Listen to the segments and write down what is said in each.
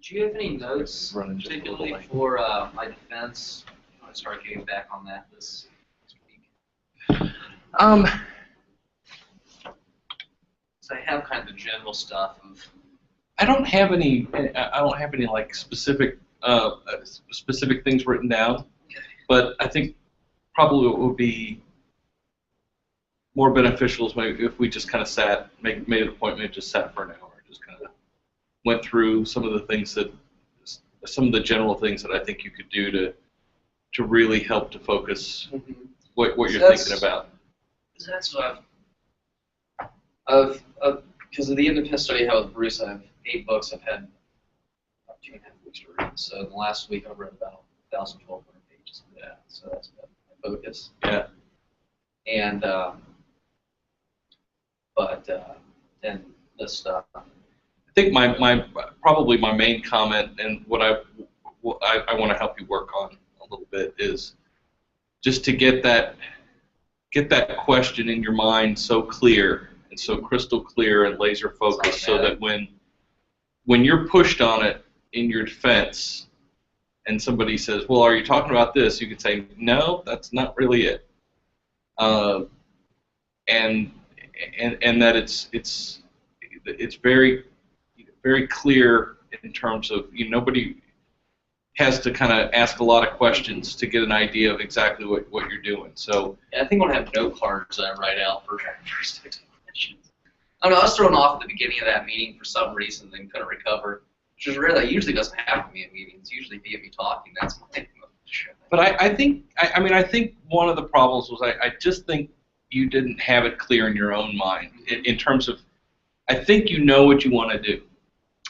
Do you have any notes, Running just a little particularly late. for my defense? I want to start getting back on that this week. Um, So I have kind of the general stuff of. I don't have any. I don't have any like specific things written down. Okay. But I think probably what would be more beneficial is maybe if we just kind of sat, made an appointment, just sat for an hour, just kind of went through some of the general things that I think you could do to really help to focus what you're thinking about. That's what because of the independent study I had with Bruce, I have 8 books I've had about 2.5 weeks to read. So in the last week I've read about 1,200 pages of that. So that's been my focus. Yeah. And then this stuff. I think probably my main comment and what I want to help you work on a little bit is just to get that question in your mind so clear and so crystal clear and laser focused, so that when you're pushed on it in your defense and somebody says, well, are you talking about this? You can say, no, that's not really it. And that it's very very clear in terms of nobody has to kind of ask a lot of questions to get an idea of exactly what you're doing. So yeah, I think I'm gonna have note cards that I write out for first questions. I don't know, I was thrown off at the beginning of that meeting for some reason and couldn't recover, which is rare. That usually doesn't happen to me at meetings. Usually via me talking, that's my But I think one of the problems was I just think you didn't have it clear in your own mind in terms of, I think you know what you want to do,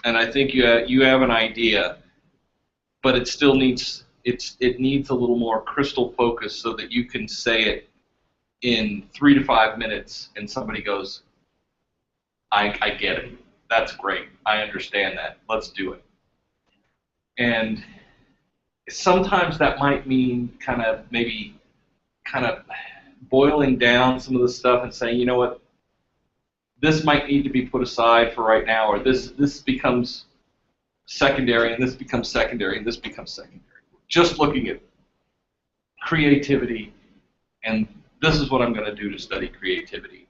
and I think you have an idea, but it still needs it needs a little more crystal focus so that you can say it in 3 to 5 minutes, and somebody goes, I get it. That's great. I understand that. Let's do it. And sometimes that might mean kind of boiling down some of the stuff and saying, you know what, this might need to be put aside for right now, or this becomes secondary, and this becomes secondary, and this becomes secondary. Just looking at creativity, and this is what I'm going to do to study creativity.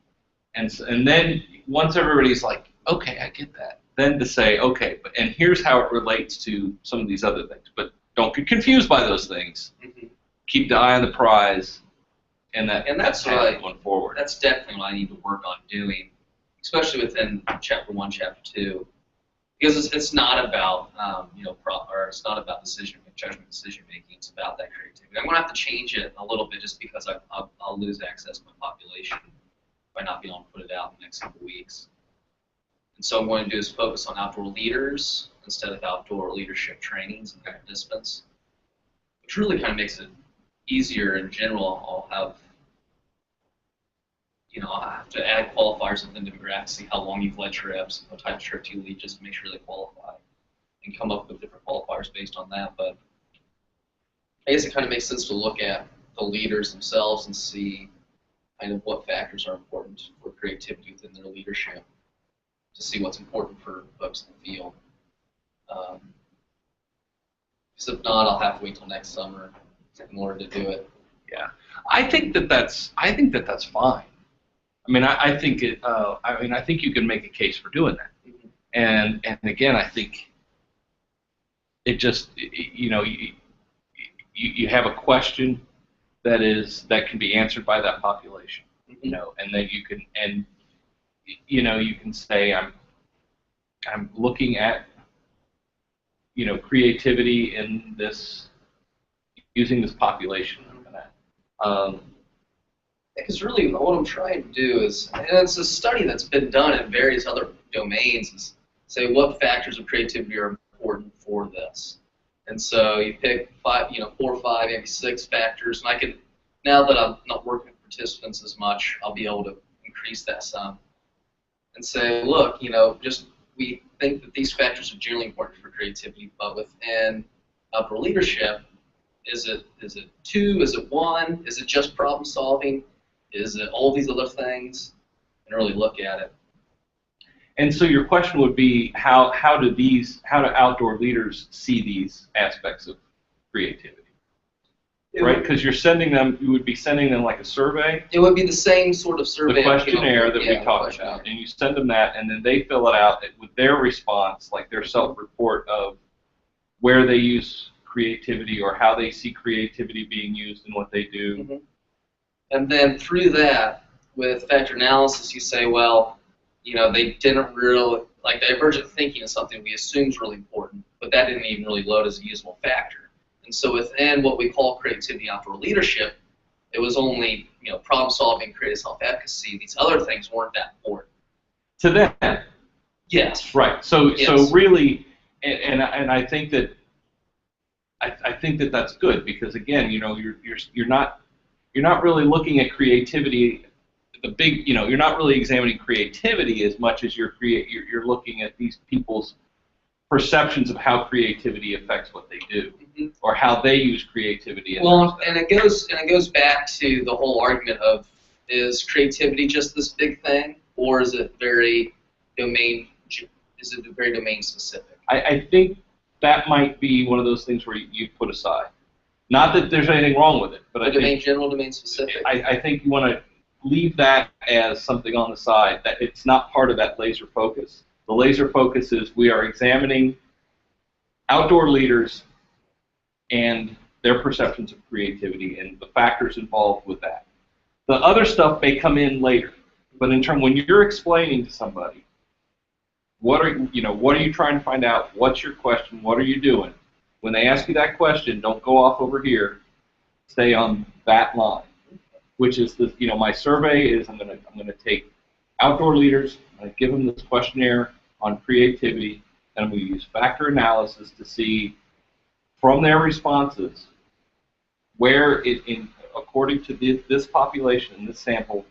And then once everybody's like, okay, I get that, then to say, okay, and here's how it relates to some of these other things. But don't get confused by those things. Mm-hmm. Keep the eye on the prize, and that's going forward. That's definitely what I need to work on doing, especially within chapter 1, chapter 2, because it's not about it's not about judgment decision making. It's about that creativity. I'm going to have to change it a little bit just because I'll lose access to my population by not being able to put it out in the next couple of weeks. And so what I'm going to do is focus on outdoor leaders instead of outdoor leadership trainings and participants, which really kind of makes it easier in general. I'll have to add qualifiers within demographics, see how long you've led trips, what type of trip you lead, just to make sure they qualify, and come up with different qualifiers based on that. But I guess it kind of makes sense to look at the leaders themselves and see kind of what factors are important for creativity within their leadership, to see what's important for folks in the field. Because if not, I'll have to wait till next summer in order to do it. Yeah, I think that's fine. I mean, I think you can make a case for doing that. Mm-hmm. And again, I think it just you have a question that can be answered by that population, mm-hmm. And then you can say I'm looking at creativity in this, using this population. Because really what I'm trying to do is, and it's a study that's been done in various other domains, is say what factors of creativity are important for this. And so you pick 4 or 5, maybe 6 factors, and I can, now that I'm not working with participants as much, I'll be able to increase that some. And say, look, just we think that these factors are generally important for creativity, but within outdoor leadership, is it 2? Is it 1? Is it just problem solving? Is it all these other things? And really look at it. And so your question would be, how do outdoor leaders see these aspects of creativity? Right, because you would be sending them like a survey. It would be the same sort of survey. The questionnaire that we talked about, and you send them that, and then they fill it out with their response, like their self-report of where they use creativity or how they see creativity being used in what they do. Mm-hmm. And then through that, with factor analysis, you say, well, they didn't really, like divergent thinking is something we assume is really important, but that didn't even really load as a usable factor. And so within what we call creativity outdoor leadership, it was only problem solving, creative self-efficacy. These other things weren't that important. To them. Yes. Right. So really, and I think that that's good because again, you're not really looking at creativity. You're not really examining creativity as much as you're looking at these people's perceptions of how creativity affects what they do, mm-hmm. or how they use creativity. And it goes back to the whole argument of, is creativity just this big thing, or is it very domain specific? I think that might be one of those things where you put aside. Not that there's anything wrong with it, but domain specific. I think you want to leave that as something on the side, that it's not part of that laser focus. The laser focus is we are examining outdoor leaders and their perceptions of creativity and the factors involved with that. The other stuff may come in later, but when you're explaining to somebody, what are you trying to find out? What's your question? What are you doing? When they ask you that question, don't go off over here. Stay on that line, which is my survey is I'm gonna take outdoor leaders, I'm gonna give them this questionnaire on creativity, and we use factor analysis to see from their responses where according to this population, this sample,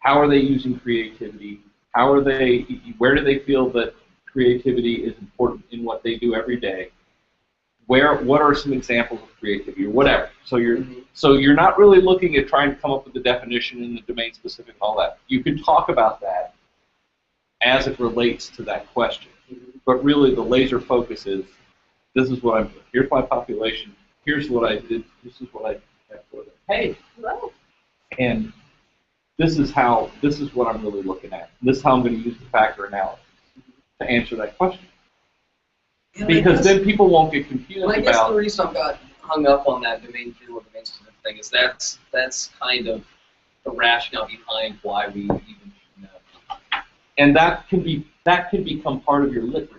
how are they using creativity? Where do they feel that creativity is important in what they do every day? What are some examples of creativity or whatever? So you're not really looking at trying to come up with the definition and the domain specific and all that. You can talk about that as it relates to that question. But really the laser focus is, this is what I'm doing. Here's my population. Here's what I did. This is what I have for them. Hey, hello. And this is what I'm really looking at. This is how I'm going to use the factor analysis to answer that question. Yeah, because then people won't get confused about. I guess the reason I got hung up on that domain specific thing is that's kind of the rationale behind why we even know. And that can become part of your lit review.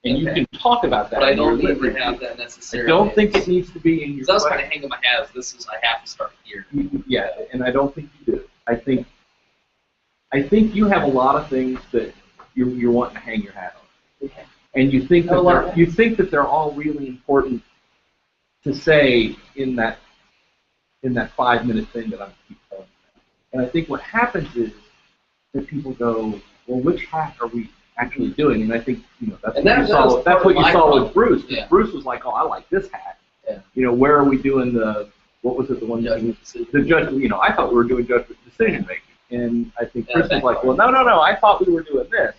And you can talk about that. But I don't need to have that necessarily. I don't think it needs to be in your. I was kind of hanging my hat as I have to start here. Yeah, and I don't think you do. I think you have a lot of things that you're wanting to hang your hat on. Okay. And you think that they're all really important to say in that 5-minute thing that I'm keep telling you. And I think what happens is that people go, well, which hat are we actually doing? And I think that's what you saw with Bruce. Yeah. Bruce was like, oh, I like this hat. Yeah. Where are we doing what was it, the one judgment the judgment? I thought we were doing judgment decision making, and I think Chris was like, well, no, I thought we were doing this.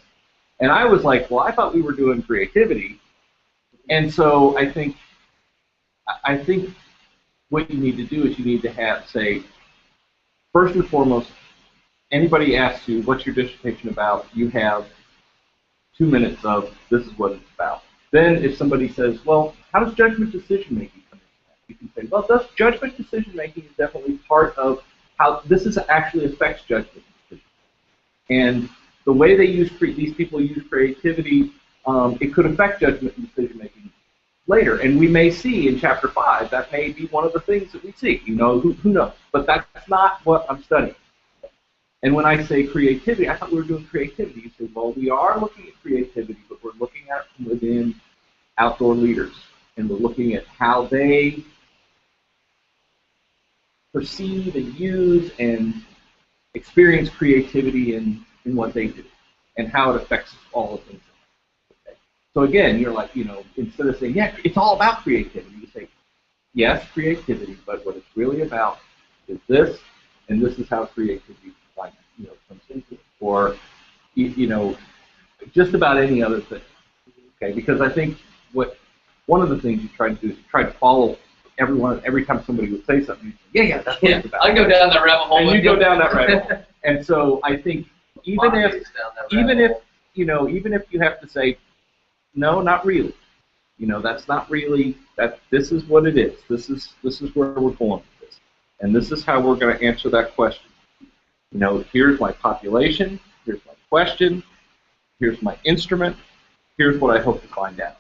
And I was like, well, I thought we were doing creativity. And so I think what you need to do is you need to say, first and foremost, anybody asks you, what's your dissertation about? You have 2 minutes of, this is what it's about. Then if somebody says, well, how does judgment decision making come into that? You can say, well, judgment decision making is definitely part of how this actually affects judgment decision. And the way these people use creativity, it could affect judgment and decision making later. And we may see in Chapter 5 that may be one of the things that we see. Who knows? But that's not what I'm studying. And when I say creativity, I thought we were doing creativity. You say, well, we are looking at creativity, but we're looking at it from within outdoor leaders, and we're looking at how they perceive and use and experience creativity in what they do, and how it affects all of things. Okay. So again, you're like, instead of saying, yeah, it's all about creativity, you say, yes, creativity, but what it's really about is this, and this is how creativity comes into it. Or, just about any other thing. Okay, because I think one of the things you try to do is you try to follow everyone every time somebody would say something. You say, yeah, that's what it's about. I go down that rabbit hole. And you go down that rabbit hole. And so I think even if you have to say, no, not really. That's not really that. This is what it is. This is where we're going with this, and this is how we're going to answer that question. Here's my population. Here's my question. Here's my instrument. Here's what I hope to find out.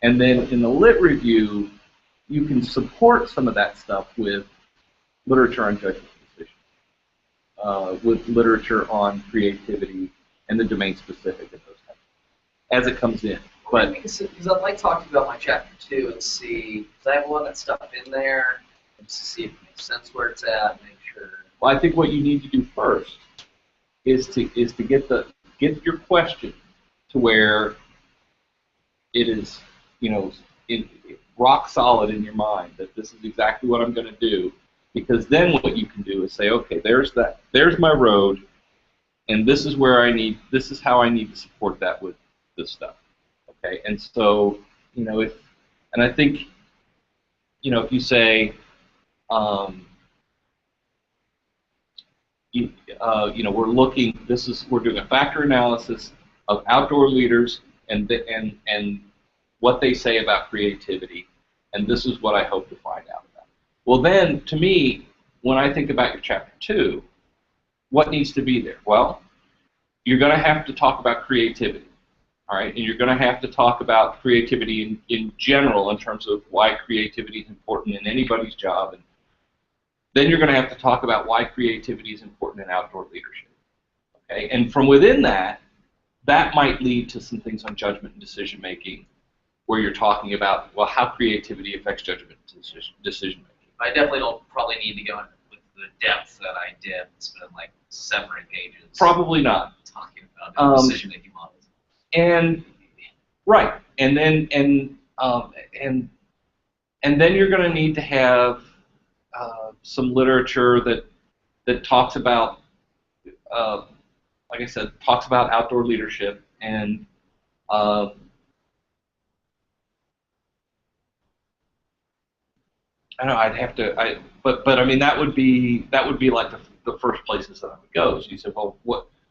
And then in the lit review, you can support some of that stuff with literature on judgment decision, with literature on creativity and the domain specific and those types as it comes in. But because I'd like talking about my chapter 2 and see, because I have a lot of that stuff in there, and to see if it makes sense where it's at, make sure. Well, I think what you need to do first is to get your question to where it is, rock solid in your mind that this is exactly what I'm going to do, because then what you can do is say, okay, there's my road, and this is how I need to support that with this stuff. Okay, and so, and I think, if you say, we're doing a factor analysis of outdoor leaders and what they say about creativity, and this is what I hope to find out about. Well, then, to me, when I think about your chapter 2, what needs to be there? Well, you're going to have to talk about creativity. All right, and you're going to have to talk about creativity in general in terms of why creativity is important in anybody's job. And then you're going to have to talk about why creativity is important in outdoor leadership. Okay, and from within that might lead to some things on judgment and decision making, where you're talking about, well, how creativity affects judgment and decision making. I definitely don't probably need to go into with the depth that I did. It's been like 7 or 8 pages. Probably not. Talking about decision making models. And right, and then then you're going to need to have some literature that talks about, like I said, talks about outdoor leadership, and I don't know. I'd have to. But I mean, that would be like the first places that I would go. So you said, well,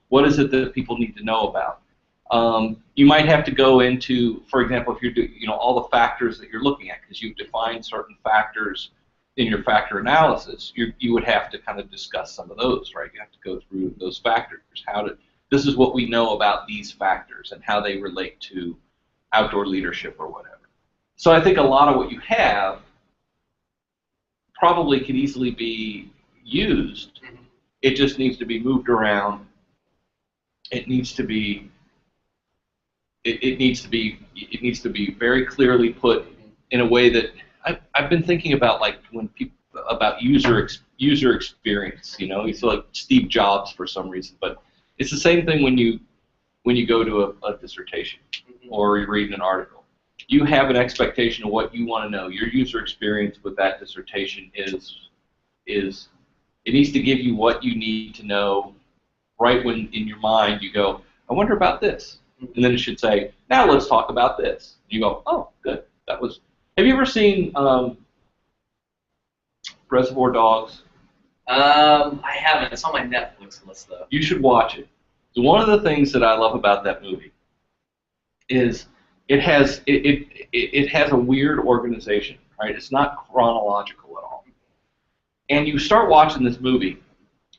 what is it that people need to know about? You might have to go into, for example, if you're doing, all the factors that you're looking at, because you've defined certain factors in your factor analysis. You would have to kind of discuss some of those, right? You have to go through those factors. This is what we know about these factors and how they relate to outdoor leadership or whatever. So I think a lot of what you have probably could easily be used. It just needs to be moved around. It needs to be very clearly put in a way that I've been thinking about, like when people about user experience. It's like Steve Jobs for some reason, but it's the same thing when you go to a dissertation or you read an article. You have an expectation of what you want to know. Your user experience with that dissertation is it needs to give you what you need to know right when in your mind you go, I wonder about this. And then it should say, now let's talk about this. You go, oh, good. That was. Have you ever seen Reservoir Dogs? I haven't. It's on my Netflix list, though. You should watch it. So one of the things that I love about that movie is it has a weird organization, right? It's not chronological at all. And you start watching this movie,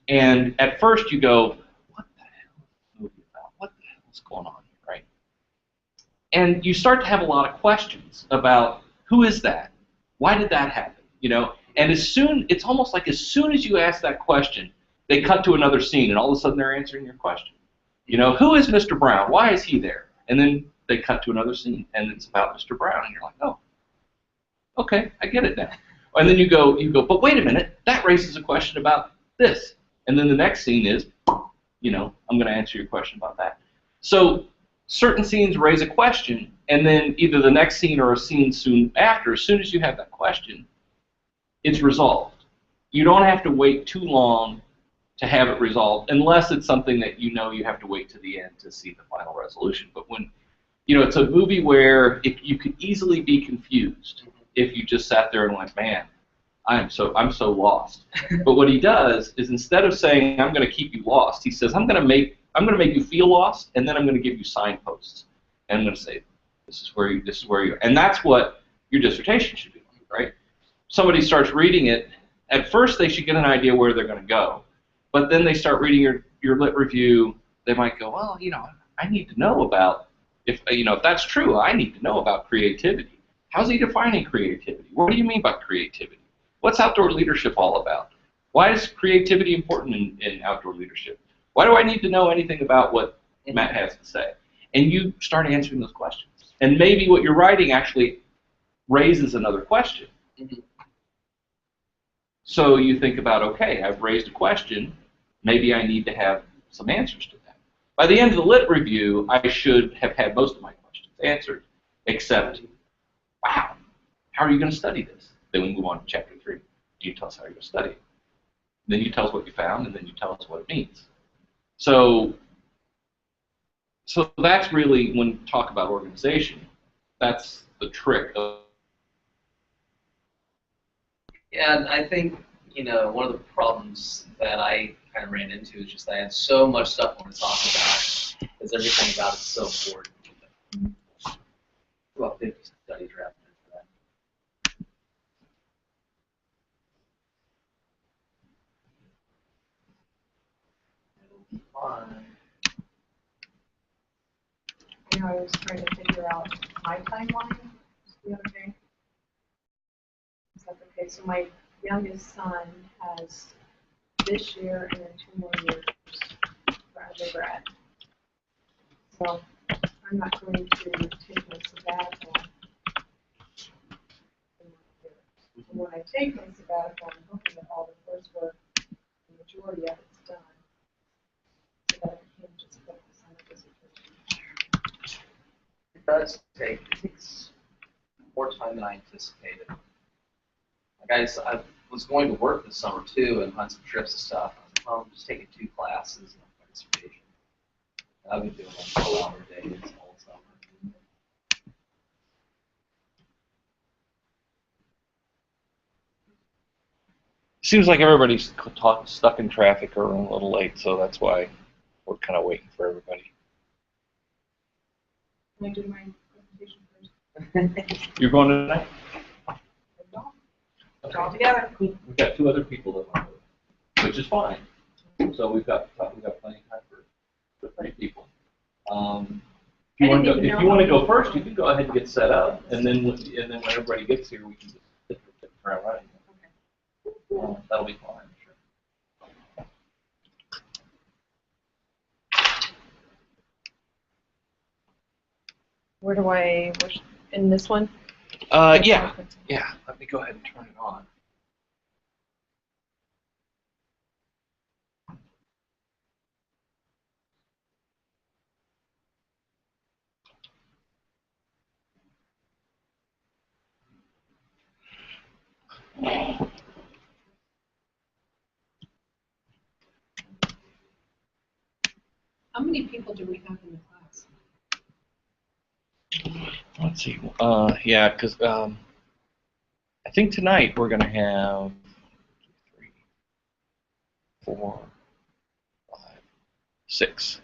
and at first you go, what the hell is this movie about? What the hell is going on here, right? And you start to have a lot of questions about who is that? Why did that happen? And it's almost like as soon as you ask that question, they cut to another scene, and all of a sudden they're answering your question. Who is Mr. Brown? Why is he there? And then they cut to another scene, and it's about Mr. Brown, and you're like, oh, okay, I get it now. And then you go, but wait a minute, that raises a question about this. And then the next scene is, I'm going to answer your question about that. So certain scenes raise a question, and then either the next scene or a scene soon after, as soon as you have that question, it's resolved. You don't have to wait too long to have it resolved, unless it's something that you know you have to wait to the end to see the final resolution. But when, it's a movie where you could easily be confused if you just sat there and went, man, I'm so lost. But what he does is, instead of saying I'm going to keep you lost, he says I'm going to make you feel lost, and then I'm going to give you signposts, and I'm going to say this is where you, and that's what your dissertation should be, right? Somebody starts reading it. At first, they should get an idea where they're going to go, but then they start reading your lit review. They might go, well, I need to know about if that's true. I need to know about creativity. How's he defining creativity? What do you mean by creativity? What's outdoor leadership all about? Why is creativity important in outdoor leadership? Why do I need to know anything about what Matt has to say? And you start answering those questions. And maybe what you're writing actually raises another question. Mm-hmm. So you think about, okay, I've raised a question. Maybe I need to have some answers to that. By the end of the lit review, I should have had most of my questions answered, except, wow, how are you going to study this? Then we move on to chapter 3. You tell us how you're going to study it. Then you tell us what you found, and then you tell us what it means. So that's really, when you talk about organization, that's the trick of. Yeah, and I think, one of the problems that I kind of ran into is just that I had so much stuff I want to talk about, because everything about it's so important. About 50 studies wrapped into that. It'll be fine. I was trying to figure out my timeline the other day. Is that okay? So my youngest son has this year and then 2 more years for undergrad. So I'm not going to take my sabbatical. And when I take my sabbatical, I'm hoping that all the coursework, the majority of it's done, so that I can just focus on the dissertation. It takes more time than I anticipated. Like I was going to work this summer too and on some trips and stuff. I was like, well, I'm just taking 2 classes and my dissertation. I've been doing like 12-hour days all summer. Seems like everybody's stuck in traffic or a little late, so that's why we're kind of waiting for everybody. Can I do my presentation first? You're going tonight? It's all together. Cool. We've got 2 other people that want to, which is fine. So we've got plenty of time for 3 people. If you want to go first, you can go ahead and get set up, and then when everybody gets here, we can just hit the ground running. Okay. That'll be fine. Sure. Where do I, in this one? Yeah. Let me go ahead and turn it on. How many people do we have in the class? Let's see. Yeah, because I think tonight we're going to have 3, 4, 5, 6.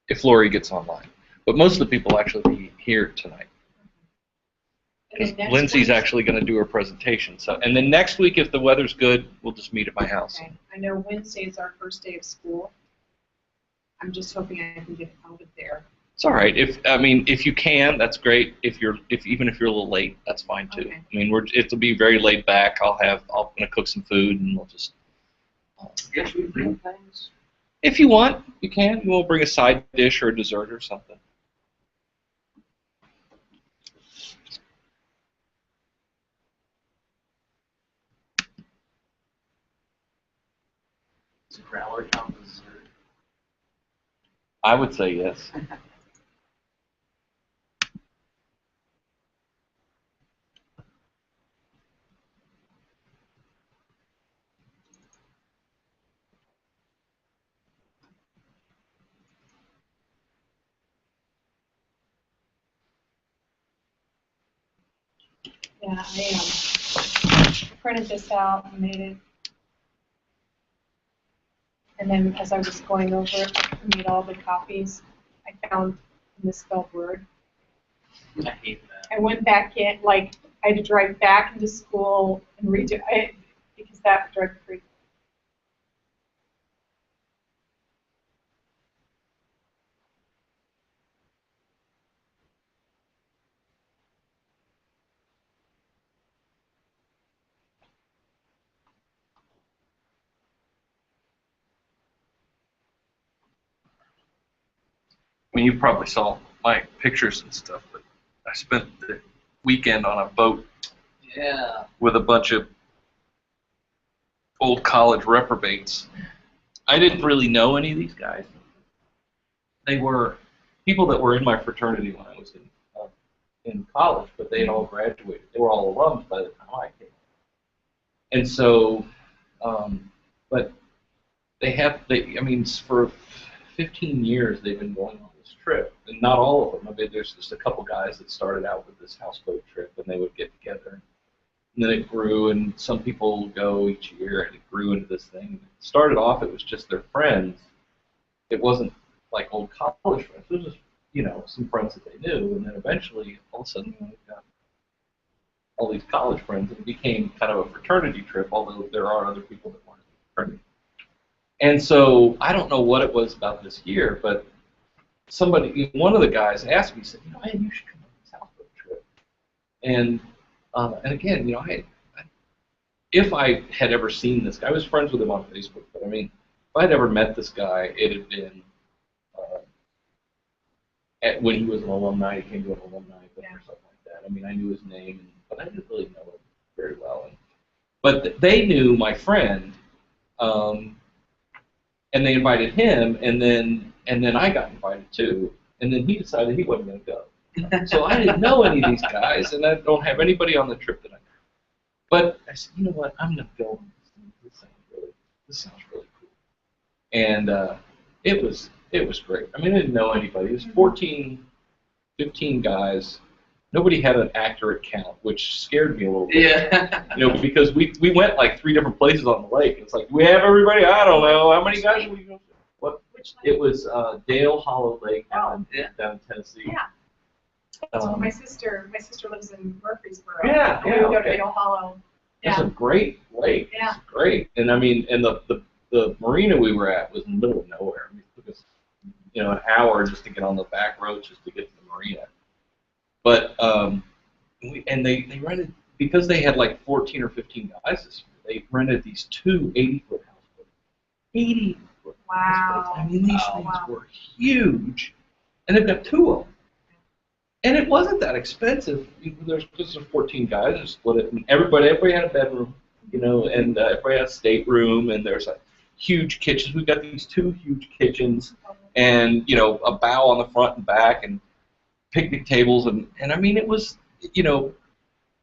If Lori gets online. But most of the people will actually be here tonight. Because Lindsay's actually going to do her presentation. So, and then next week, if the weather's good, we'll just meet at my house. Okay. I know Wednesday is our first day of school. I'm just hoping I can get out of there. It's all right. If you can, that's great. Even if you're a little late, that's fine too. Okay. I mean, it'll be very laid back. I'm gonna cook some food, and we'll just. Guess we bring things. If you want, you can. We'll bring a side dish or a dessert or something. Does growler count as dessert? I would say yes. Yeah, I printed this out and made it. And then as I was going over it, I made all the copies. I found a misspelled word. I hate that. I went back in, like, I had to drive back into school and redo it because that drove me crazy. I mean, you probably saw my pictures and stuff, but I spent the weekend on a boat Yeah. with a bunch of old college reprobates. I didn't really know any of these guys. They were people that were in my fraternity when I was in college, but they had all graduated. They were all alums by the time I came. And so, but I mean, for 15 years they've been going on this trip, and not all of them. I mean, there's just a couple guys that started out with this houseboat trip, and they would get together. And then it grew, and some people go each year, and it grew into this thing. It started off, it was just their friends. It wasn't like old college friends. It was just, some friends that they knew, and then eventually, all of a sudden, we've got all these college friends, and it became kind of a fraternity trip, although there are other people that weren't in the fraternity. And so, I don't know what it was about this year, but one of the guys asked me, said, hey, you should come on this houseboat trip. And again, if I had ever seen this guy, I was friends with him on Facebook, but I mean, if I'd ever met this guy, it had been when he was an alumni. He came to an alumni event or something like that. I mean, I knew his name, but I didn't really know him very well. But they knew my friend, and they invited him, and then I got invited too, and then he decided he wasn't going to go. So I didn't know any of these guys, and I don't have anybody on the trip that I know. But I said, you know what, I'm going to go on this thing. This sounds really cool. And it was great. I mean, I didn't know anybody. It was 14, 15 guys. Nobody had an accurate count, which scared me a little bit. Yeah. Because we went like 3 different places on the lake. It's like, we have everybody? I don't know. How many guys did we go to? What? It was Dale Hollow Lake down in Tennessee. Yeah. So my sister lives in Murfreesboro. Yeah, and we would go to Dale Hollow. It's a great lake. Yeah. It's great. And I mean, and the marina we were at was in the middle of nowhere. I mean, it took us, an hour just to get on the back roads just to get to the marina. But they rented, because they had like 14 or 15 guys this year, they rented these 2 80-foot houseboats. 80-foot houseboats. I mean, these things were huge, and they've got 2 of them. And it wasn't that expensive. There's 14 guys who split it, and everybody had a bedroom, and everybody had a stateroom, and there's a huge kitchen. We've got these 2 huge kitchens, and a bow on the front and back, and picnic tables, and I mean, it was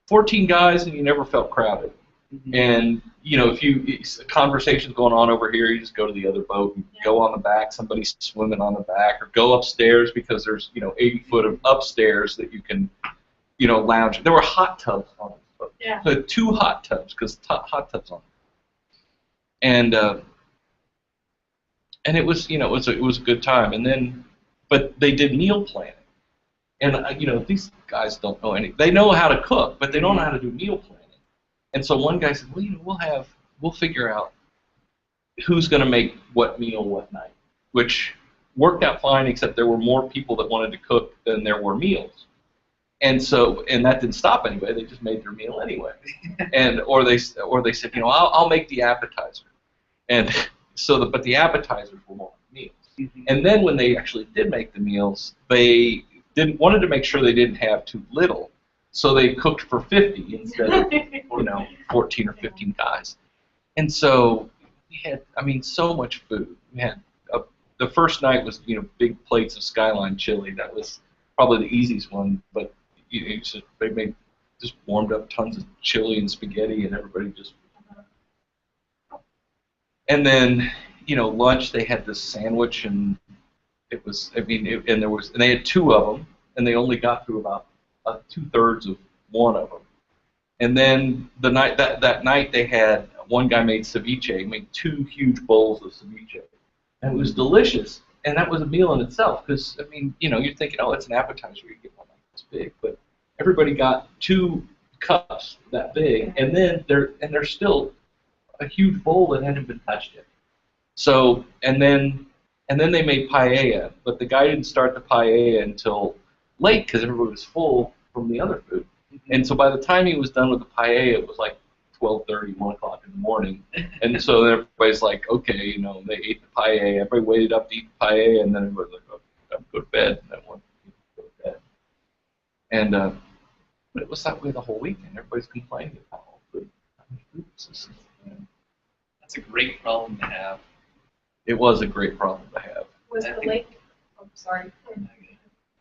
14 guys, and you never felt crowded. Mm-hmm. And if a conversation's going on over here, you just go to the other boat and go on the back. Somebody's swimming on the back, or go upstairs because there's 80 foot of upstairs that you can lounge. There were hot tubs on this boat. Yeah. So 2 hot tubs, because hot tubs on it. And it was it was a good time. And then, but they did meal planning. And these guys don't know anything. They know how to cook, but they don't know how to do meal planning. And so one guy said, well, we'll figure out who's going to make what meal what night, which worked out fine, except there were more people that wanted to cook than there were meals. And that didn't stop anyway. They just made their meal anyway. Or they said, I'll make the appetizer. And but the appetizers were more like meals. Mm-hmm. And then when they actually did make the meals, they wanted to make sure they didn't have too little. So they cooked for 50 instead of 14 or 15 guys. And so we had, I mean, so much food. We had the first night was, big plates of Skyline chili. That was probably the easiest one, but they made just warmed up tons of chili and spaghetti, and everybody just. And then, lunch they had this sandwich, and it was, and they had two of them, and they only got through about 2/3 of one of them. And then that night they had, one guy made ceviche, made 2 huge bowls of ceviche. And it was delicious, and that was a meal in itself, because, you're thinking, oh, it's an appetizer, you get one like this big, but everybody got 2 cups that big, and then there's still a huge bowl that hadn't been touched yet. So, and then they made paella, but the guy didn't start the paella until late, because everybody was full from the other food. And so by the time he was done with the paella, it was like 12:30, 1 o'clock in the morning. And so everybody's like, okay, they ate the paella. Everybody waited up to eat the paella, and then everybody's like, oh, time to go to bed. And then one go to bed. And but it was that way the whole weekend. Everybody's complaining about all the food. That's a great problem to have. It was a great problem to have. Was the lake, was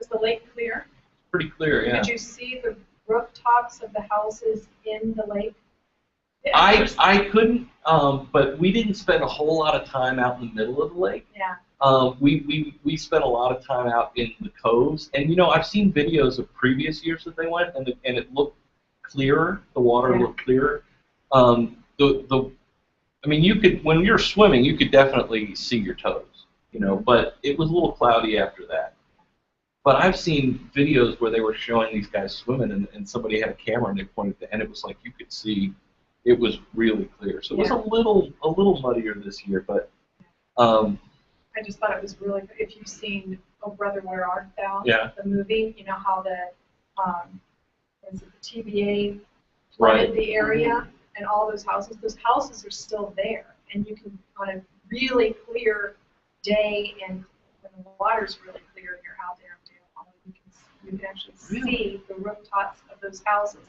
the lake clear? Pretty clear, yeah. Did you see the rooftops of the houses in the lake? I couldn't, but we didn't spend a whole lot of time out in the middle of the lake. Yeah. We spent a lot of time out in the coves, and I've seen videos of previous years that they went, and it looked clearer. The water looked clearer. You could, when you're swimming, you could definitely see your toes, but it was a little cloudy after that. But I've seen videos where they were showing these guys swimming, and somebody had a camera and they pointed to, and it was like you could see. It was really clear, so it was a little muddier this year, but. I just thought it was really good. If you've seen Oh Brother Where Art Thou, the movie, how the TVA flooded the area and all those houses are still there, and you can, on a really clear day and when the water's really clear and you're out there, you can actually see the rooftops of those houses.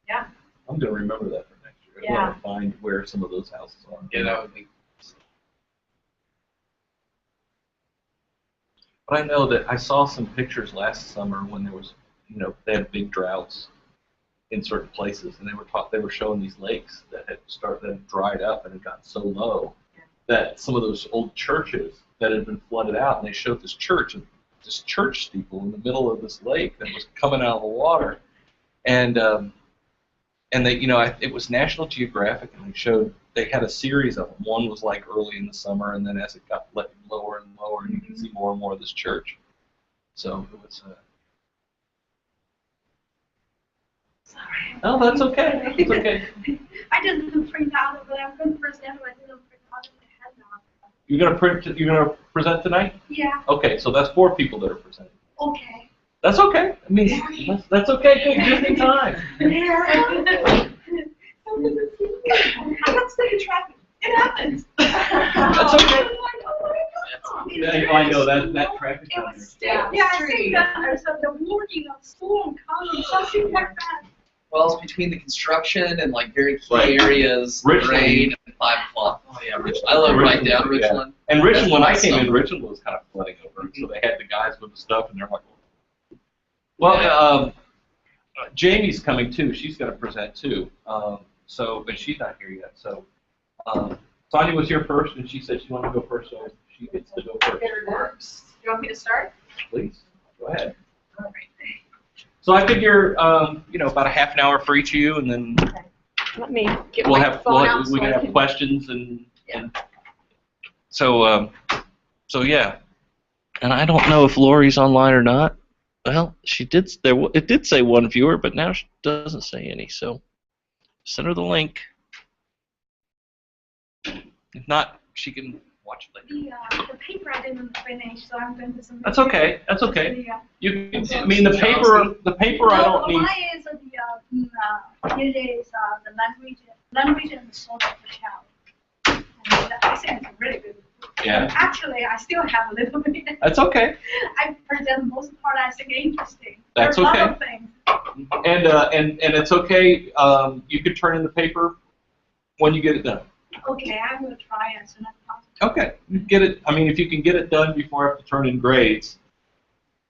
Yeah. I'm going to remember that for next year. I want to find where some of those houses are. Yeah, that would be. But I know that I saw some pictures last summer when there was, they had big droughts in certain places, and they were showing these lakes that had dried up and had gotten so low that some of those old churches that had been flooded out, and they showed this church steeple in the middle of this lake that was coming out of the water, and they, it was National Geographic, and they had a series of them. One was like early in the summer, and then as it got lower and lower, you can see more and more of this church. So it was. Sorry. Oh, that's okay. It's okay. I just didn't print out, but I'm going to present. I didn't print out of the headnote. You're gonna present tonight? Yeah. Okay, so that's 4 people that are presenting. Okay. That's okay. I mean, that's okay. Good, just in time. Yeah. I'm not stuck in traffic. It happens. That's okay. Oh my God. Yeah, I know that traffic. It was still, I think that so the warning of storm coming, something like that. Well, it's between the construction and like very key Right. areas, Richland. rain, and 5 o'clock. Oh yeah, Richland. I live right down Richland. Yeah. And Richland, when I That's came in, awesome. Richland was kind of flooding over, so they had the guys with the stuff, and they're like, well, Jamie's coming too. She's going to present too. But she's not here yet. So Sonia was here first, and she said she wanted to go first, so she gets to go first. You want me to start? Please, go ahead. All right. So I figure, about a half an hour for each of you, and then Let me get we'll my have phone out we so can I have questions and so yeah. And I don't know if Lori's online or not. Well, she did. It did say 1 viewer, but now she doesn't say any. So send her the link. If not, she can watch it later. The paper I didn't finish, so I'm going to submit. That's okay. That's okay. The, I mean, the paper I don't need. Mine is it is the language and the soul of the child. And I think it's really good. Yeah. And actually, I still have a little bit. That's okay. I present most part I think interesting. That's There are okay. a lot of things. And it's okay. You can turn in the paper when you get it done. Okay, I will try as soon as possible. Okay, you get it. I mean, if you can get it done before I have to turn in grades,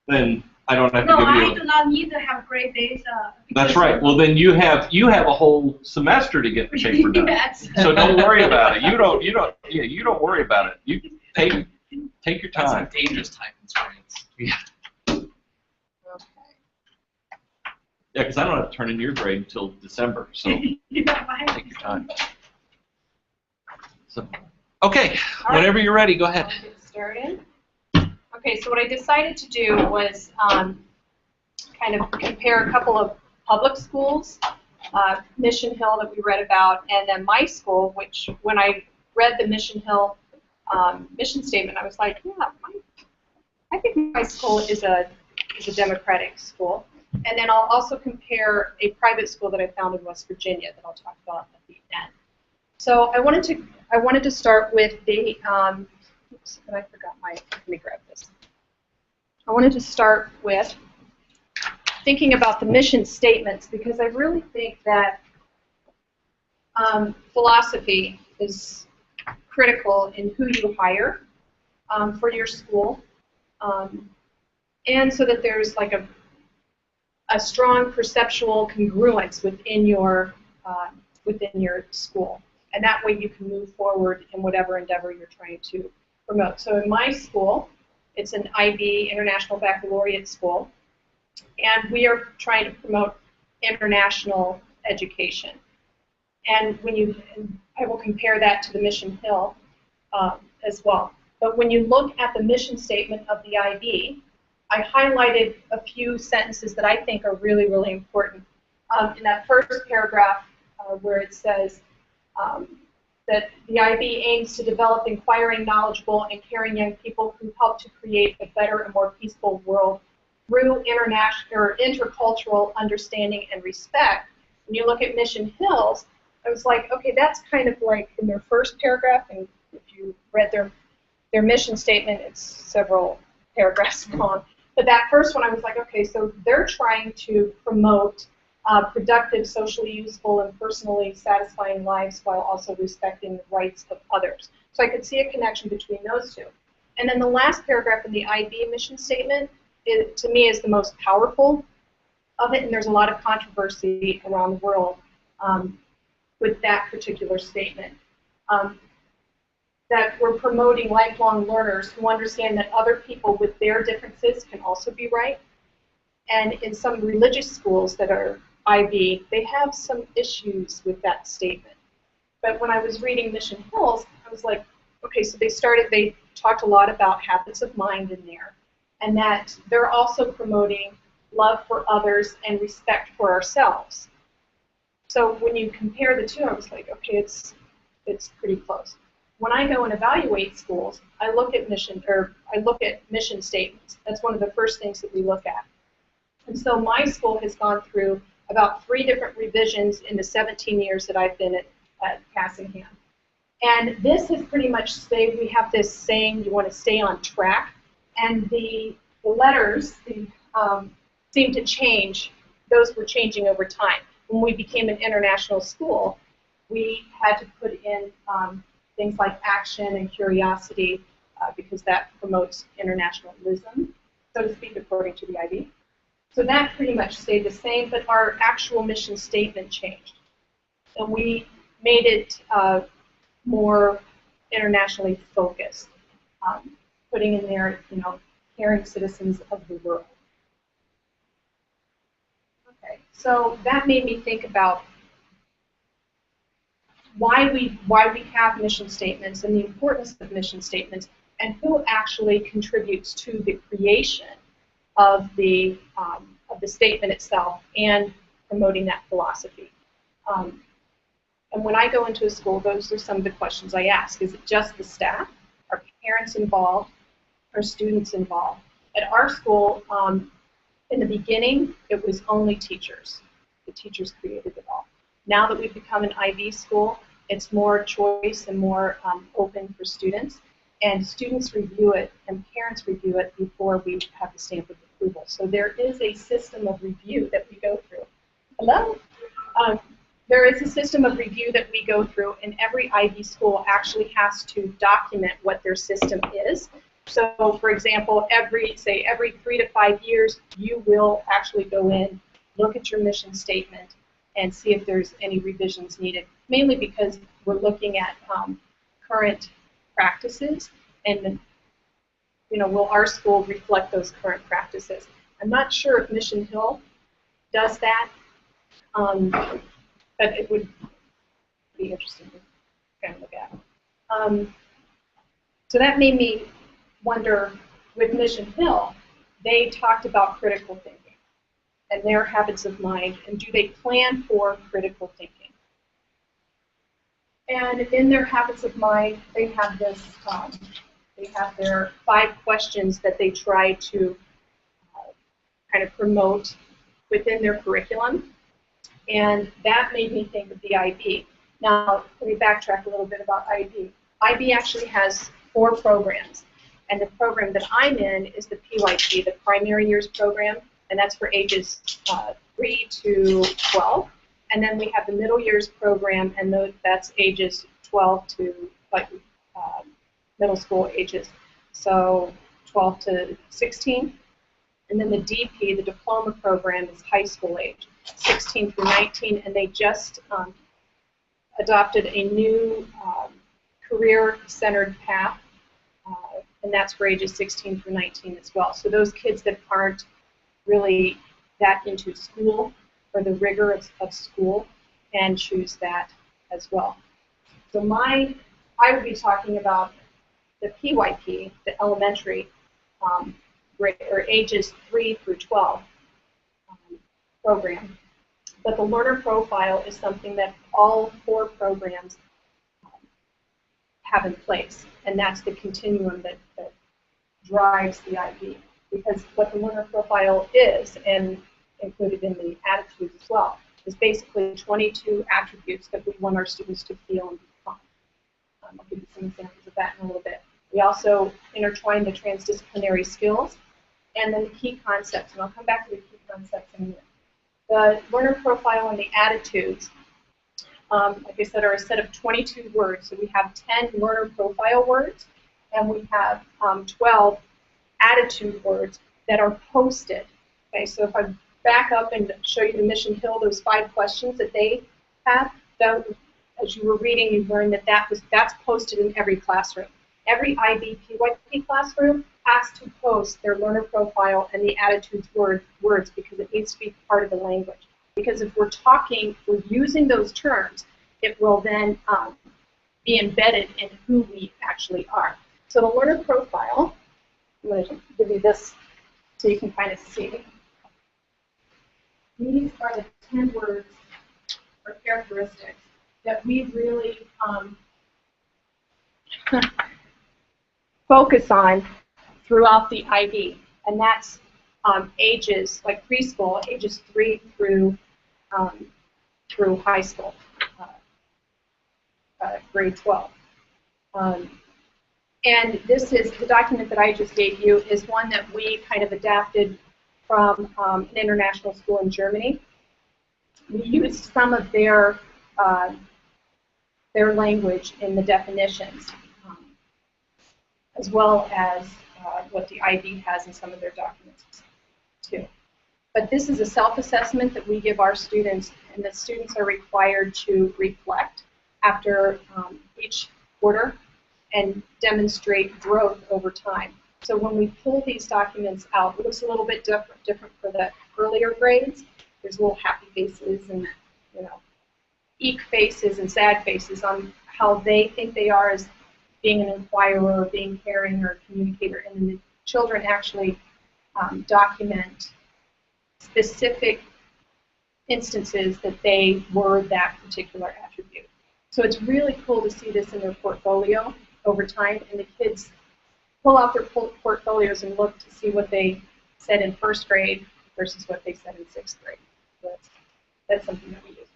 then I don't have to No, give I you. do not need to have grade days. That's right. Well, then you have a whole semester to get the paper done. Yes. So don't worry about it. You don't worry about it. You take your That's some time. dangerous time constraints. Okay. Yeah, because I don't have to turn in your grade until December. So Yeah, right. take your time. So, okay, All right. whenever you're ready, go ahead. I'll get started. Okay, so what I decided to do was kind of compare a couple of public schools, Mission Hill that we read about, and then my school, which when I read the Mission Hill mission statement, I was like, yeah, I think my school is a democratic school. And then I'll also compare a private school that I found in West Virginia that I'll talk about at the end. So I wanted to start with the oops, and I forgot let me grab this. I wanted to start with thinking about the mission statements because I really think that philosophy is critical in who you hire for your school, and so that there's like a strong perceptual congruence within your school, and that way you can move forward in whatever endeavor you're trying to promote. So in my school, it's an IB International Baccalaureate school, and we are trying to promote international education. And I will compare that to the Mission Hill as well. But when you look at the mission statement of the IB, I highlighted a few sentences that I think are really, really important. In that first paragraph where it says that the IB aims to develop inquiring, knowledgeable, and caring young people who help to create a better and more peaceful world through international or intercultural understanding and respect. When you look at Mission Hills, I was like, okay, that's kind of like in their first paragraph, and if you read their mission statement, it's several paragraphs long. But that first one, I was like, okay, so they're trying to promote productive, socially useful, and personally satisfying lives while also respecting the rights of others. So I could see a connection between those two. And then the last paragraph in the IB mission statement, to me, is the most powerful of it, and there's a lot of controversy around the world with that particular statement. That we're promoting lifelong learners who understand that other people with their differences can also be right. And in some religious schools that are IB, they have some issues with that statement. But when I was reading Mission Hills, I was like, okay, so they talked a lot about habits of mind in there, and that they're also promoting love for others and respect for ourselves. So when you compare the two, I was like, okay, it's pretty close. When I go and evaluate schools, I look at mission statements. That's one of the first things that we look at. And so my school has gone through about 3 different revisions in the 17 years that I've been at Cassingham. And this has pretty much stayed. We have this saying, you want to stay on track. And the letters seem to change. Those were changing over time. When we became an international school, we had to put in things like action and curiosity because that promotes internationalism, so to speak, according to the IB. So that pretty much stayed the same, but our actual mission statement changed. And we made it more internationally focused, putting in there, caring citizens of the world. Okay, so that made me think about why we have mission statements and the importance of mission statements and who actually contributes to the creation of the statement itself and promoting that philosophy. And when I go into a school, those are some of the questions I ask. Is it just the staff? Are parents involved? Are students involved? At our school, in the beginning, it was only teachers. The teachers created it all. Now that we've become an IB school, it's more choice and more open for students. And students review it and parents review it before we have the stamp of approval. So there is a system of review that we go through. Hello? there is a system of review that we go through, and every IB school actually has to document what their system is. So, for example, every 3 to 5 years, you will actually go in, look at your mission statement, and see if there's any revisions needed, mainly because we're looking at current practices, and will our school reflect those current practices? I'm not sure if Mission Hill does that, but it would be interesting to kind of look at. So that made me wonder, with Mission Hill, they talked about critical thinking and their habits of mind, and do they plan for critical thinking? And in their habits of mind, they have this, they have their 5 questions that they try to kind of promote within their curriculum. And that made me think of the IB. Now, let me backtrack a little bit about IB. IB actually has 4 programs. And the program that I'm in is the PYP, the Primary Years Program, and that's for ages 3 to 12. And then we have the Middle Years Program, and that's ages 12 to middle school ages, so 12 to 16. And then the DP, the Diploma Program, is high school age, 16 through 19, and they just adopted a new career-centered path, and that's for ages 16 through 19 as well. So those kids that aren't really that into school or the rigor of school can choose that as well. So I would be talking about the PYP, the elementary grade, or ages 3 through 12 program. But the learner profile is something that all 4 programs have in place, and that's the continuum that drives the IB. Because what the learner profile is, and included in the attitudes as well, is basically 22 attributes that we want our students to feel and become. I'll give you some examples of that in a little bit. We also intertwine the transdisciplinary skills and then the key concepts, and I'll come back to the key concepts in a minute. The learner profile and the attitudes, like I said, are a set of 22 words. So we have 10 learner profile words, and we have 12 attitude words that are posted. Okay, so if I back up and show you the Mission Hill, those 5 questions that they have, as you were reading, you learned that that's posted in every classroom. Every IB PYP classroom has to post their learner profile and the attitudes words because it needs to be part of the language. Because if we're using those terms, it will then be embedded in who we actually are. So the learner profile, I'm going to give you this so you can kind of see. These are the 10 words or characteristics that we really focus on throughout the IB, and that's ages, like preschool, ages 3 through high school, grade 12. And this is the document that I just gave you is one that we kind of adapted from an international school in Germany. We used some of their language in the definitions, as well as what the IB has in some of their documents too. But this is a self-assessment that we give our students, and the students are required to reflect after each quarter and demonstrate growth over time. So when we pull these documents out, it looks a little bit different for the earlier grades. There's little happy faces and eek faces and sad faces on how they think they are as being an inquirer, or being caring, or a communicator, and then the children actually document specific instances that they were that particular attribute. So it's really cool to see this in their portfolio over time, and the kids pull out their portfolios and look to see what they said in 1st grade versus what they said in 6th grade. So that's something that we use.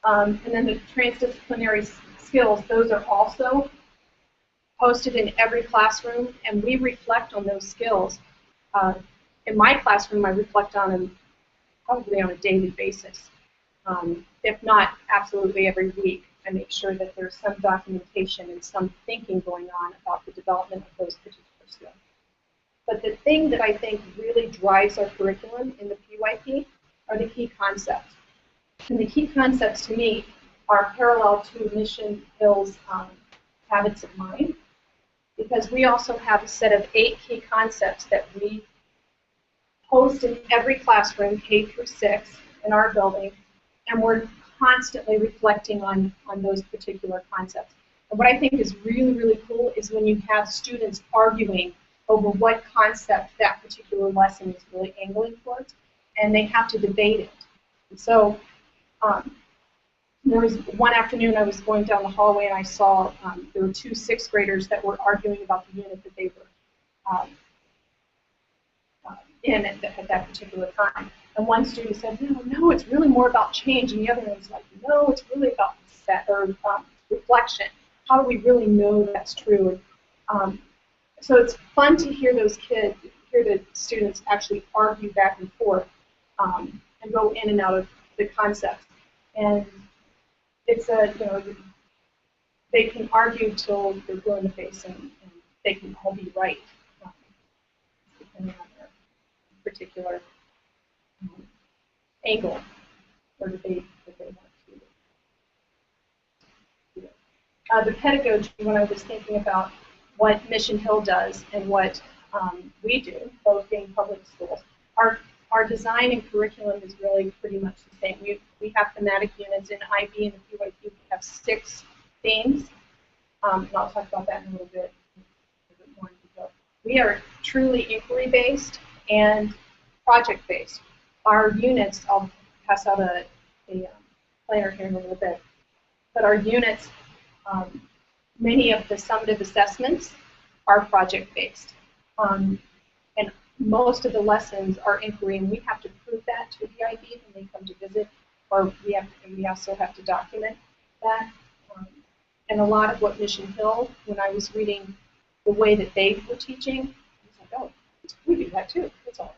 And then the transdisciplinary skills, those are also posted in every classroom, and we reflect on those skills. In my classroom, I reflect on them probably on a daily basis. if not absolutely every week, I make sure that there's some documentation and some thinking going on about the development of those particular skills. But the thing that I think really drives our curriculum in the PYP are the key concepts. And the key concepts to me are parallel to Mission Hill's habits of mind, because we also have a set of 8 key concepts that we post in every classroom, K through 6, in our building, and we're constantly reflecting on those particular concepts. And what I think is really, really cool is when you have students arguing over what concept that particular lesson is really angling towards, and they have to debate it. And so there was one afternoon I was going down the hallway and I saw there were 2 6th graders that were arguing about the unit that they were in at that particular time. And one student said, no, it's really more about change. And the other one was like, no, it's really about reflection. How do we really know that's true? So it's fun to hear those kids, hear the students actually argue back and forth and go in and out of the concepts. And it's they can argue till they're blue in the face, and they can all be right, depending on their particular angle or debate that they want to do. The pedagogy, when I was thinking about what Mission Hill does and what we do, both being public schools, our design and curriculum is really pretty much the same. We have thematic units in IB and the PYP. We have 6 themes, and I'll talk about that in a little bit more in detail. We are truly inquiry-based and project-based. Our units, I'll pass out a planner here in a little bit, but our units, many of the summative assessments are project-based. And most of the lessons are inquiry, and we have to prove that to the IB when they come to visit, or we also have to document that. And a lot of what Mission Hill, when I was reading the way that they were teaching, I was like, oh, we do that too. It's all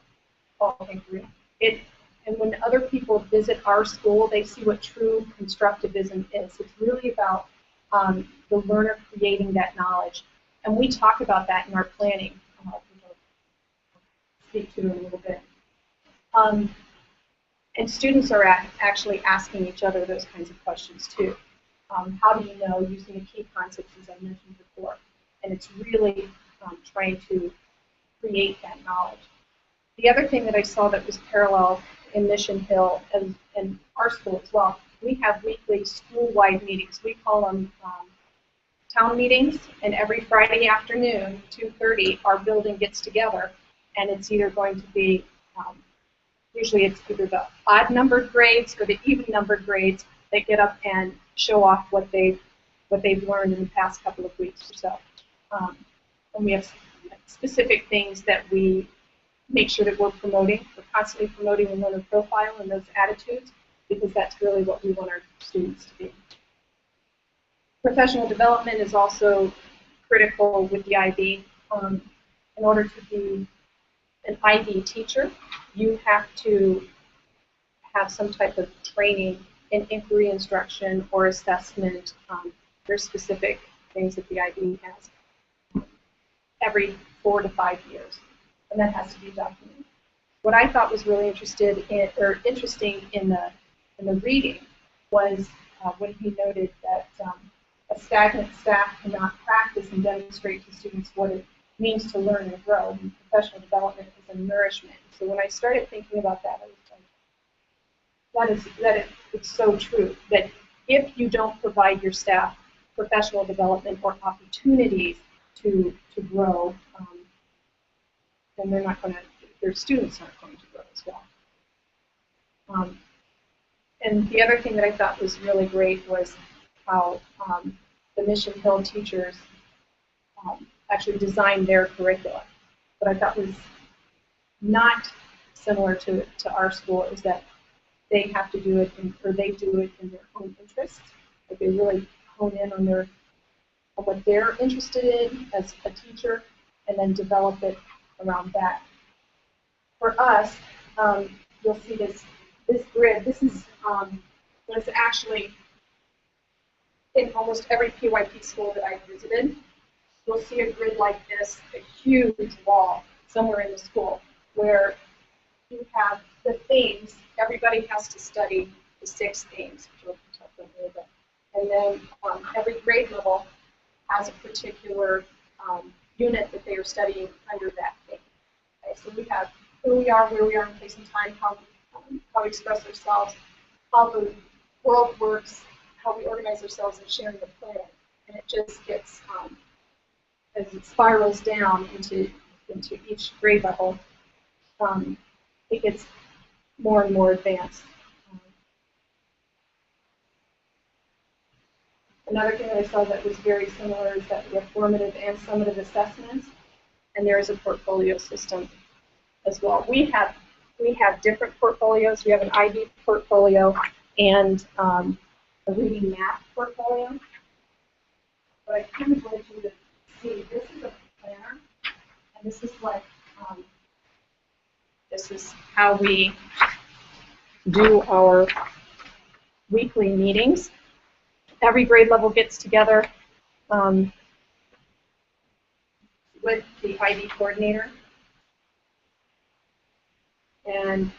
inquiry. And when other people visit our school, they see what true constructivism is. It's really about the learner creating that knowledge. And we talk about that in our planning. I'll speak to it a little bit. And students are actually asking each other those kinds of questions too. How do you know, using the key concepts as I mentioned before. And it's really trying to create that knowledge. The other thing that I saw that was parallel in Mission Hill and our school as well, we have weekly school-wide meetings. We call them town meetings, and every Friday afternoon, 2:30, our building gets together, and it's either going to be, usually it's either the odd-numbered grades or the even-numbered grades that get up and show off what they've learned in the past couple of weeks or so. And we have specific things that we make sure that we're promoting. We're constantly promoting the learner profile and those attitudes, because that's really what we want our students to be. Professional development is also critical with the IB. In order to be an IB teacher, you have to have some type of training in inquiry instruction or assessment. There's specific things that the IB has every 4 to 5 years, and that has to be documented. What I thought was really interesting in the reading was when he noted that a stagnant staff cannot practice and demonstrate to students what it means to learn and grow. And professional development is a nourishment. So when I started thinking about that, I was like, it's so true that if you don't provide your staff professional development or opportunities to grow, then they're not going to, their students aren't going to grow as well. And the other thing that I thought was really great was how the Mission Hill teachers actually designed their curricula. What I thought was not similar to our school is that they have to do it, they do it in their own interests. Like they really hone in on what they're interested in as a teacher, and then develop it around that. For us, you'll see this grid. This is was actually in almost every PYP school that I visited. You'll see a grid like this, a huge wall somewhere in the school where you have the themes. Everybody has to study the 6 themes, which we'll talk about a little bit. And then every grade level has a particular unit that they are studying under that theme. Okay, so we have who we are, where we are in place and time, how we express ourselves, how the world works, how we organize ourselves, and sharing the planet. And it just gets, as it spirals down into each grade level, it gets more and more advanced. Another thing that I saw that was very similar is that we have formative and summative assessments, and there is a portfolio system as well. We have different portfolios. We have an IB portfolio and a reading math portfolio. But I kind of wanted you to see, this is a planner, and this is what, this is how we do our weekly meetings. Every grade level gets together with the IB coordinator. And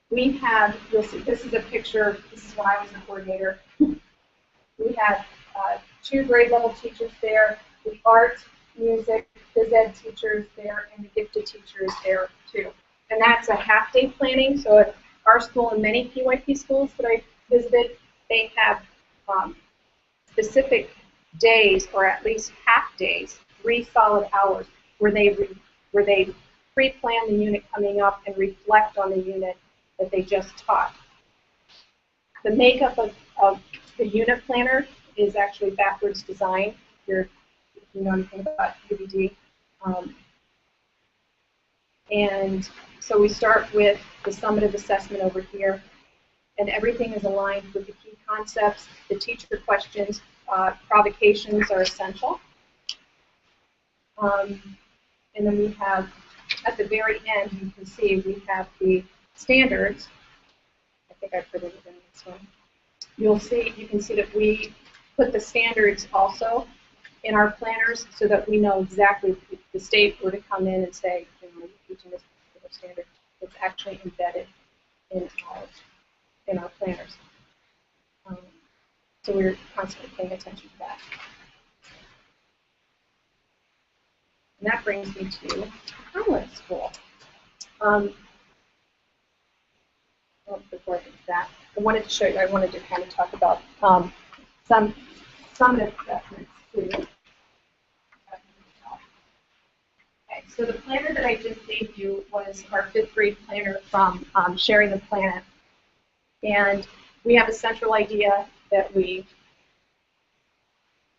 we have, you'll see, this is a picture, this is when I was the coordinator. We had 2 grade level teachers there, the art, music, phys ed teachers there, and the gifted teachers there too. And that's a half-day planning, so at our school and many PYP schools that I visited, they have specific days, or at least half days, 3 solid hours, where they pre-plan the unit coming up and reflect on the unit that they just taught. The makeup of the unit planner is actually backwards design. If you know anything about UBD. And so we start with the summative assessment over here, and everything is aligned with the key concepts. The teacher questions, provocations are essential. And then we have, at the very end, you can see we have the standards. I think I put it in this one. You can see that we put the standards also in our planners so that we know exactly if the state were to come in and say, you know, you're teaching this particular standard, it's actually embedded in our planners. So we're constantly paying attention to that. And that brings me to Hamlet School. Before I get to that, I wanted to show you, I wanted to kind of talk about some assessments too. Okay, so the planner that I just gave you was our 5th grade planner from Sharing the Planet. And we have a central idea that we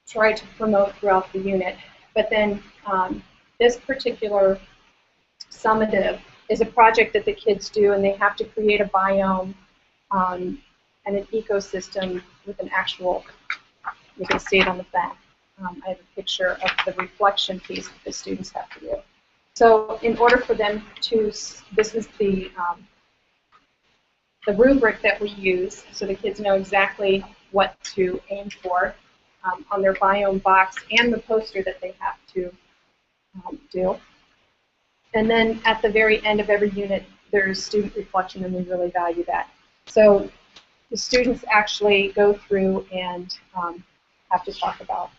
try to promote throughout the unit. But then this particular summative is a project that the kids do, and they have to create a biome and an ecosystem with an actual, you can see it on the back. I have a picture of the reflection piece that the students have to do. So in order for them to, this is the rubric that we use, so the kids know exactly what to aim for on their biome box and the poster that they have to do. And then at the very end of every unit, there's student reflection, and we really value that. So the students actually go through and have to talk about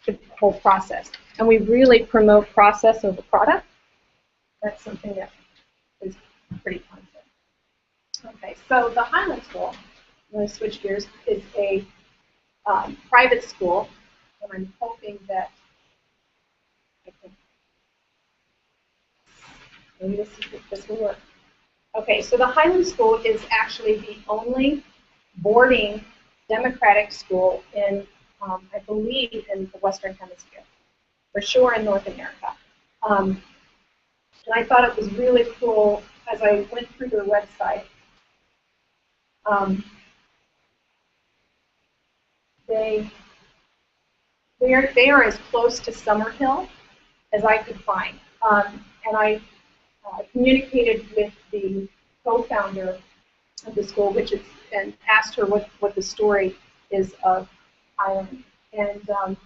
the whole process. And we really promote process over product. That's something that is pretty fun. Okay, so the Highland School, I'm going to switch gears, is a private school, and I'm hoping that I can, maybe this will work. Okay, so the Highland School is actually the only boarding democratic school in, I believe, in the Western Hemisphere, for sure in North America. And I thought it was really cool as I went through their website. They are as close to Summerhill as I could find. And I communicated with the co-founder of the school, which is, and asked her what the story is of Highland. And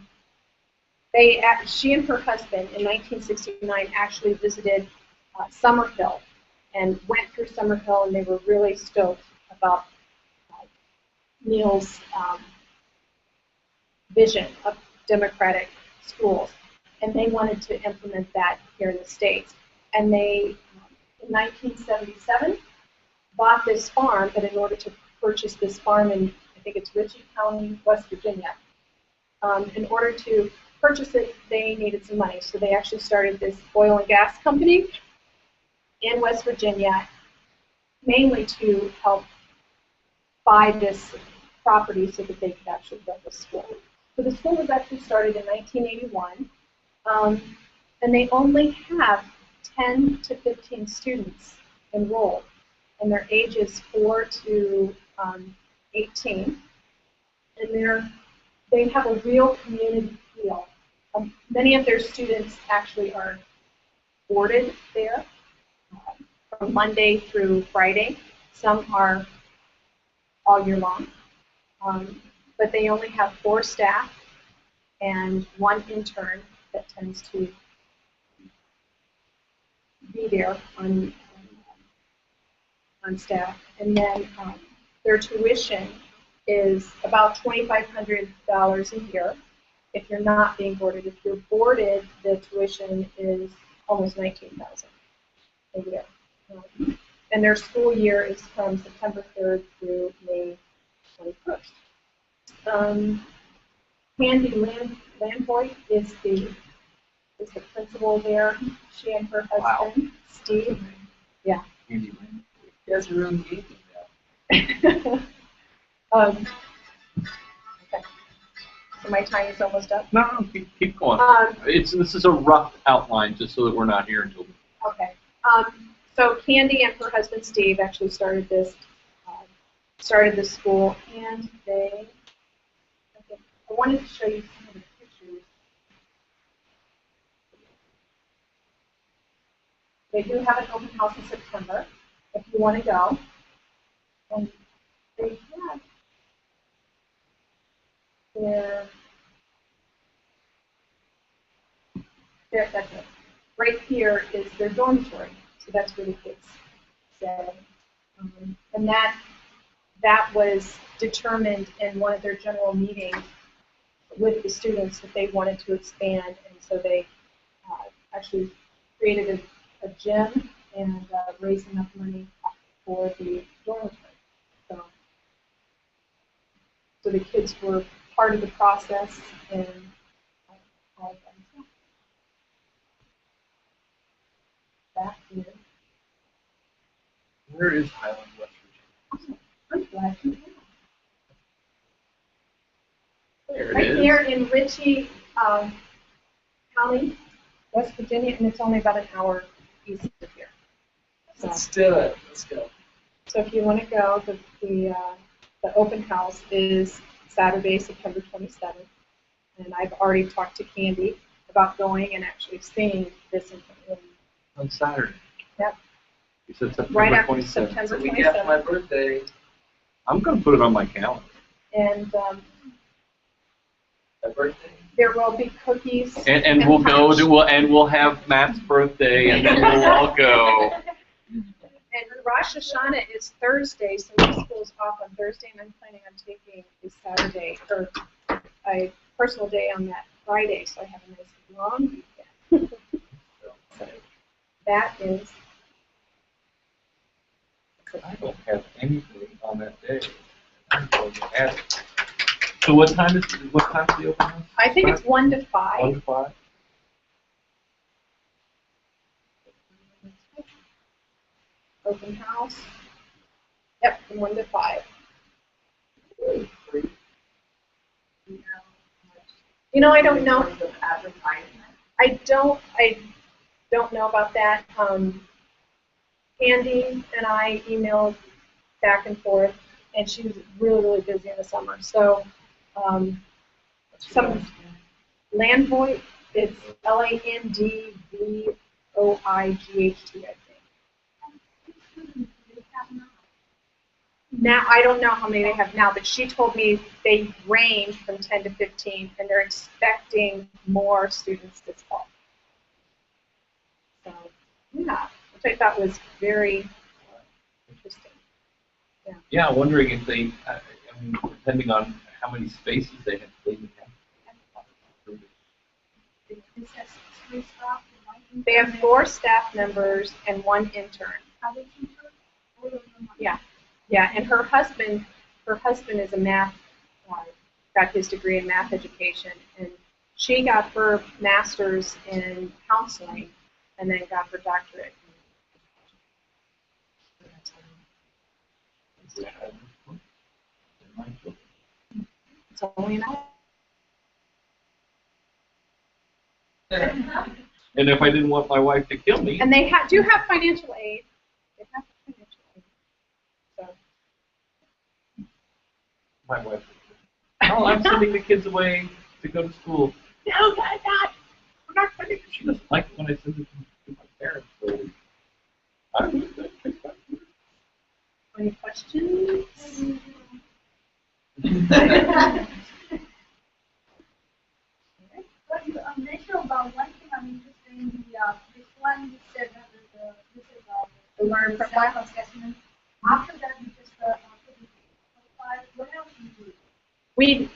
she and her husband in 1969 actually visited Summerhill and went through Summerhill, and they were really stoked about Neil's vision of democratic schools, and they wanted to implement that here in the States. And they, in 1977, bought this farm, but in order to purchase this farm in, I think it's Ritchie County, West Virginia, in order to purchase it, they needed some money. So they actually started this oil and gas company in West Virginia, mainly to help buy this property so that they could actually build the school. So the school was actually started in 1981, and they only have 10 to 15 students enrolled, and their ages 4 to 18, and they have a real community feel. Many of their students actually are boarded there from Monday through Friday. Some are all year long, but they only have 4 staff and 1 intern that tends to be there on staff. And then their tuition is about $2,500 a year if you're not being boarded. If you're boarded, the tuition is almost $19,000 a year. And their school year is from September 3rd through May 21st. Candy Landvoigt is the principal there. She and her husband, Steve. Yeah. You guys are really engaging now. Okay. So my time is almost up. No, keep going. This is a rough outline, just so that we're not here until. Okay. So Candy and her husband Steve actually started this school, and I wanted to show you some of the pictures. They do have an open house in September if you want to go, and they have that's it. Right here is their dormitory, so that's where the kids stay. And that was determined in one of their general meetings with the students that they wanted to expand, and so they actually created a gym and raised enough money for the dormitory. So the kids were part of the process, and all of that. That is. Where is Highland, West Virginia? I'm glad you asked. There Right it is. here in Ritchie County, West Virginia, and it's only about an hour east of here. Let's do it. Let's go. So if you want to go, the open house is Saturday, September 27th, and I've already talked to Candy about going and actually seeing this in On Saturday. Yep. You said September Right after 27th. September So we got my 27th, birthday. I'm going to put it on my calendar. and My birthday. there will be cookies. And we'll go punch. to we'll have Matt's birthday, and then we'll all go. And Rosh Hashanah is Thursday, so my school's off on Thursday, and I'm planning on taking a Saturday, or a personal day on that Friday, so I have a nice long weekend. So that is. I don't have anything on that day. I'm going to add it. So what time is the open house? I think it's 1 to 5. 1 to 5? Open house. Yep, from 1 to 5. You know, I don't know. I don't know about that. Candy and I emailed back and forth, and she was really, really busy in the summer. So, some Landvoigt, it's Landvoight, I think. Now, I don't know how many they have now, but she told me they range from 10 to 15, and they're expecting more students this fall. So, yeah, which I thought was very interesting. Yeah, I'm wondering if they, I mean, depending on how many spaces they have, they would have. This has 3 staff and 1 They have intern. 4 staff members and 1 intern. Are they teachers? All of them are- Yeah, yeah, and her husband is a math, got his degree in math education, and she got her master's in counseling, and then got her doctorate. It's only an hour. And if I didn't want my wife to kill me, And they do have financial aid. They have financial aid. So, my wife would say, oh, I'm sending the kids away to go to school. No, Dad, I'm not sending them. She doesn't like when I send them to my parents. So I'm really good. any questions? But you mentioned about one thing I'm interested in this one you said that this is The learner profile? self-assessment. After that, you just put the profile. What else do you do? We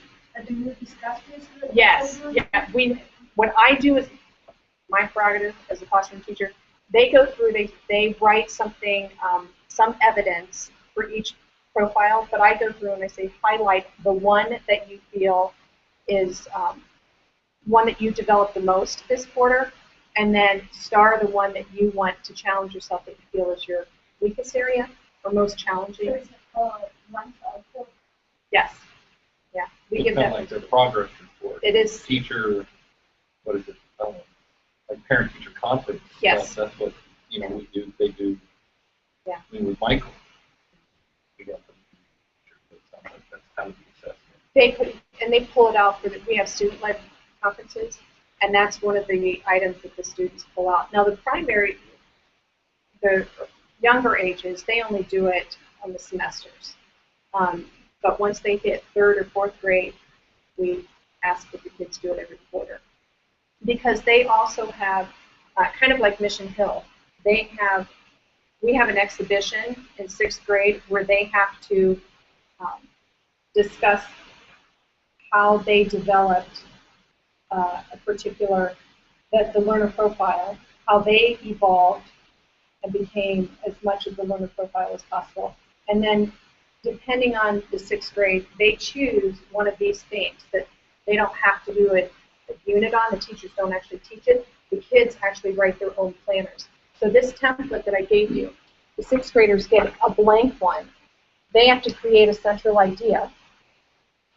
Do you discuss this with the Yes, children? yeah. What I do is my prerogative as a classroom teacher. They go through, they write something, some evidence for each profile, but I go through and I say highlight the one that you feel is one that you developed the most this quarter, and then star the one that you want to challenge yourself that you feel is your weakest area or most So challenging. it's one for Yes, yeah. We It's give kind of that. like their progress report. It is. Teacher, what is it? Like parent-teacher conference. Yes. That's what we do. They do. Yeah. I mean, with Michael, we got them. That's kind of the assessment. They pull it out we have student-led conferences, and that's one of the items that the students pull out. Now the younger ages, they only do it on the semesters. But once they hit 3rd or 4th grade, we ask that the kids do it every quarter. Because they also have, kind of like Mission Hill, we have an exhibition in 6th grade where they have to discuss how they developed a particular, the learner profile, how they evolved and became as much of the learner profile as possible. And then depending on the 6th grade, they choose one of these themes that they don't have to do a unit on. The teachers don't actually teach it. The kids actually write their own planners. So this template that I gave you, the 6th graders get a blank one. They have to create a central idea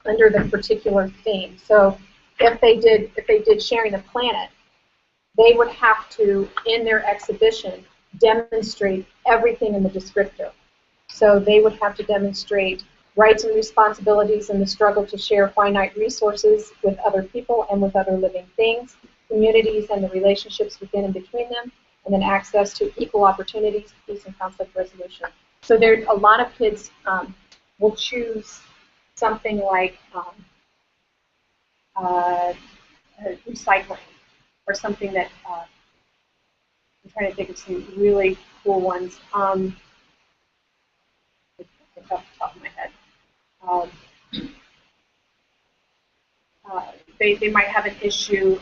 under the particular theme. So if they did sharing the planet, they would have to, in their exhibition, demonstrate everything in the descriptive. So they would have to demonstrate rights and responsibilities in the struggle to share finite resources with other people and with other living things, communities and the relationships within and between them, and then access to equal opportunities, peace and conflict resolution. So there, a lot of kids will choose something like recycling, or something that, I'm trying to think of some really cool ones. Off the top of my head. They might have an issue.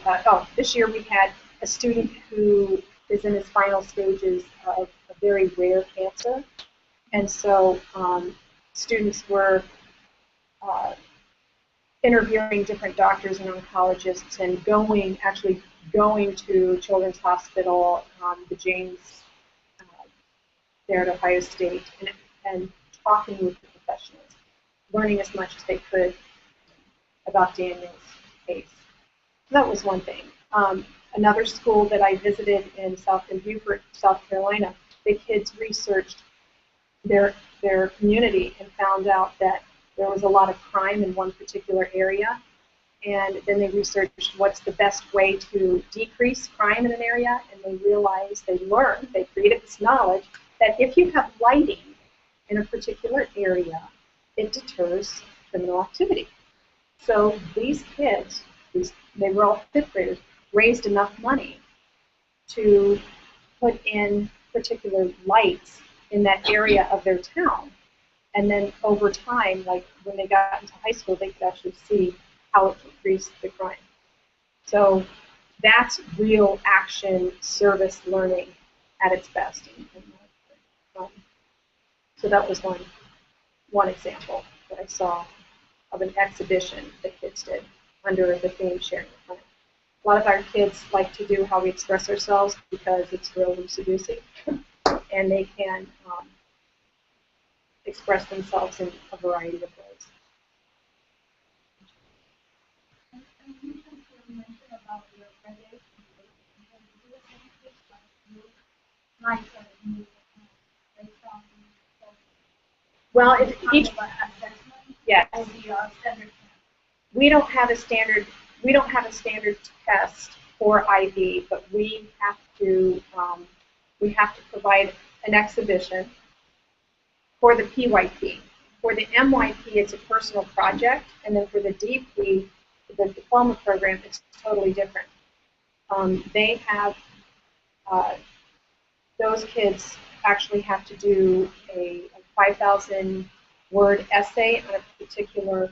This year we had a student who is in his final stages of a very rare cancer. And so students were interviewing different doctors and oncologists and actually going to Children's Hospital, the James, there at Ohio State, and talking with the professionals, learning as much as they could about Daniel's case. So that was one thing. Another school that I visited in Beaufort, South Carolina, the kids researched their community and found out that there was a lot of crime in one particular area. And then they researched what's the best way to decrease crime in an area, and they realized, they created this knowledge that if you have lighting in a particular area, it deters criminal activity. So these kids, they were all fifth graders, raised enough money to put in particular lights in that area of their town. And then over time, like when they got into high school, they could actually see how it decreased the crime. So that's real action service learning at its best. So that was one example that I saw of an exhibition that kids did under the theme sharing the planet. A lot of our kids like to do how we express ourselves because it's real loosey-goosey, and they can express themselves in a variety of ways. Well, each yes. We don't have a standard test for IB, but we have to provide an exhibition for the PYP. For the MYP, it's a personal project, and then for the DP, the diploma program, it's totally different. They have those kids actually have to do a 5,000 word essay on a particular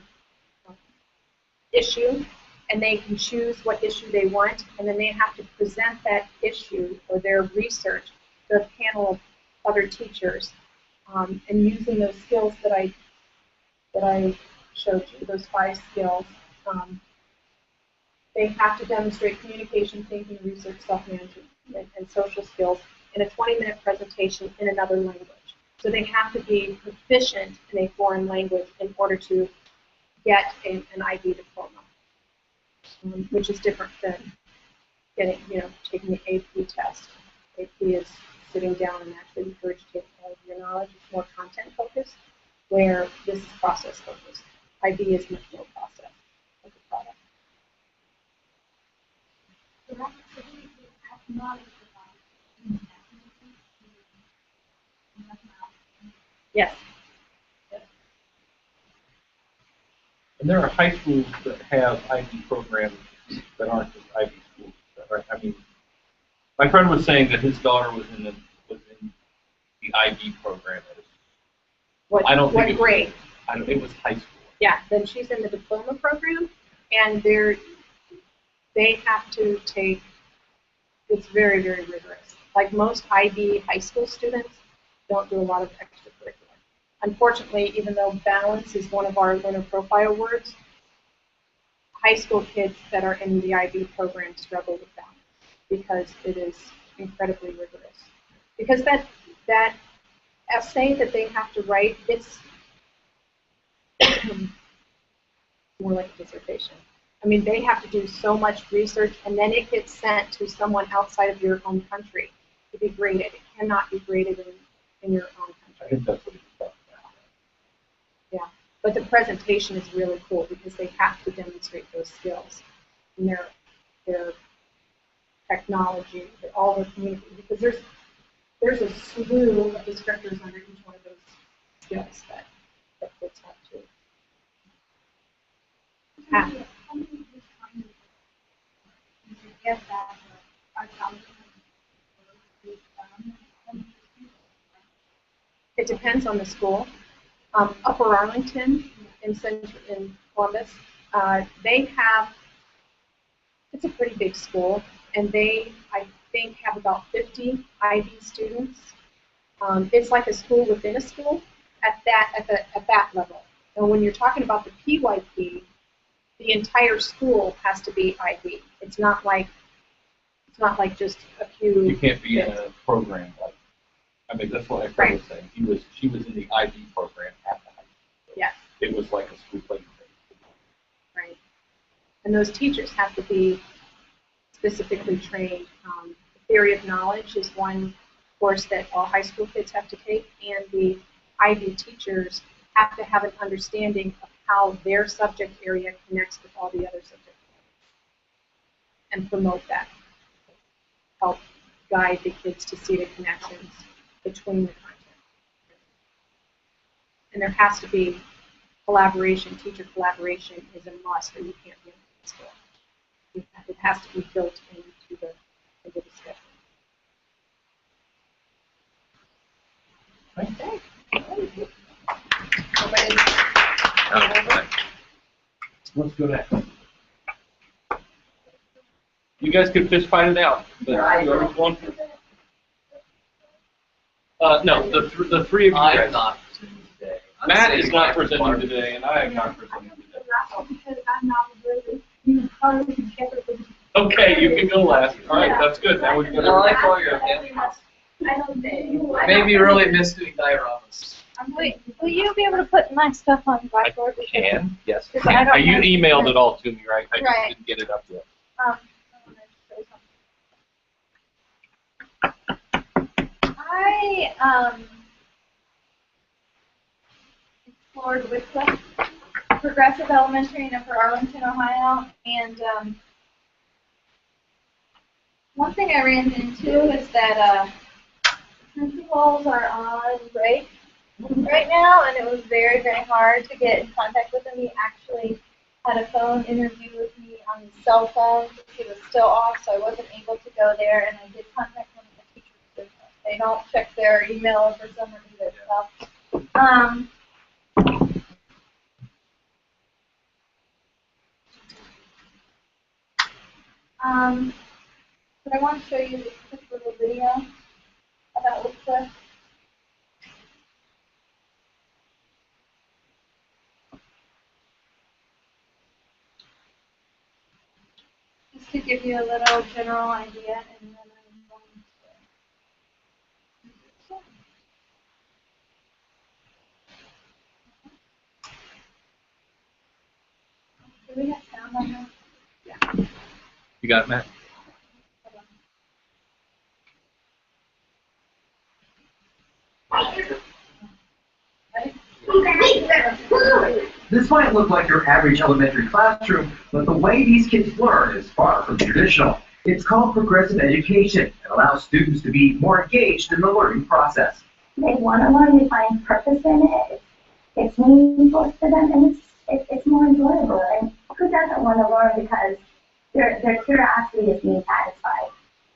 issue, and they can choose what issue they want, and then they have to present that issue or their research to a panel of other teachers, and using those skills that I showed you, those 5 skills. They have to demonstrate communication, thinking, research, self-management, and social skills in a 20-minute presentation in another language. So they have to be proficient in a foreign language in order to get an IB diploma, which is different than getting, taking the AP test. AP is sitting down and actually regurgitating all of your knowledge. It's more content focused, where this is process focused. IB is much more process of the product. Yes. And there are high schools that have IB programs that aren't just IB schools. I mean, my friend was saying that his daughter was in the IB program. What grade? It was high school. Yeah, then she's in the diploma program, and they have to take. It's very, very rigorous. Like most IB high school students, don't do a lot of extracurricular. Unfortunately, even though balance is one of our learner profile words, high school kids that are in the IB program struggle with balance because it is incredibly rigorous. Because that essay that they have to write, it's more like a dissertation. I mean, they have to do so much research, and then it gets sent to someone outside of your own country to be graded. It cannot be graded in your own country. I think that's what he's talking about. Yeah, but the presentation is really cool because they have to demonstrate those skills and their technology, all the communication. Because there's a slew of descriptors under each one of those skills that kids have to have. It depends on the school. Upper Arlington in Columbus, they have, it's a pretty big school, and they, I think, have about 50 IB students. It's like a school within a school at that level. And when you're talking about the PYP, the entire school has to be IB. It's not like just a few. You can't be in a program like. I mean, that's what my friend was saying. She was in the IB program at the high school. Yes. It was like a school playground. Right. And those teachers have to be specifically trained. Theory of knowledge is one course that all high school kids have to take, and the IB teachers have to have an understanding of how their subject area connects with all the other subject areas and promote that. Help guide the kids to see the connections between the content. And there has to be collaboration, teacher collaboration is a must, or you can't be in the school. It has to be built into the discussion. Okay. Let's go next. You guys could fist fight it out, but whoever's one. No, the three of you I'm guys. not presenting today. I'm Matt saying is not my presenting part. today, and I am not presenting today. Because I'm not really, you probably can get it. Okay, you can go last. All right, that's good. Now we've got. I like all your opinions. I don't think. Maybe you really missed doing dioramas. Wait, will you be able to put my stuff on Blackboard? I can, yes. Because I don't You have- emailed it all to me, right? I just Right. didn't get it up yet. I explored Wycliffe Progressive Elementary in Upper Arlington, Ohio, and one thing I ran into is that principals are on break right now, and it was very, very hard to get in contact with him. He actually had a phone interview with me on his cell phone. He was still off, so I wasn't able to go there, and I did contact one of the teachers. They don't check their email for some reason. But I want to show you this quick little video about Wycliffe. Just to give you a little general idea, and then I'm going to. Do we have sound on that? You got it, Matt? This might look like your average elementary classroom, but the way these kids learn is far from traditional. It's called progressive education. It allows students to be more engaged in the learning process. They want to learn, they find purpose in it, it's meaningful to them, and it's more enjoyable. And who doesn't want to learn because their curiosity is being satisfied?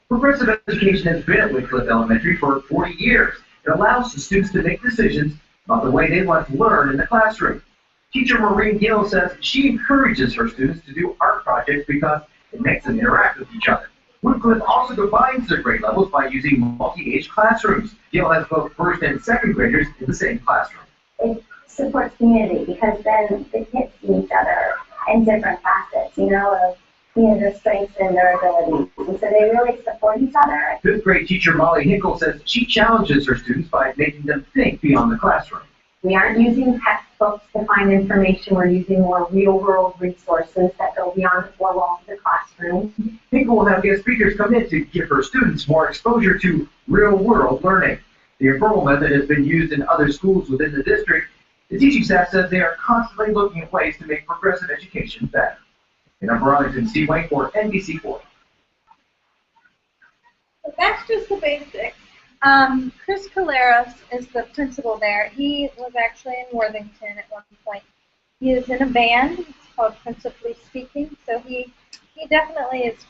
Progressive education has been at Wycliffe Elementary for 40 years. It allows the students to make decisions about the way they want to learn in the classroom. Teacher Maureen Gill says she encourages her students to do art projects because it makes them interact with each other. Wycliffe also combines their grade levels by using multi-age classrooms. Gill has both first and second graders in the same classroom. It supports community because then the kids see each other in different facets, of their strengths and their abilities. And so they really support each other. Fifth grade teacher Molly Hinkle says she challenges her students by making them think beyond the classroom. We aren't using textbooks to find information. We're using more real-world resources that go beyond the four walls of the classroom. Hinkle will have guest speakers come in to give her students more exposure to real-world learning. The informal method has been used in other schools within the district. The teaching staff says they are constantly looking at ways to make progressive education better. In Upper Arlington, Steve Wayne for NBC4. So that's just the basics. Chris Caleros is the principal there. He was actually in Worthington at one point. He is in a band. It's called Principally Speaking. So he definitely is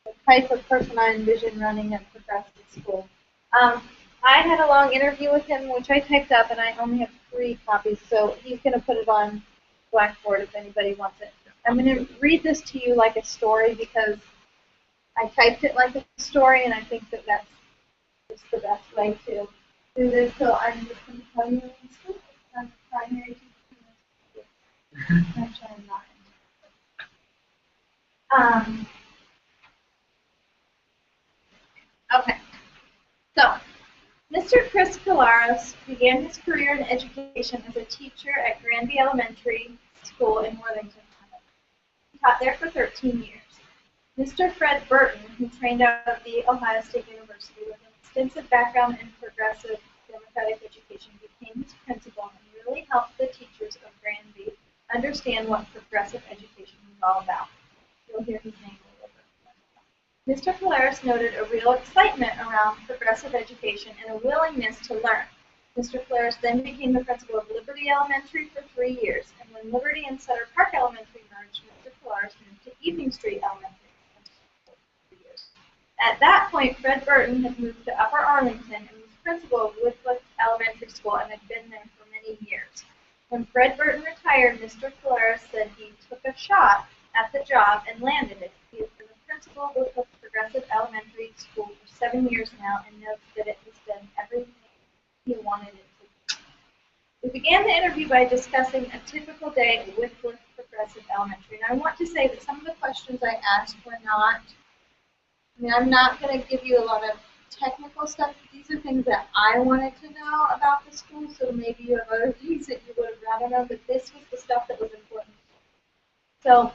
the type of person I envision running a progressive school. I had a long interview with him, which I typed up, and I only have 3 copies. So he's going to put it on Blackboard if anybody wants it. I'm going to read this to you like a story because I typed it like a story, and I think that that's just the best way to do this. So I'm just going to tell you in school. I'm a primary teacher. Actually, I'm not. Okay. So, Mr. Chris Caleros began his career in education as a teacher at Granby Elementary School in Worthington. He taught there for 13 years. Mr. Fred Burton, who trained out of the Ohio State University with an extensive background in progressive democratic education, became his principal and really helped the teachers of Granby understand what progressive education was all about. You'll hear his name a little bit. Mr. Caleros noted a real excitement around progressive education and a willingness to learn. Mr. Claris then became the principal of Liberty Elementary for 3 years, and when Liberty and Sutter Park Elementary merged, Mr. Claris moved to Evening Street Elementary for 3 years. At that point, Fred Burton had moved to Upper Arlington and was principal of Wycliffe Elementary School and had been there for many years. When Fred Burton retired, Mr. Claris said he took a shot at the job and landed it. He has been the principal of Wycliffe Progressive Elementary School for 7 years now and notes that it has been everything he wanted it to be. We began the interview by discussing a typical day at Wycliffe Progressive Elementary, and I want to say that some of the questions I asked were not, I'm not going to give you a lot of technical stuff. These are things that I wanted to know about the school, so maybe you have other things that you would have rather known, but this was the stuff that was important. So,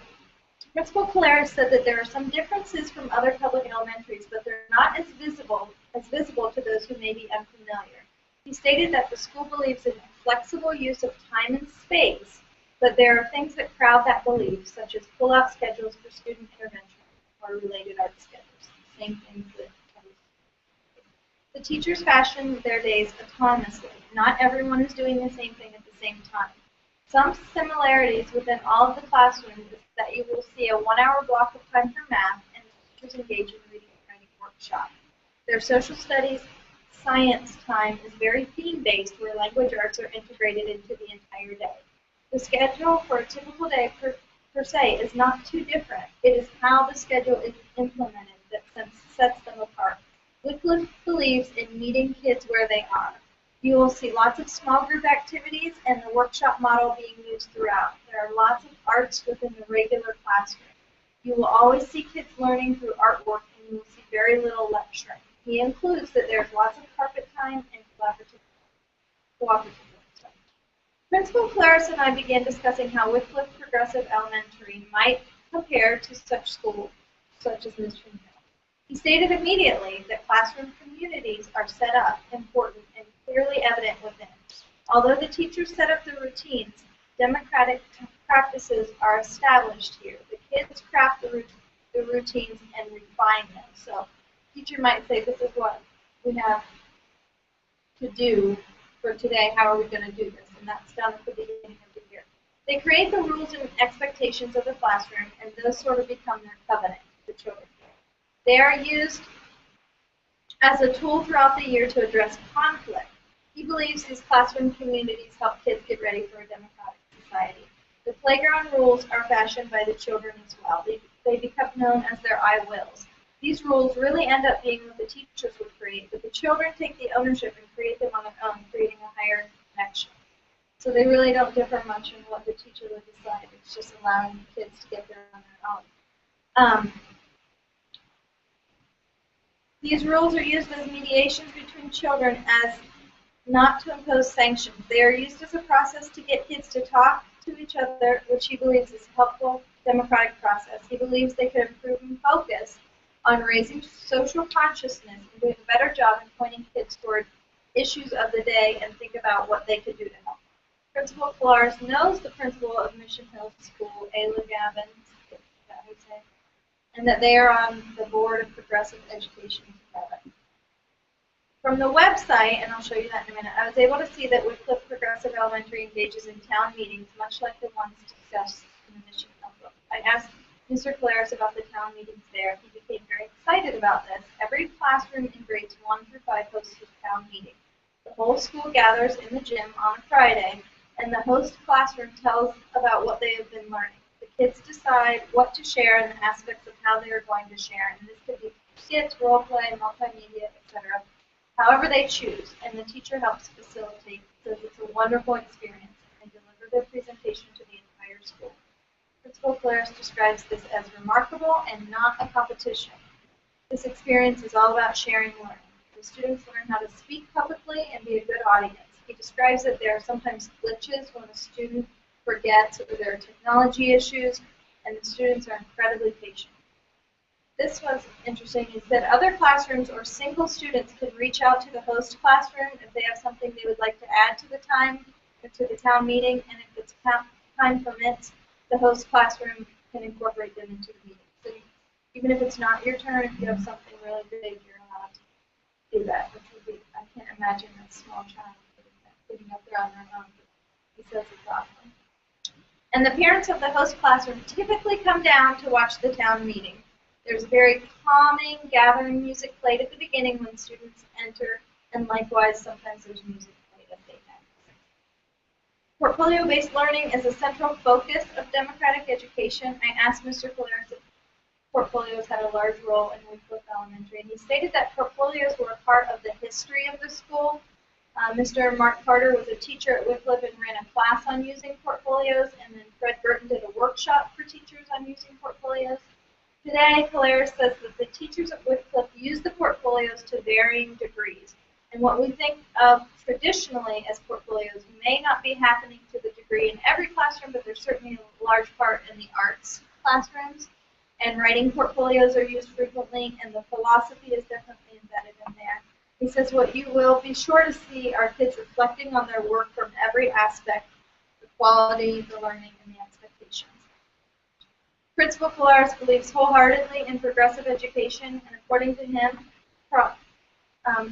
Principal Claris said that there are some differences from other public elementaries, but they're not as visible to those who may be unfamiliar. He stated that the school believes in flexible use of time and space, but there are things that crowd that belief, such as pull-out schedules for student intervention or related art schedules. Same things that the teachers fashion their days autonomously. Not everyone is doing the same thing at the same time. Some similarities within all of the classrooms is that you will see a 1-hour block of time for math and the teachers engage in reading and writing workshop. Their social studies science time is very theme-based, where language arts are integrated into the entire day. The schedule for a typical day per se is not too different. It is how the schedule is implemented that sets them apart. Wycliffe believes in meeting kids where they are. You will see lots of small group activities and the workshop model being used throughout. There are lots of arts within the regular classroom. You will always see kids learning through artwork, and you will see very little lecturing. He includes that there's lots of carpet time and cooperative time. Principal Claris and I began discussing how Wycliffe Progressive Elementary might compare to such schools, such as Mission Hill. He stated immediately that classroom communities are set up, important, and clearly evident within. Although the teachers set up the routines, democratic practices are established here. The kids craft the routines and refine them. So, teacher might say, this is what we have to do for today. How are we going to do this? And that's done at the beginning of the year. They create the rules and expectations of the classroom, and those sort of become their covenant, the children. They are used as a tool throughout the year to address conflict. He believes these classroom communities help kids get ready for a democratic society. The playground rules are fashioned by the children as well. They become known as their I wills. These rules really end up being what the teachers would create, but the children take the ownership and create them on their own, creating a higher connection. So they really don't differ much in what the teacher would decide. It's just allowing the kids to get there on their own. These rules are used as mediations between children as not to impose sanctions. They are used as a process to get kids to talk to each other, which he believes is a helpful democratic process. He believes they could improve and focus on raising social consciousness and doing a better job in pointing kids toward issues of the day and think about what they could do to help. Principal Claris knows the principal of Mission Hill School, Ayla Gavin, and that they are on the board of Progressive Education together. From the website, and I'll show you that in a minute, I was able to see that Wycliffe Progressive Elementary engages in town meetings, much like the ones discussed in the Mission Hill book. I asked Mr. Claris about the town meetings there. He became very excited about this. Every classroom in grades 1 through 5 hosts a town meeting. The whole school gathers in the gym on a Friday, and the host classroom tells about what they have been learning. The kids decide what to share and the aspects of how they are going to share, and this could be skits, role play, multimedia, etc. However they choose, and the teacher helps facilitate, says it's a wonderful experience, and deliver their presentation to the entire school. Principal Claris describes this as remarkable and not a competition. This experience is all about sharing learning. The students learn how to speak publicly and be a good audience. He describes that there are sometimes glitches when a student forgets, or there are technology issues, and the students are incredibly patient. This was interesting. He said other classrooms or single students can reach out to the host classroom if they have something they would like to add to the time or to the town meeting, and if it's time permits, the host classroom can incorporate them into the meeting. So even if it's not your turn, if you have something really big, you're allowed to do that, which would be, I can't imagine a small child would on their own. He says it's awesome. And the parents of the host classroom typically come down to watch the town meeting. There's very calming, gathering music played at the beginning when students enter, and likewise sometimes there's music played as they exit. Portfolio-based learning is a central focus of democratic education. I asked Mr. Collaros if portfolios had a large role in Wycliffe Elementary, and he stated that portfolios were a part of the history of the school. Mr. Mark Carter was a teacher at Wycliffe and ran a class on using portfolios, and then Fred Burton did a workshop for teachers on using portfolios. Today, Collaros says that the teachers at Wycliffe use the portfolios to varying degrees, and what we think of traditionally as portfolios may not be happening to the degree in every classroom, but there's certainly a large part in the arts classrooms, and writing portfolios are used frequently, and the philosophy is definitely embedded in there. He says what you will be sure to see are kids reflecting on their work from every aspect, the quality, the learning, and the expectations. Principal Collaros believes wholeheartedly in progressive education, and according to him,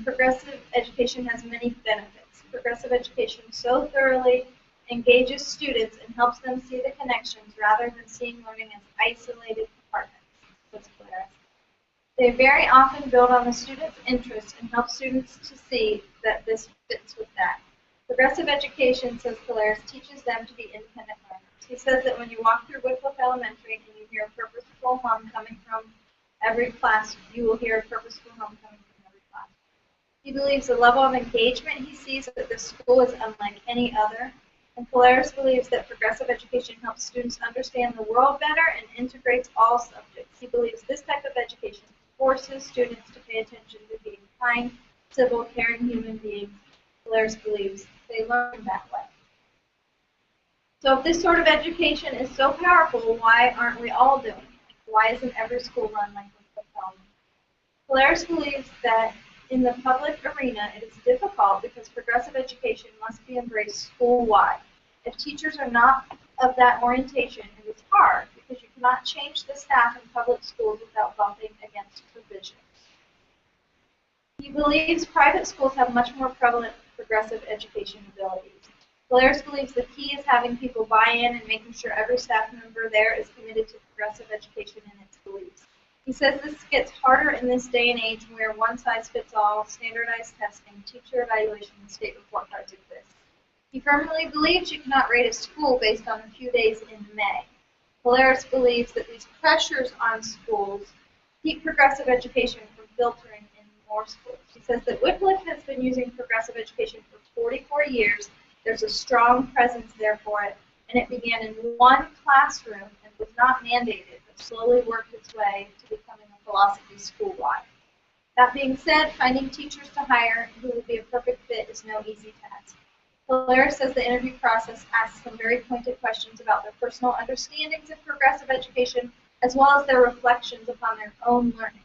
progressive education has many benefits. Progressive education so thoroughly engages students and helps them see the connections rather than seeing learning as isolated compartments. That's Collaros. They very often build on the student's interests and help students to see that this fits with that. Progressive education, says Collaros, teaches them to be independent learners. He says that when you walk through Wycliffe Elementary and you hear a purposeful hum coming from every class, you will hear a purposeful hum coming from every class. He believes the level of engagement he sees at this school is unlike any other. And Collaros believes that progressive education helps students understand the world better and integrates all subjects. He believes this type of education forces students to pay attention to being kind, civil, caring human beings. Collaros believes they learn that way. So if this sort of education is so powerful, why aren't we all doing it? Why isn't every school run like Wycliffe Elementary? Collaros believes that in the public arena it is difficult because progressive education must be embraced school-wide. If teachers are not of that orientation, it is hard because you cannot change the staff in public schools without bumping against provisions. He believes private schools have much more prevalent progressive education abilities. Collaros believes the key is having people buy in and making sure every staff member there is committed to progressive education and its beliefs. He says this gets harder in this day and age where one-size-fits-all, standardized testing, teacher evaluation, and state report cards exist. He firmly believes you cannot rate a school based on a few days in May. Collaros believes that these pressures on schools keep progressive education from filtering in more schools. He says that Wycliffe has been using progressive education for 44 years. There's a strong presence there for it, and it began in one classroom and was not mandated, but slowly worked its way to becoming a philosophy school-wide. That being said, finding teachers to hire who would be a perfect fit is no easy task. Collaros says the interview process asks some very pointed questions about their personal understandings of progressive education, as well as their reflections upon their own learning.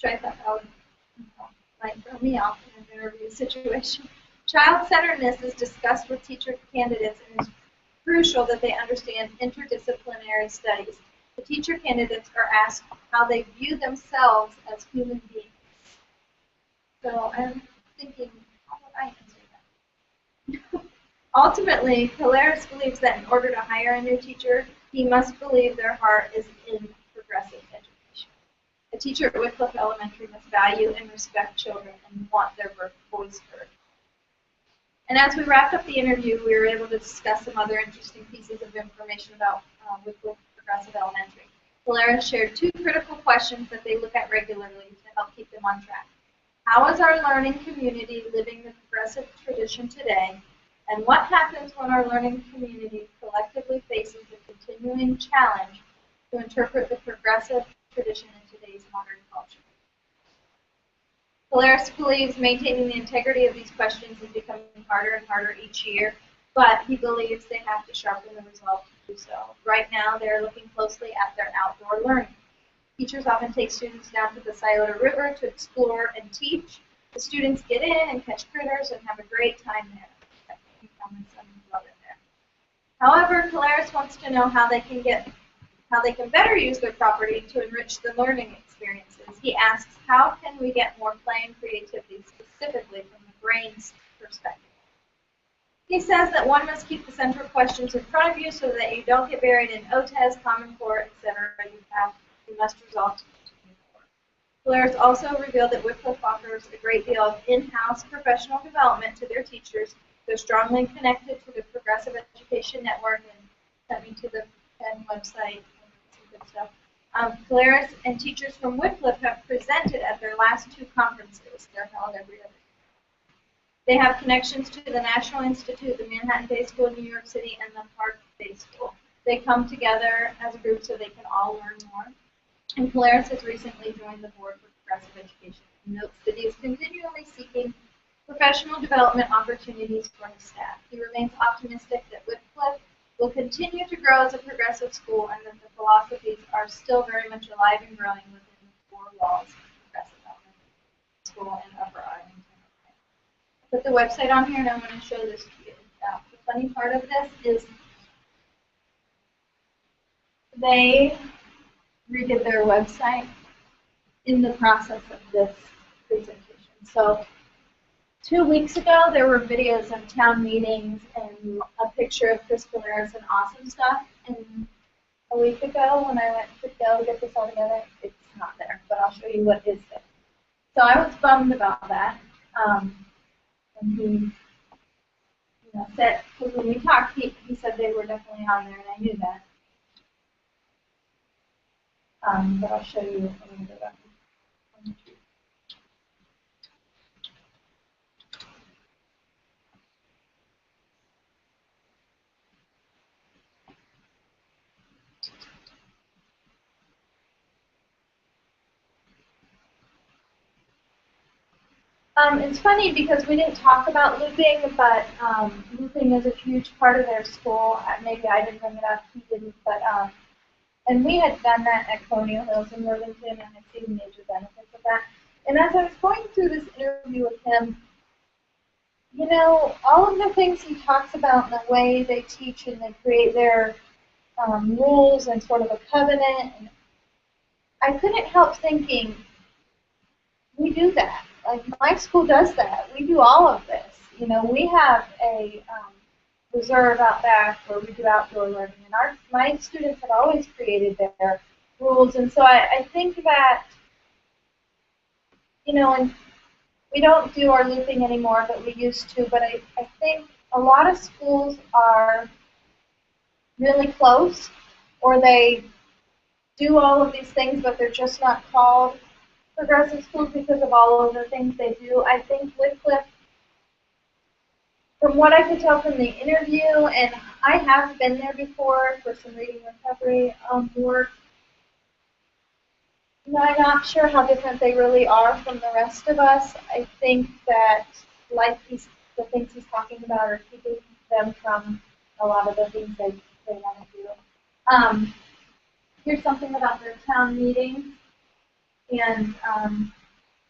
Which I thought might throw me off in an interview situation. Child-centeredness is discussed with teacher candidates and is crucial that they understand interdisciplinary studies. The teacher candidates are asked how they view themselves as human beings. So I'm thinking, how would I answer that? Ultimately, Collaros believes that in order to hire a new teacher, he must believe their heart is in progressive education. A teacher at Wycliffe Elementary must value and respect children and want their voice heard. And as we wrapped up the interview, we were able to discuss some other interesting pieces of information about Wycliffe Progressive Elementary. Collaros shared two critical questions that they look at regularly to help keep them on track. How is our learning community living the progressive tradition today? And what happens when our learning community collectively faces the continuing challenge to interpret the progressive tradition in today's modern culture? Collaros believes maintaining the integrity of these questions is becoming harder and harder each year, but he believes they have to sharpen the resolve to do so. Right now, they're looking closely at their outdoor learning. Teachers often take students down to the Scioto River to explore and teach. The students get in and catch critters and have a great time there. Love it there. However, Collaros wants to know how they can better use their property to enrich the learning experiences. He asks, how can we get more play and creativity specifically from the brain's perspective? He says that one must keep the central questions in front of you so that you don't get buried in OTES, Common Core, etc. You must resolve. Polaris also revealed that Wycliffe offers a great deal of in-house professional development to their teachers. They're strongly connected to the Progressive Education Network and sent me to the Penn website and some good stuff. Polaris and teachers from Wycliffe have presented at their last 2 conferences. They're held every other year. They have connections to the National Institute, the Manhattan Day School in New York City, and the Park Day School. They come together as a group so they can all learn more. And Polaris has recently joined the board for Progressive Education and notes that he is continually seeking professional development opportunities for his staff. He remains optimistic that Wycliffe will continue to grow as a progressive school and that the philosophies are still very much alive and growing within the 4 walls of Progressive Elementary School in Upper Arlington. I put the website on here and I'm going to show this to you. The funny part of this is they redid their website in the process of this presentation. So 2 weeks ago, there were videos of town meetings and a picture of Chris Polaris and awesome stuff. And a week ago, when I went to go get this all together, it's not there. But I'll show you what is there. So I was bummed about that. And he said, because when we talked, he said they were definitely on there, and I knew that. But I'll show you a little bit of it. It's funny because we didn't talk about looping, but looping is a huge part of their school. Maybe I didn't bring it up, he didn't, but and we had done that at Colonial Hills in Worthington, and I see the major benefits of that. And as I was going through this interview with him, all of the things he talks about in the way they teach and they create their rules and sort of a covenant, and I couldn't help thinking, we do that. Like, my school does that. We do all of this. We have a reserve out back where we do outdoor learning, and my students have always created their rules. And so I think that, and we don't do our looping anymore, but we used to. But I think a lot of schools are really close, or they do all of these things, but they're just not called progressive schools because of all of the things they do. I think Wycliffe, from what I could tell from the interview, and I have been there before for some reading recovery work, I'm not sure how different they really are from the rest of us. I think that, like the things he's talking about are keeping them from a lot of the things they want to do. Here's something about their town meetings. And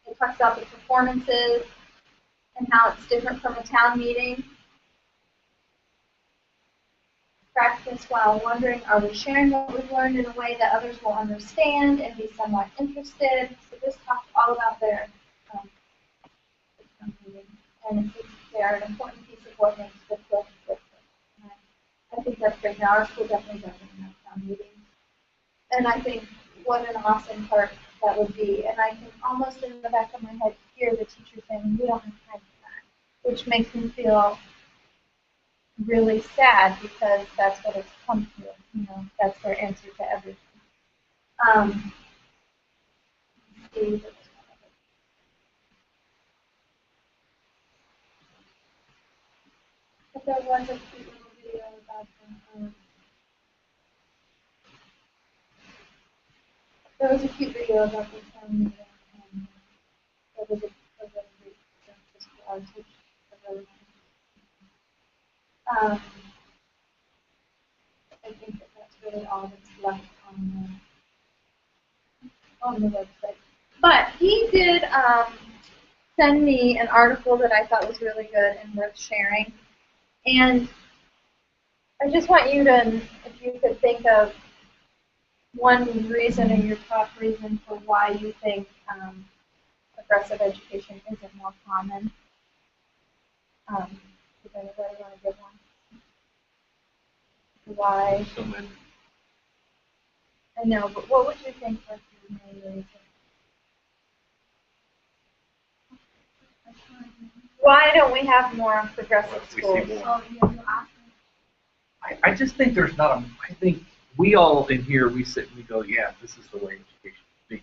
it talks about the performances and how it's different from a town meeting. Practice while wondering, are we sharing what we've learned in a way that others will understand and be somewhat interested? So this talks all about their town meeting. And they're an important piece of what makes Wycliffe Wycliffe. I think that's great. Now our school definitely doesn't have town meetings. And I think what an awesome part that would be, and I can almost in the back of my head hear the teacher saying, we don't have time for that, which makes me feel really sad because that's what it's come to, that's their answer to everything. But there was a cute little video about them. There was a cute video about this meeting, and there was a really great just for our teachers. I think that's really all that's left on the website. But he did send me an article that I thought was really good and worth sharing. And I just want you to, if you could think of one reason or your top reason for why you think progressive education isn't more common. Does anybody want to give one? Why? So many. I know, but what would you think was your main reason? Why don't we have more progressive We see schools? more. Oh, yeah, you asked me. I just think there's not a. I think we all in here, we sit and we go, yeah, this is the way education should be.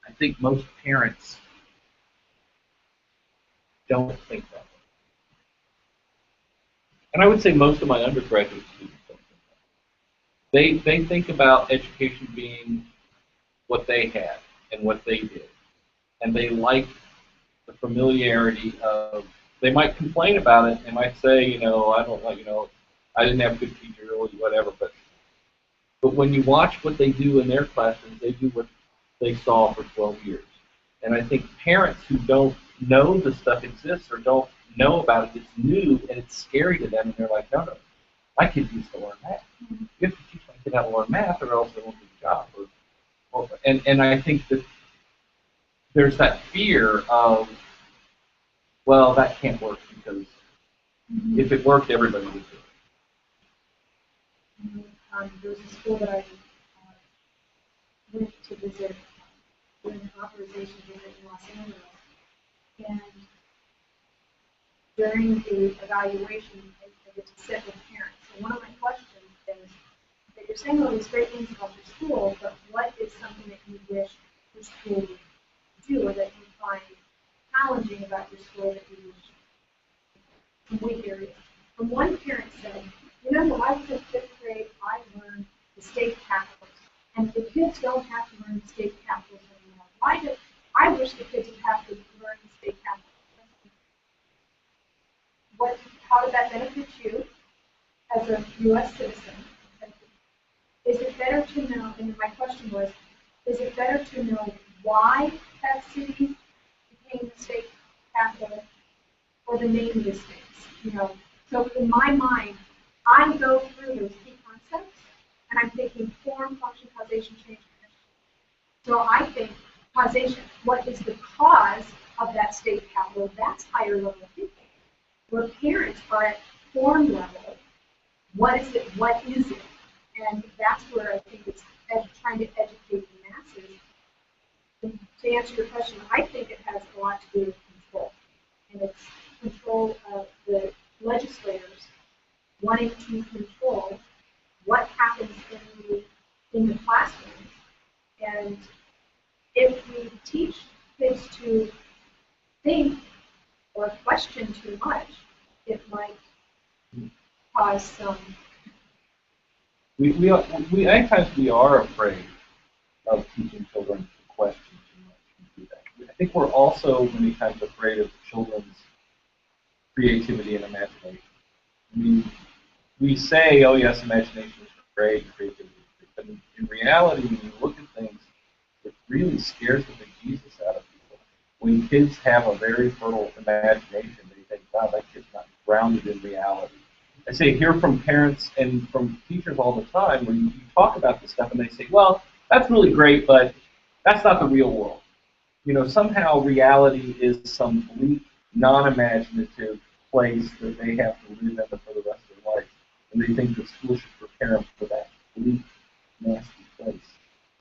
I think most parents don't think that way. And I would say most of my undergraduate students don't think that way. They think about education being what they had and what they did. And they like the familiarity of, they might complain about it, they might say, I don't like, I didn't have good teachers or whatever, but when you watch what they do in their classrooms, they do what they saw for 12 years. And I think parents who don't know the stuff exists or don't know about it, it's new and it's scary to them, and they're like, no, my kid needs to learn math. You have to teach my kid how to learn math or else they won't do the job. And I think that there's that fear of, well, that can't work because if it worked, everybody would do it. There was a school that I went to visit during an authorization visit in Los Angeles, and during the evaluation, I get to sit with parents. And one of my questions is that you're saying all these great things about your school, but what is something that you wish your school would do or that you find challenging about your school that you wish? Some weak areas. And one parent said, when I was in 5th grade, I learned the state capitals. And the kids don't have to learn the state capitals anymore. I wish the kids would have to learn the state capitals. How did that benefit you as a U.S. citizen? Is it better to know, and my question was, is it better to know why that city became the state capital or the name of the states? So in my mind, I go through those key concepts, and I'm thinking form, function, causation, change, and mission. So I think causation, what is the cause of that state capital? That's higher level thinking. Where parents are at form level, what is it? And that's where I think it's trying to educate the masses. And to answer your question, I think it has a lot to do with control. And it's control of the legislators wanting to control what happens in the classroom. And if we teach kids to think or question too much, it might cause some. We are afraid of teaching children to question too much and do that. I think we're also many times afraid of children's creativity and imagination. I mean, we say, oh yes, imagination is great, creativity is great, but in reality, when you look at things, it really scares the bejesus out of people. When kids have a very fertile imagination, they think, wow, that kid's not grounded in reality. I say hear from parents and from teachers all the time when you talk about this stuff and they say, well, that's really great, but that's not the real world. Somehow reality is some bleak, non-imaginative place that they have to live in for the rest of their life. And they think that school should prepare them for that bleak, nasty place.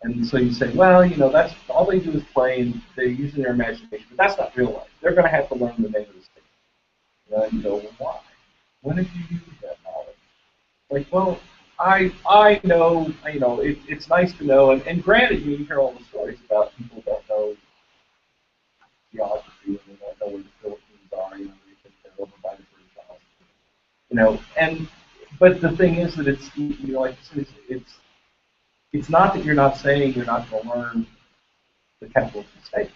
And so you say, well, that's all they do is play and they're using their imagination, but that's not real life. They're going to have to learn the name of the state. And you go, well, why? When did you use that knowledge? Like, well, I know, it's nice to know, and granted, you hear all the stories about people that know geography and they don't know where the Philippines are, they think they're over by the British Isles, but the thing is that it's, like you said, it's not that you're not saying you're not going to learn the capitals of states,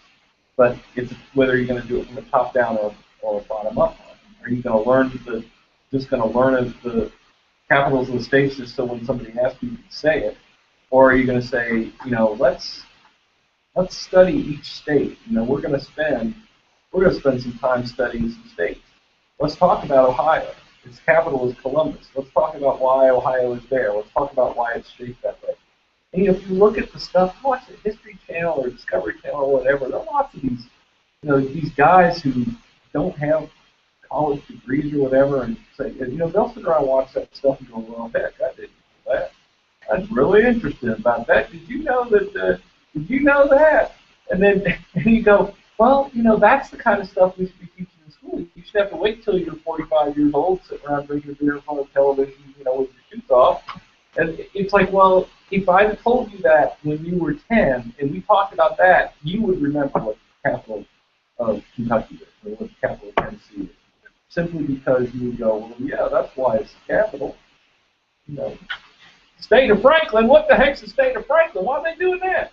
but it's whether you're going to do it from a top down or a bottom up. Are you going to learn the capitals of the states just so when somebody asks you, you can say it, or are you going to say, let's study each state. We're going to spend some time studying some states. Let's talk about Ohio. Its capital is Columbus. Let's talk about why Ohio is there. Let's talk about why it's shaped that way. And if you look at the stuff, watch the History Channel or Discovery Channel or whatever, there are lots of these, these guys who don't have college degrees or whatever, and say, and, they'll sit around and watch that stuff and go, well, heck, I didn't know that. That's really interesting about that. Did you know that? Did you know that? And then and you go, well, that's the kind of stuff we should be teaching in school. You should have to wait till you're 45 years old, sitting around drinking a beer in front of television, with your shoes off. And it's like, well, if I had told you that when you were 10 and we talked about that, you would remember what the capital of Kentucky is, or what the capital of Tennessee is. Simply because you would go, well, yeah, that's why it's the capital. State of Franklin, what the heck's the state of Franklin? Why are they doing that?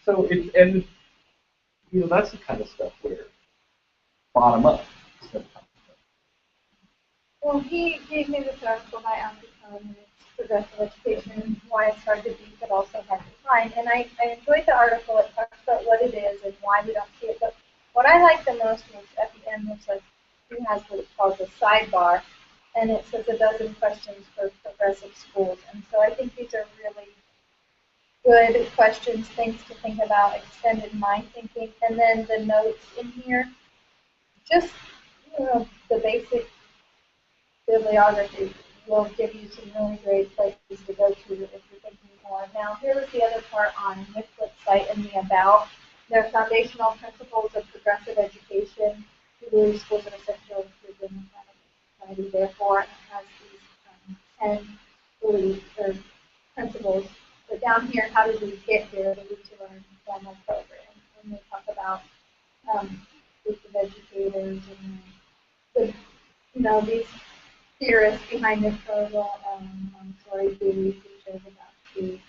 So it's, and, that's the kind of stuff where bottom up. Well, he gave me this article by Alcatron, and it's progressive education, why it's hard to beat, but also hard to find. And I enjoyed the article. It talks about what it is and why we don't see it. But what I liked the most was at the end, it's like, he has what it calls a sidebar, and it says a dozen questions for progressive schools. And so I think these are really good questions, things to think about, extended mind thinking. And then the notes in here, just, the basic bibliography will give you some really great places to go to if you're thinking more. Now, here was the other part on Wycliffe's site in the About. Their foundational principles of progressive education. We believe schools are essential to the society, therefore, and it has these 10 beliefs or principles. But down here, how did we get there? The Root to Learn formal program. And they talk about groups of educators and these theorists behind it, Montessori, teachers about the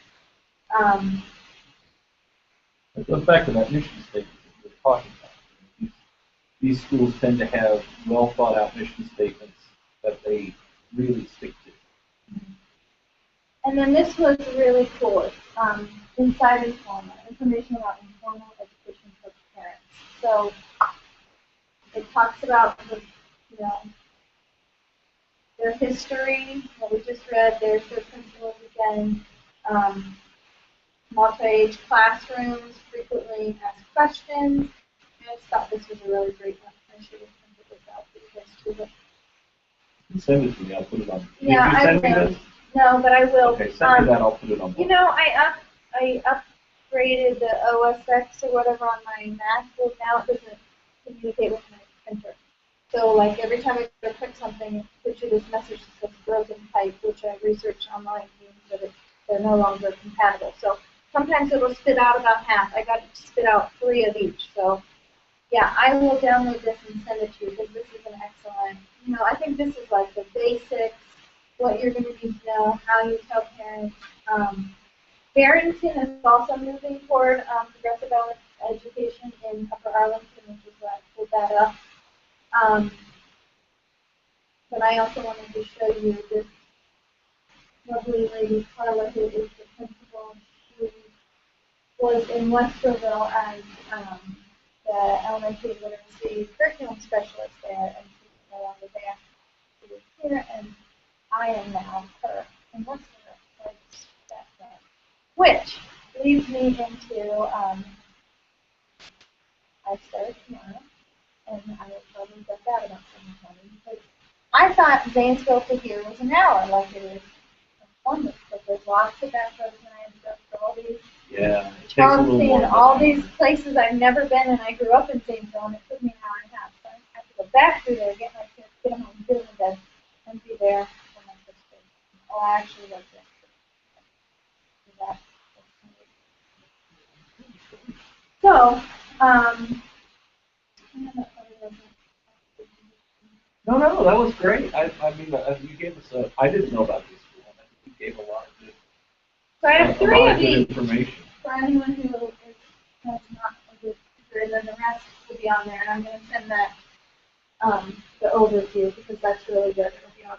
It goes back to that mission statement that we're talking about. These schools tend to have well thought out mission statements that they really stick to. And then this was really cool. It's Inside Informal, information about informal education for parents. So it talks about their history, what we just read. There's their principles again. Multi-age classrooms, frequently asked questions. I just thought this was a really great one. I should have printed this out for you guys too. Send it to me. I'll put it on. Yeah, Did you send me I will. this? No, but I will. Okay, send me that. I'll put it on. I upgraded the OSX or whatever on my MacBook. Now it doesn't communicate with my printer. So, like, every time I go to print something, it puts you this message that says broken pipe, which I researched online means that they're no longer compatible. So sometimes it will spit out about half. I got to spit out 3 of each. So, yeah, I will download this and send it to you because this is an excellent, I think this is like the basics, what you're going to need to know, how you tell parents. Barrington is also moving toward progressive education in Upper Arlington, which is why I pulled that up. But I also wanted to show you this lovely lady, Carla, who is the principal. She was in Westerville as the elementary literacy curriculum specialist there, and she's no longer there. She was here, and I am now her in Westerville. Which leads me into, I started tomorrow, and I will probably get that about 7:20, because I thought Zanesville to here was an hour, like it is in Columbus, but there's lots of back roads, and I had to go through all these Chauncey and all these places I've never been, and I grew up in Zanesville, and it took me an hour and a half, so I have to go back through there, get my kids, get them home, get them in bed, and be there for my first day. Oh, I actually lived there. So, No, that was great. I mean, you gave us I didn't know about this school. I think you gave a lot of good, so I have 3 of these information. for anyone who has not a good picture, and then the rest will be on there, and I'm going to send that the overview because that's really good. It'll be on.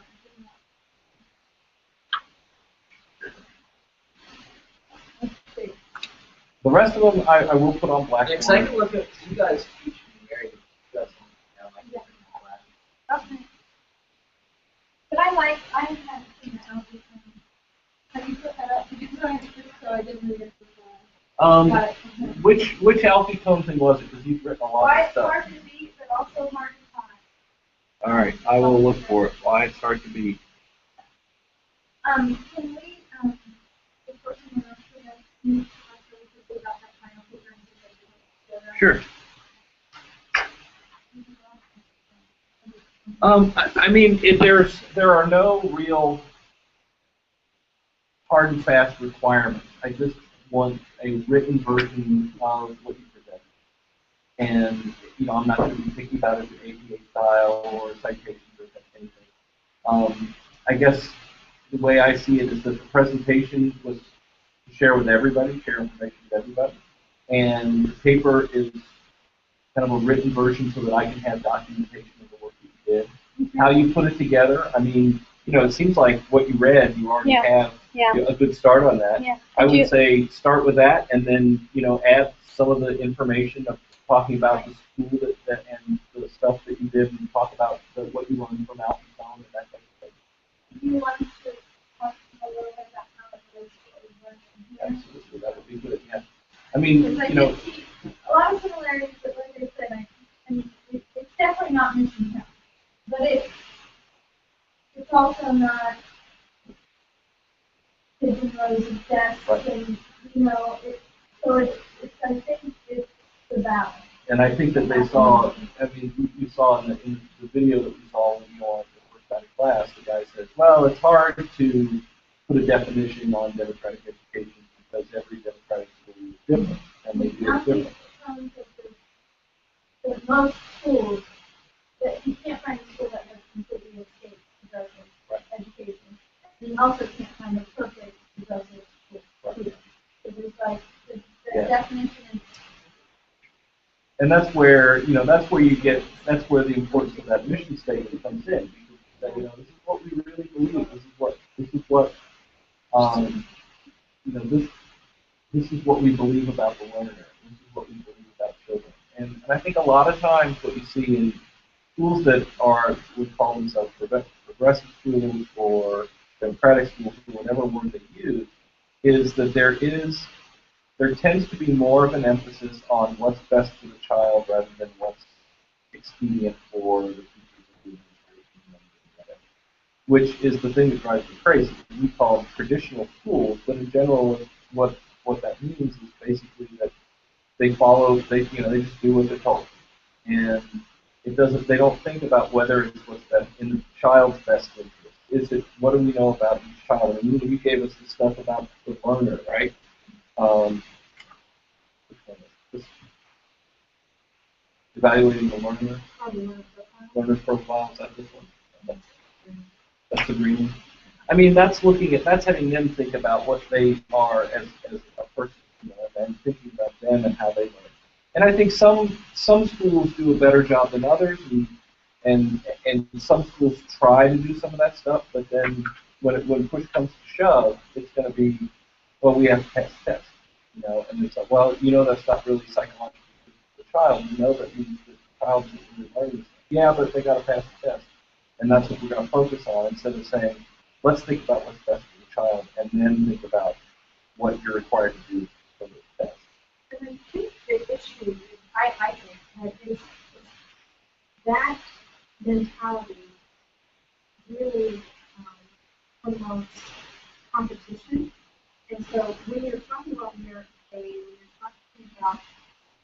Let's see. The rest of them I will put on Blackboard. Yeah, take a look at you guys teach in the area. You guys don't like Okay. But I haven't seen the Alfie Cone. Have you put that up? Did you put it on your script so I didn't read it before? Which Alfie Cone thing was it? Because you've written a lot Why of it's stuff. hard to beat, but also hard All right, I will look for it. Why it's hard to beat. Can we, the person who knows who that, can you talk really quickly about that final paper and see if they do that? Sure. I mean, there are no real hard and fast requirements. I just want a written version of what you present. And, you know, I'm not going to be picky about it in APA style or citations or anything. I guess the way I see it is that the presentation was to share with everybody, share information with everybody. And the paper is kind of a written version so that I can have documentation of the work that you did. How you put it together, I mean, you know, it seems like what you read, you already have a good start on that. Yeah. I would say start with that and then, you know, add some of the information of talking about the school and the stuff that you did and talk about what you learned from Alton Town and that type of thing. Do you want to talk a little bit about how it relates to what we learned from here? Absolutely, that would be good, yeah. I mean, Because I you know, did see a lot of similarities, but like I said, I mean, it's definitely not Mission Town. But it's also not Pigeon Rose and desk, and, you know, so it's, I think it's the balance. and I think that they saw, I mean, you saw in the video that we saw when you were on the first time class, the guy says, well, it's hard to put a definition on democratic education because every democratic school is different, and they do it differently. There's most schools that you can't find a school that has completely escaped progressive education. And you also can't find a perfect progressive school. So there's like the definition is. And that's where, you know, that's where the importance of that mission statement comes in. Because, you know, this is what we really believe. This is what, you know, this is what we believe about the learner. This is what we believe about children. And I think a lot of times what you see in schools that would call themselves progressive schools or democratic schools, or whatever word they use, is that there tends to be more of an emphasis on what's best for the child rather than what's expedient for the teachers and the administration, which is the thing that drives me crazy. We call them traditional schools, but in general, what that means is basically that they just do what they're told, and they don't think about whether it's what's best in the child's best interest. Is it, what do we know about each child? I mean, you gave us the stuff about the learner, right? Evaluating the learner. Learner's profile, is that this one? That's the green one. I mean, that's having them think about what they are as a person, you know, and thinking about them and how they learn. And I think some schools do a better job than others, and some schools try to do some of that stuff, but then when push comes to shove, it's going to be, well, we have to pass the test, you know, and it's like, well, you know, that's not really psychological for the child. You know that the child is really learning. Yeah, but they got to pass the test, and that's what we're going to focus on instead of saying, let's think about what's best for the child, and then think about what you're required to do for the test. And I think the issue, I think, is that mentality really promotes competition. And so when you're talking about merit pay, when you're talking about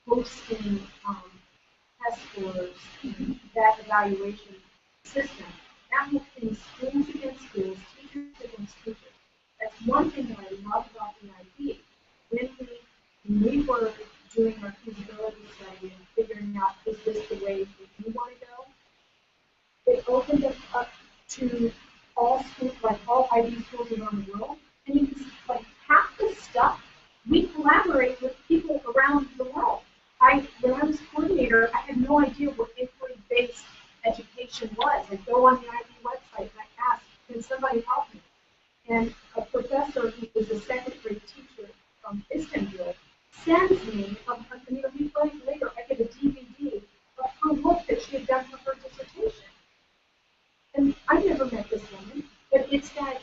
hosting test scores and that evaluation system, that will pin schools against schools, teachers against teachers. That's one thing that I love about the idea. When we were doing our feasibility study and figuring out, is this the way that you want to go? It opened us up to all schools, like all IB schools around the world. And you can, like, half the stuff, we collaborate with people around the world. When I was coordinator, I had no idea what inquiry-based education was. I go on the IB website and I ask, can somebody help me? And a professor who was a second grade teacher from Istanbul sends me, weeks later, I get a DVD of her work that she had done for her dissertation. And I never met this woman, but it's that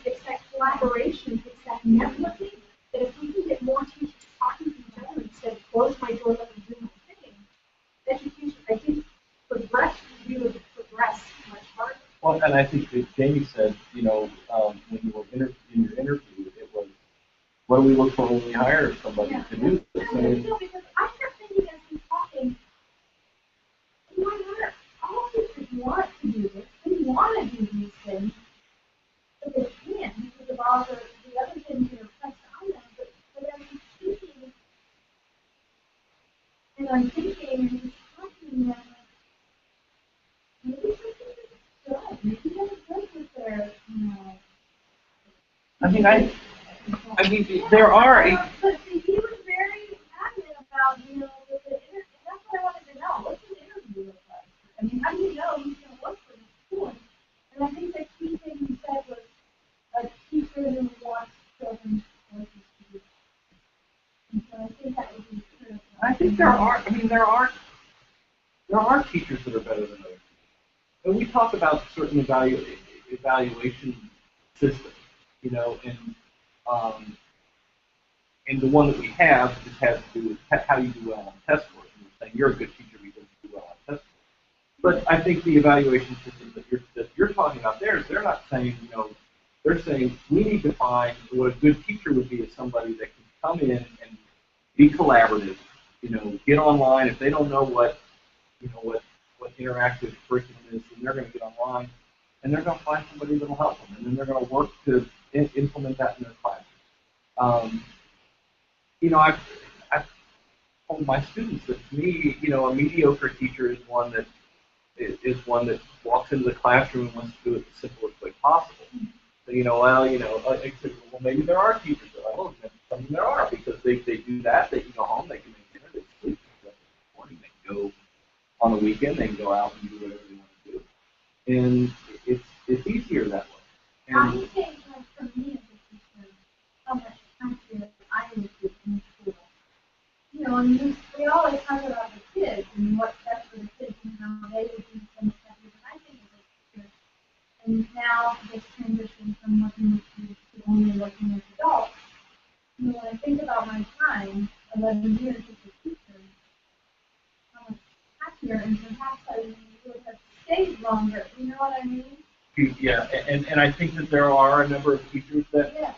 collaboration, it's that networking, that if we can get more teachers talking to each other instead of close my door, let me do my thing, education, I think, we would progress much Well, and I think that Jamie said, when you were in your interview, it was, what do we look for when we hire somebody Yeah. to do this? I mean, No, because I kept thinking as he's talking, why not? All teachers want to do this. They want to do these things, but they can't because of all the other things that are pressed on them. But as he's speaking, and I'm thinking, and he's talking, and I'm like, maybe something is good. Maybe they're good with their, I mean, there are. But see, he was very adamant about, with the interview. That's what I wanted to know. What's an interview look like? I mean, how do you know he's going to work for the school? And I think the key thing he said was a teacher who wants children's voices to be. And so I think that would be critical. I think there are. I mean, there are teachers that are better than others. And we talk about certain evaluation systems, and the one that we have just has to do with how you do well on test scores. And we're saying you're a good teacher because you do well on test scores. But I think the evaluation systems that you're talking about there, they're not saying, they're saying we need to find what a good teacher would be is somebody that can come in and be collaborative, get online. If they don't know what interactive curriculum is, then they're going to get online and they're going to find somebody that will help them, and then they're going to work to implement that in their classroom. I've told my students that to me, a mediocre teacher is one that walks into the classroom and wants to do it the simplest way possible. So, I said, well, maybe there are teachers that are like, well, there are, because they do that, they can go home, they can make dinner, they sleep, in the morning, they can go on the weekend, they can go out and do whatever they want to do. And it's easier that way. And I think, like, for me as a teacher, how much happier I would be in school. And we always talk about the kids and what's best for the kids and how they would be so much happier. But I think as a teacher, and now this transition from working with kids to only working with adults, when I think about my time, 11 years as a teacher, how much happier, and perhaps I would have stayed longer. You know what I mean? yeah, and I think that there are a number of teachers that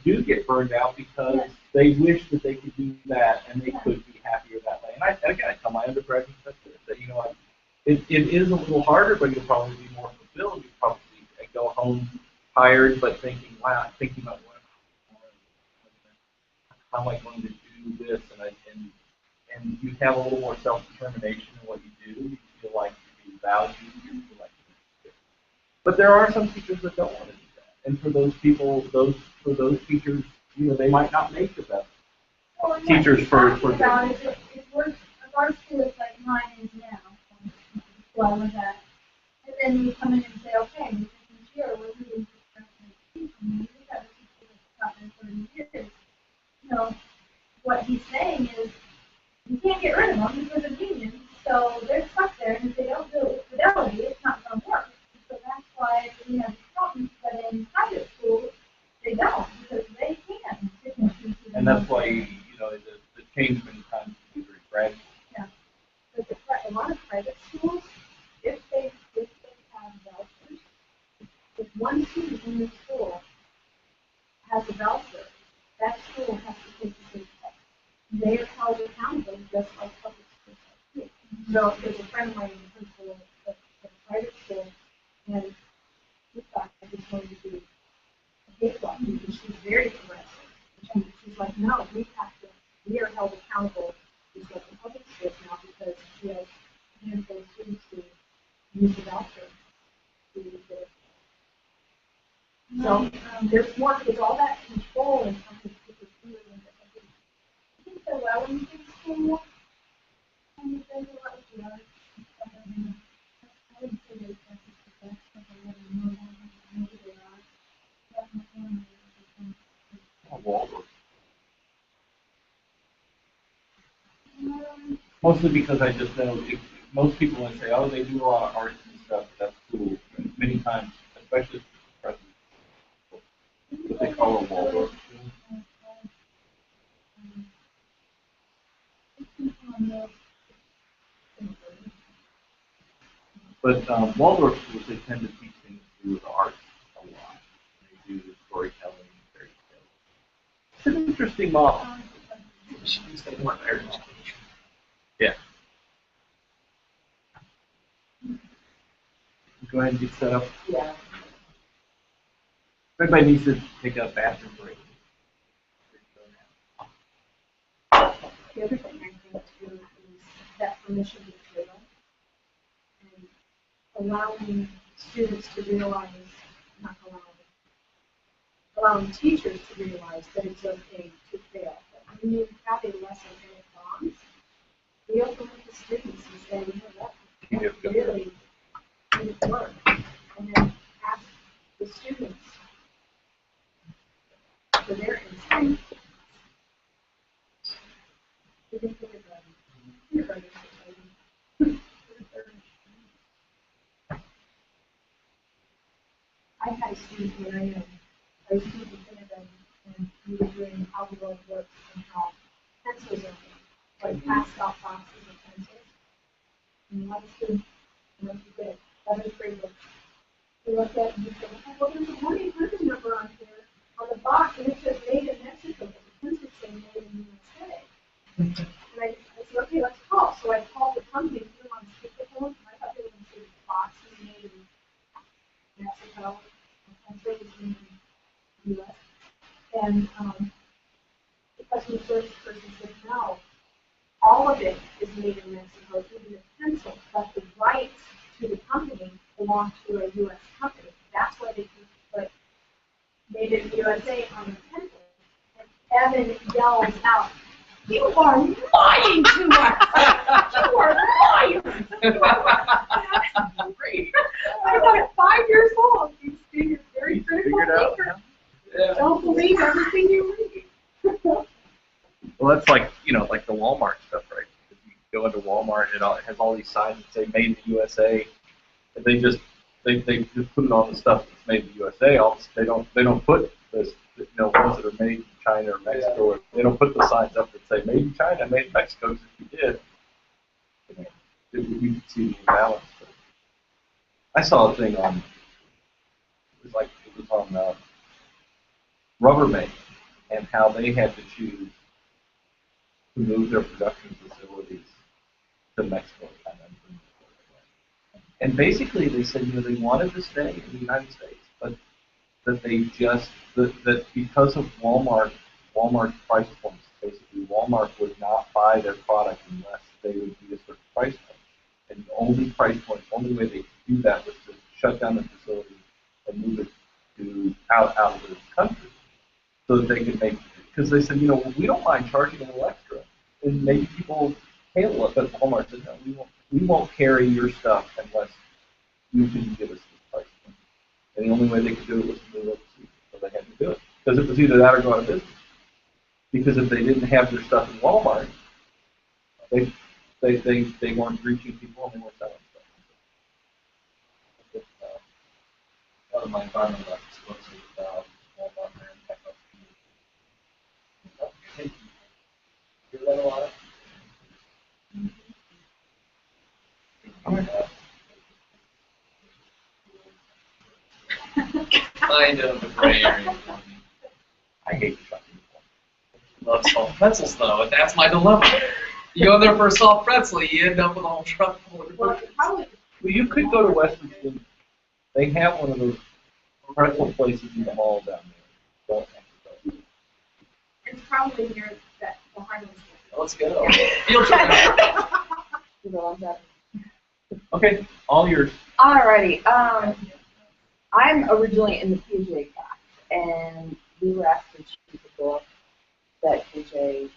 do get burned out because they wish that they could do that and they could be happier that way. And I tell my undergraduates that it is a little harder, but you'll probably be more fulfilled. You probably go home tired, but thinking about how am I going to do this, and you have a little more self-determination in what you do. You feel like you're being valued. You feel like you're. But there are some teachers that don't want to do that, and for those people, for those teachers, they might not make the best teachers for. If our school is like mine is now, so I was at, and then you come in and say, okay, this year we're moving to teaching. We have a teacher that's taught there 30 years. What he's saying is you can't get rid of them because of unions, so they're stuck there, and if they don't do it with fidelity, it's not going to work. So that's why we have problems. But in private schools, they don't, because they can. And that's why the change many times can be very gradual. Yeah. But a lot of private schools, if they have vouchers, if one student in the school has a voucher, that school has to take the same test. They are held accountable just like public schools are too. So there's a friend of mine in the principal at a private school, and we thought I was going to do a gateway because she's very progressive. And she's like, no, we are held accountable just like the public schools now because she has handful of students who use the voucher to get it. So there's more, it's all that control and something people do. I think the Wellington School, and you think about the arts, I would say they're the best, but I don't know maybe they are. Waldorf. Mostly because I just know most people when say, oh, they do a lot of arts and stuff, that's cool. And many times, especially what they call a Waldorf school. But Waldorf schools, they tend to teach things do the arts a lot. They do the storytelling very well. It's an interesting model. They want higher education. Yeah. Go ahead and get set up. Yeah. Everybody needs to take a bathroom break. The other thing I think too is that permission to fail and allowing students to realize, not allowing teachers to realize that it's okay to fail. But when you have a lesson in advance, we open up the students and say, you know what, really didn't work. And then ask the students for their insight. I had a student where I was teaching kindergarten, and we were doing how the world works and how pencils are made, like passed out boxes of pencils. And one student, you know, he did 7th grade books. He looked at it and he said, well, there's a 1-800 number on here on the box, and it says made in Mexico, but the pencils say made in USA. And I said, okay, let's call. So I called the company, put them on speakerphone. I thought they were going to say the box was made in Mexico, and pencil was made in the US. And the customer service person said, no, all of it is made in Mexico, even the pencil, but the rights to the company belong to a US company. That's why they can put made in the USA on the pencil. And Evan yells out, you are lying to us! You are lying! That's great. I thought at 5 years old, these students are very critical thinkers. Don't believe everything you read. Well, that's like, you know, like the Walmart stuff, right? If you go into Walmart, it has all these signs that say "Made in the USA," and they just put it on the stuff that's made in the USA. They don't put this, you know, ones that are made in China or Mexico. Or they don't put the signs up that say "Made in China," "Made in Mexico." Because if you did, you could see the imbalance. But I saw a thing on. It was on Rubbermaid and how they had to choose to move their production facilities to Mexico. And basically they said, you know, they wanted to stay in the United States, but that they just, that because of Walmart's price points, basically Walmart would not buy their product unless they would be a certain price point. And the only way they could do that was to shut down the facility and move it out of the country so that they could make, because they said, you know, we don't mind charging a little extra. And maybe people hail us, but Walmart said, no, we won't carry your stuff unless you can give us this price point. And the only way they could do it was to move overseas, so they had to do it. Because it was either that or go out of business. Because if they didn't have their stuff in Walmart, they weren't reaching people and they weren't selling stuff. One of my environmental ethics books is about Walmart and Echo. Hear that a lot? Kind of a gray area for me. I hate shopping. Love soft pretzels though, and that's my dilemma. You go there for a soft pretzel, you end up with a whole truck full of Well, probably, Well, you could go to Western Union. They have one of those pretzel places in the mall down there. Don't have to go. it's probably near that, the Harlem. Let's go. Field trip. You know, I'm done. Okay, all yours. Alrighty. I'm originally in the PJ class, and we were asked to choose a book that PJ was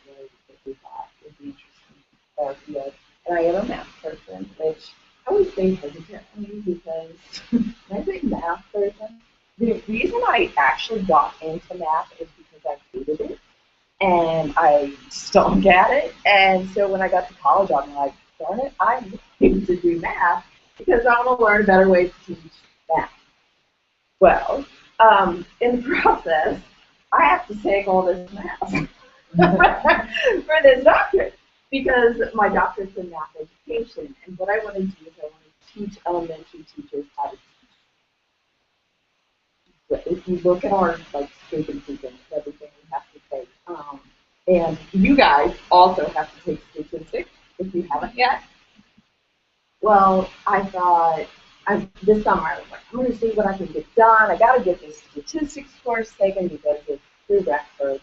that we thought would be interesting for our field. And I am a math person, which I always say hesitantly because I'm a big math person. The reason I actually got into math is because I hated it, and I stunk at it. And so when I got to college, I'm like, darn it, I need to do math because I want to learn better ways to teach math. Well, in the process, I have to take all this math for this doctorate because my doctorate's in math education. And what I want to do is I want to teach elementary teachers how to teach. if you look at our like scope and sequence, everything we have to take, and you guys also have to take statistics if you haven't yet. Well, I thought this summer I was like, I'm going to see what I can get done. I got to get this statistics course taken because it's prereq for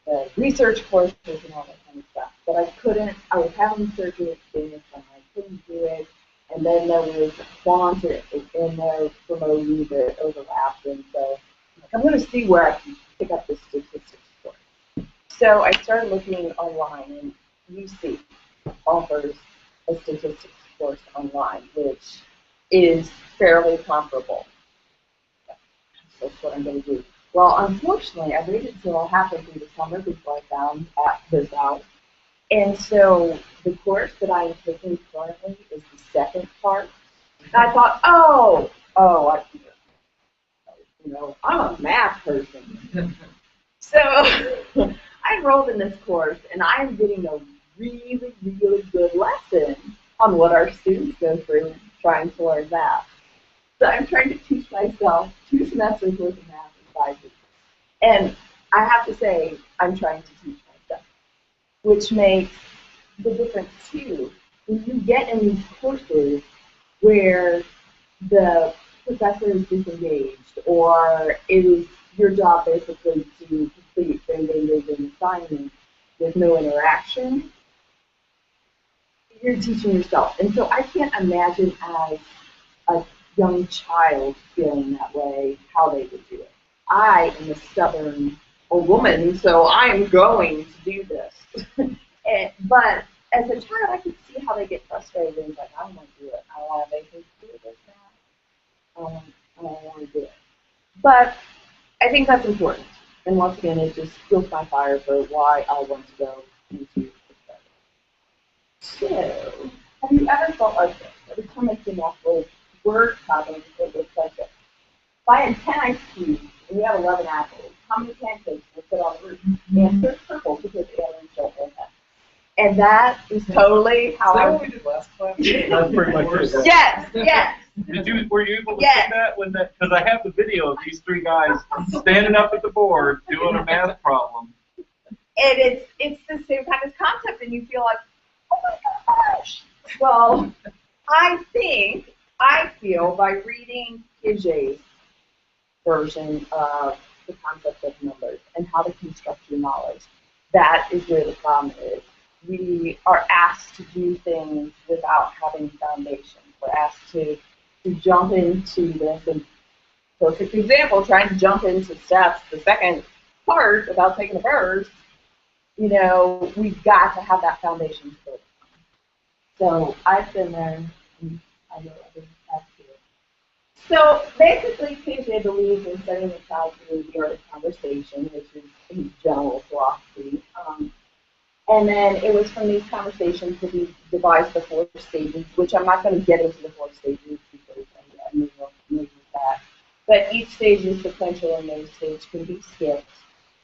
the research courses and all that kind of stuff. But I couldn't. I was having surgery at the beginning of summer. I couldn't do it. And then there was quant in there for MOU that overlapped, and so I'm going to see where I can pick up the statistics course. So I started looking online, and UC offers a statistics course online, which is fairly comparable. That's what I'm going to do. Well, unfortunately, I waited until halfway through the summer before I found this out. And so the course that I am taking currently is the second part. And I thought, I'm a math person. So I enrolled in this course, and I am getting a really, really good lesson on what our students go through trying to learn math. So I'm trying to teach myself 2 semesters worth of math in 5 weeks. And I have to say, I'm trying to teach myself, which makes the difference too. When you get in these courses where the professor is disengaged, or it is your job basically to complete an assignment with no interaction, you're teaching yourself. And so I can't imagine as a young child feeling that way, how they would do it. I am a stubborn old woman, so I am going to do this. But as a child, I could see how they get frustrated and like, I don't want to do it. I don't want to make them do this now. I don't want to do it. But I think that's important. And once again, it just fuels my fire for why I want to go into the study. So, have you ever felt like this? Every time I see multiple word patterns, it looks like this. If I had 10 ice cubes and you have 11 apples, how many pancakes will fit on the roof? The answer is purple because aliens don't know that. And that is totally how I. Is that what we did last class? That's pretty much it. Yes, yes. Were you able to Yes. see that when that? Because I have the video of these 3 guys standing up at the board doing a math problem. And it's the same kind of concept, and you feel like, oh my gosh. Well, I feel by reading Piaget's version of the concept of numbers and how to construct your knowledge, that is where the problem is. We are asked to do things without having foundation. We're asked to jump into this, and perfect example, trying to jump into steps, the second part without taking a verse, we've got to have that foundation built. So I've been there, and I know others have too. So basically, Piaget believes in studying the child through the art of conversation, which is his general philosophy. And then it was from these conversations that he devised the 4 stages, which I'm not going to get into the 4 stages because I'm moving with that. But each stage is sequential, and those stages can be skipped.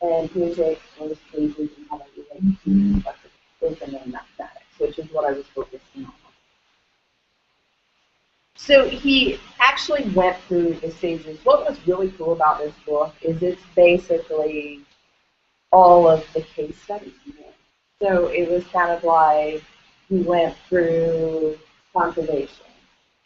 And Piaget explores stages and how they relate to reflective and mathematics, which is what I was focusing on. So he actually went through the stages. What was really cool about this book is it's basically all of the case studies he did. So it was kind of like he went through conservation,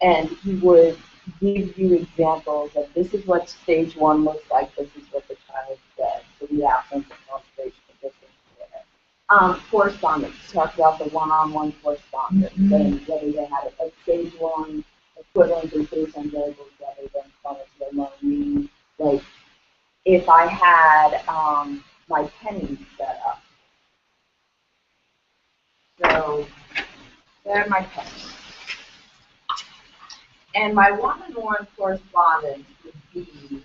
and he would give you examples of this is what stage 1 looks like, this is what the child said, so the absence of conservation of this is there. Correspondence, talked about the one-on-one correspondence, and whether they had a stage 1 equivalent in stage 10 variables rather than components of their own, meaning, like, if I had my pennies set up. So, there are my pennies. And my one-on-one correspondence would be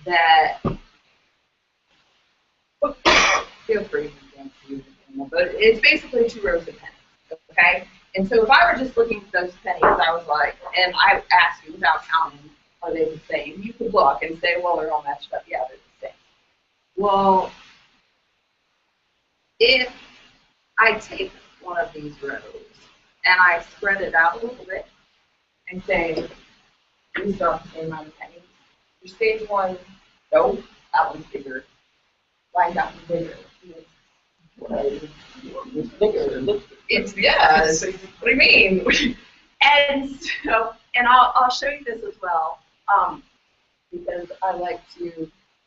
that, feel free to use it, but it's basically 2 rows of pennies, okay? And so if I were just looking for those pennies, I was like, and I asked you without counting, are they the same? You could look and say, well, they're all matched up. Yeah, they're the same. Well, if I take one of these rows and I spread it out a little bit and say, these are the same amount of pennies, Your stage 1, nope, that one's bigger. Line got bigger. It's bigger. It's, yes. What do you mean? And so, and I'll show you this as well, because I like to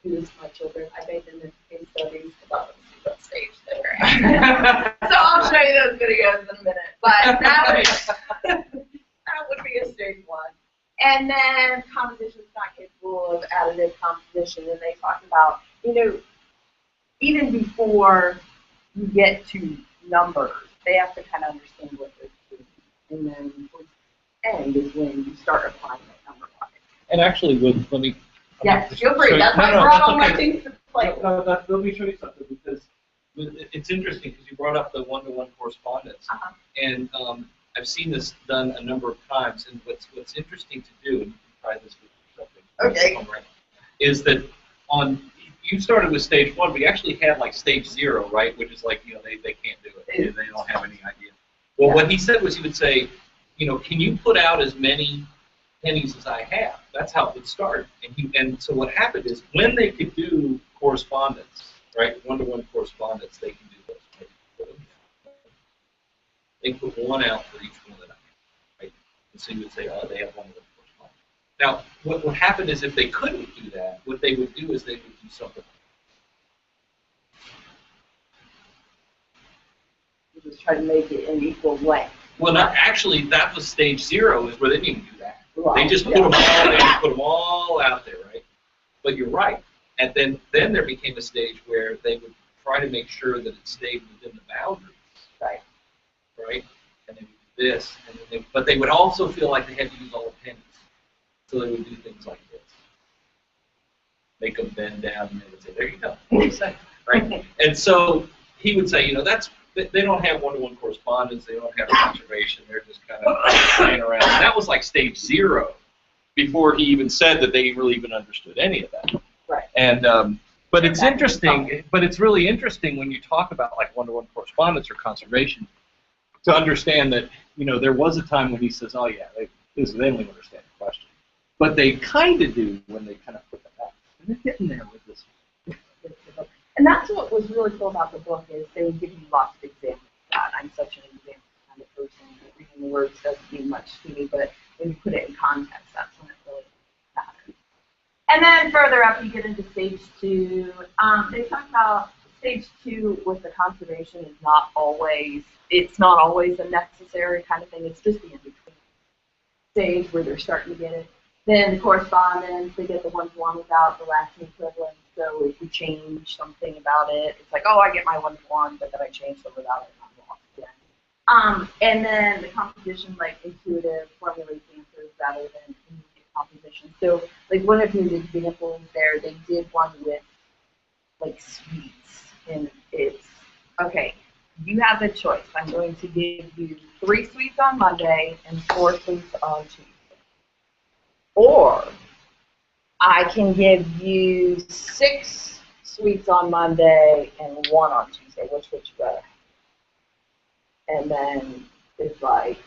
do this for my children. I made them case studies about the stage there. So I'll show you those videos in a minute. But that would be a stage 1. And then composition is not capable of additive composition, and they talk about, even before you get to numbers, they have to kind of understand what they're doing. And then towards the end is when you start applying that number wise. And actually, let me. Yes, feel free. That's why no, we're that's all my okay. things to play. Let me show you something, because it's interesting, because you brought up the one-to-one correspondence. Uh-huh. And I've seen this done a number of times, and what's interesting to do, and you can try this with something, Okay. is that you started with stage 1, but you actually had like stage 0, right? Which is like, they can't do it. They don't have any idea. Well, what he said was, he would say, can you put out as many pennies as I have? That's how it would start. And so what happened is, when they could do correspondence, right, one-to-one correspondence, they can do those. They put one out for each one of them, right? And so you would say, oh, they have one-to-one correspondence. Now, what happened is, if they couldn't do that, what they would do is they would do something. You just try to make it an equal length. Well, actually, that was stage 0, is where they didn't even do that. Well, They just put them all out there, right? But you're right. And then there became a stage where they would try to make sure that it stayed within the boundaries. Right. Right? And they would do this, but they would also feel like they had to use all the pennies. So they would do things like this. Make them bend down, and they would say, there you go. What do you say? Right? And so he would say, they don't have one-to-one correspondence, they don't have conservation, they're just kind of playing around. And that was like stage 0, before he even said that they really even understood any of that. Right. And but it's interesting, but it's really interesting when you talk about like one-to-one correspondence or conservation, to understand that, there was a time when he says, oh yeah, they don't even understand the question. But they kind of do when they kind of put that out. And they're getting there with this. And that's what was really cool about the book, is they would give you lots of examples of that. I'm such an example kind of person. Reading the words doesn't mean much to me, but when you put it in context, that's when it really matters. And then further up, you get into stage 2. They talk about stage 2 with the conservation is not always a necessary kind of thing. It's just the in-between stage where they're starting to get it. Then the correspondence, they get the one-to-one without the Latin equivalent. So if you change something about it, it's like, oh, I get my one-to-one, but then I change them without it, and I'm lost again. And then the composition, like intuitive, formulate answers rather than immediate composition. So, like one of his examples there, they did one with like sweets, and it's okay. You have the choice. I'm going to give you 3 sweets on Monday and 4 sweets on Tuesday. Or I can give you 6 sweets on Monday and 1 on Tuesday. Which would you rather? And then it's like,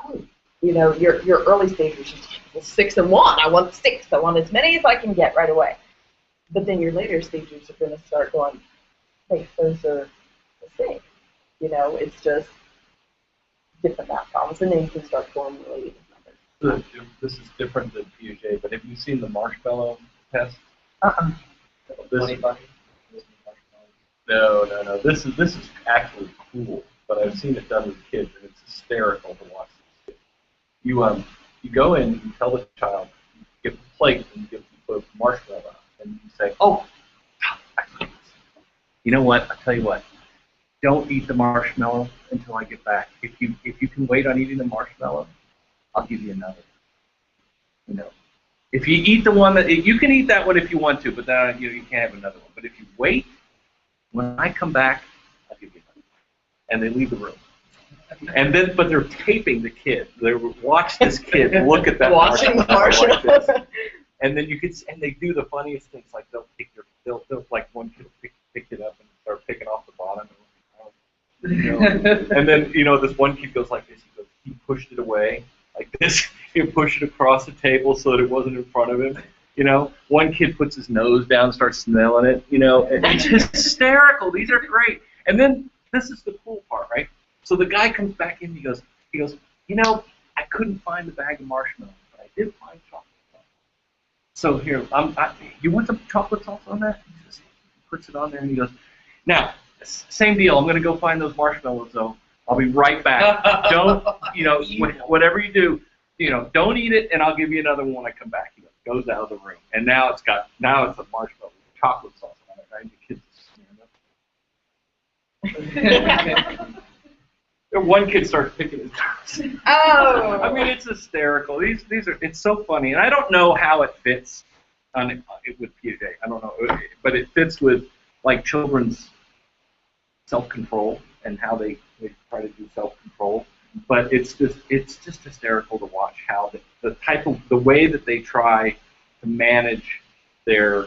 oh, your early stage is just 6 and 1. I want 6. I want as many as I can get right away. But then your later stages are going to start going, hey, those are the same. It's just different math problems, and then you can start formulating numbers. This is different than Piaget, but have you seen the marshmallow test? Funny bunny. No. This is actually cool, but I've seen it done with kids, and it's hysterical to watch these kids. You go in, you tell the child, you give them a plate, and you put marshmallow on, and you say, oh, you know what? I'll tell you what. Don't eat the marshmallow until I get back. If you can wait on eating the marshmallow, I'll give you another. If you eat the one you can eat that one if you want to, but then you can't have another one. But if you wait, when I come back, I'll give you another. And they leave the room. And then, but they're taping the kid. They watch this kid look at that Watching marshmallow like this. And then and they do the funniest things, like they'll like one kid will pick it up and start picking off the bottom. And then this one kid goes like this. He pushed it away like this. he'd push it across the table so that it wasn't in front of him. You know, one kid puts his nose down, starts smelling it. You know, and it's hysterical. These are great. And then this is the cool part, right? So the guy comes back in. He goes, you know, I couldn't find the bag of marshmallows, but I did find chocolate sauce. So here, you want some chocolate sauce on that? He just puts it on there, and he goes, now, same deal. I'm going to go find those marshmallows, though. I'll be right back. Don't, you know, whatever you do, you know, don't eat it, and I'll give you another one when I come back. He goes out of the room, and now it's a marshmallow with chocolate sauce on it, right? The kids one kid starts picking his nose. Oh. I mean, it's hysterical. It's so funny, and I don't know how it fits with PJ. I don't know, but it fits with like children's self-control and how they try to do self-control. But it's just hysterical to watch how the way that they try to manage their,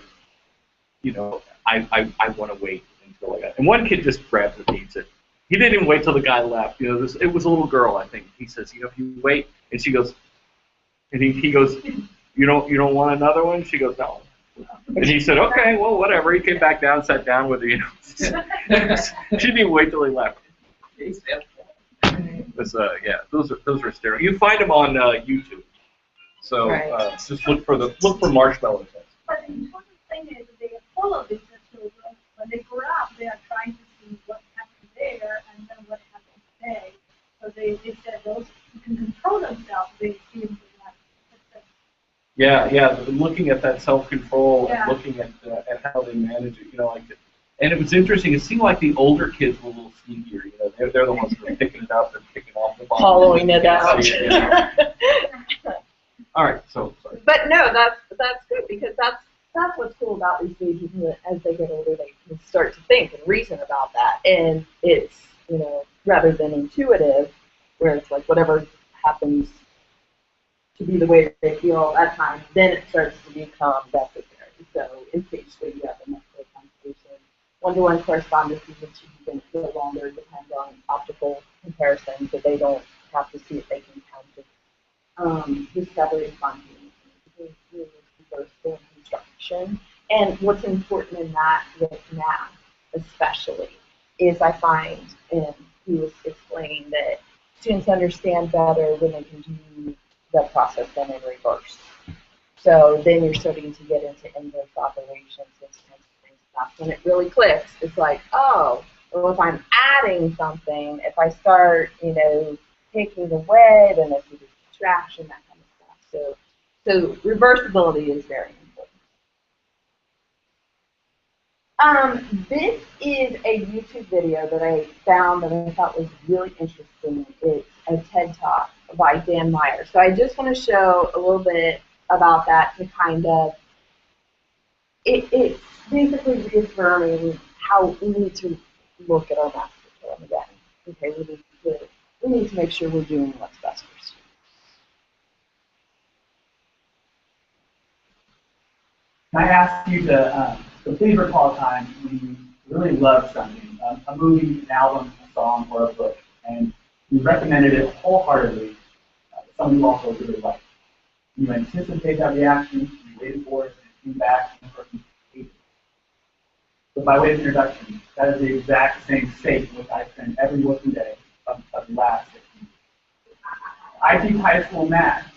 you know, I want to wait until I got. And one kid just grabs it and eats it. He didn't even wait till the guy left. You know, it was a little girl, I think. He says, you know, if you wait, and she goes, and he goes, you don't want another one? She goes, no. And he said, okay, well, whatever. He came back down, sat down with her. You know, she didn't even wait till he left. Yeah, those are hysterical. You find them on YouTube. So just look for marshmallow test. But the important thing is that they are full of these children. When they grow up, they are trying to see what happened there and then what happened today. So they said those who can control themselves, they experience that. Yeah. Looking at that self-control Yeah. and looking at how they manage it, you know, like. And it was interesting. It seemed like the older kids were a little sneakier. You know, they're the ones that are picking it up and picking off the bottom. Following it out. All right. So sorry. But no, that's good because that's what's cool about these babies. Is that as they get older, they can start to think and reason about that, and it's, you know, rather than intuitive, where it's like whatever happens to be the way they feel at that time, then it starts to become necessary. So in stage 3, you have the necessary conversation. One-to-one correspondence is achieved no longer depend on optical comparison, so they don't have to see it, they can count it. Discovery spontaneity, reversible construction. And what's important in that with math, especially, is I find, and he was explaining that students understand better when they can do the process than in reverse. So then you're starting to get into inverse operations, those kinds of things. That's when it really clicks. It's like, oh, well, if I'm adding something, if I start, you know, taking away, then there's a subtraction, that kind of stuff. So reversibility is very important. This is a YouTube video that I found that I thought was really interesting. It's a TED Talk by Dan Meyer. So I just want to show a little bit about that to kind of, it's basically reaffirming how we need to look at our math curriculum again. Okay, we need to make sure we're doing what's best for students. I ask you to please recall a time when you really loved something, a movie, an album, a song, or a book, and you recommended it wholeheartedly to someone you also really liked. You anticipate that reaction, you waited for it, and it came back, and the person hated it. So by way of introduction, that is the exact same state in which I spend every working day of the last 6 years. I teach high school math.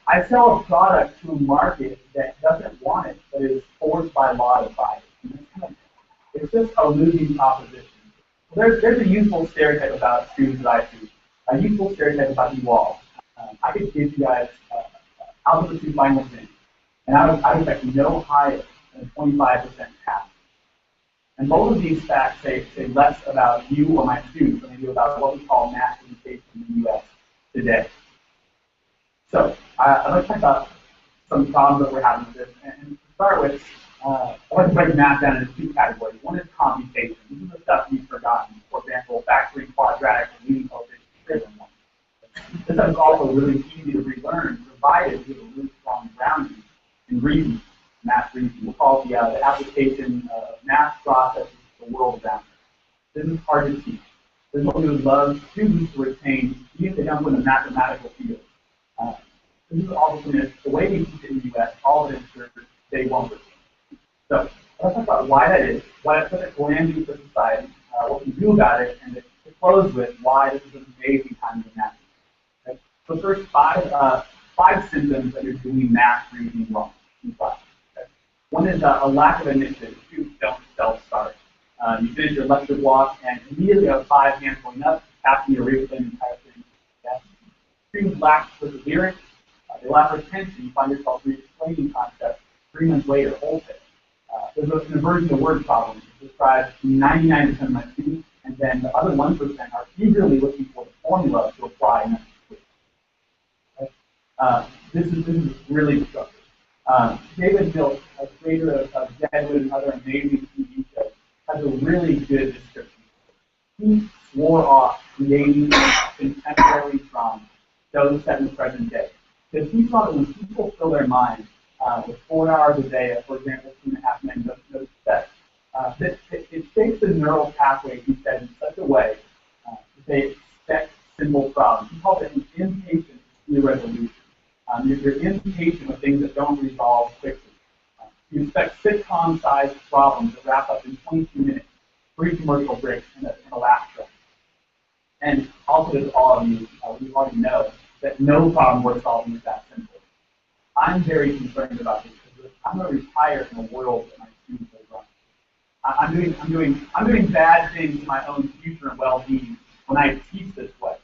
I sell a product to a market that doesn't want it, but is forced by law to buy it. It's just a losing proposition. There's a useful stereotype about students that I see, a useful stereotype about you all. I could give you guys Algebra 2 finals in, and I would expect no higher than 25% pass. And both of these facts say less about you or my students than they do about what we call math education in the U.S. today. So I'd like to talk about some problems that we're having with this. And to start with, I want to break math down into 2 categories. One is computation. This is the stuff you've forgotten. For example, factoring, quadratic, and leading coefficients. This stuff is also really easy to relearn, provided you have a really strong grounding in reasoning, math reasoning. We'll call it the application of math processes to the world around us. This is hard to teach. This is what we would love students to retain, even if they don't go in the mathematical field. This is also something that the way we teach it in the U.S., all of it ensures they won't retain. So let's talk about why that is, why it's such a calamity for society, what we do about it, and to close with why this is an amazing time to math. Okay? So first, five symptoms that you're doing math reasoning wrong in class. Okay? One is a lack of initiative. Students don't self-start. You finish your lecture block and immediately have 5 hands going up, asking you to read the entire thing. Okay? Students lack perseverance. They lack retention. You find yourself re-explaining concepts 3 months later, wholesale. There's an aversion to word problem described 99% of my students, and then the other 1% are eagerly looking for the formula to apply next week. Okay? This is really destructive. David Milch, a creator of Deadwood and other amazing TV shows, has a really good description. He swore off creating contemporary drama, shows set in the present day. Because he saw that when people fill their minds with 4 hours a day of, for example, 2.5 Men, no set, it shapes the neural pathway, he said, in such a way that they expect simple problems. He called it an impatient resolution. You're impatient with things that don't resolve quickly. You expect sitcom-sized problems that wrap up in 22 minutes, 3 commercial breaks, and a laugh track. And also, as all of you, we already know that no problem worth solving is that simple. I'm very concerned about this because I'm going to retire in a world that my students are running. I'm doing bad things to my own future and well-being when I teach this way.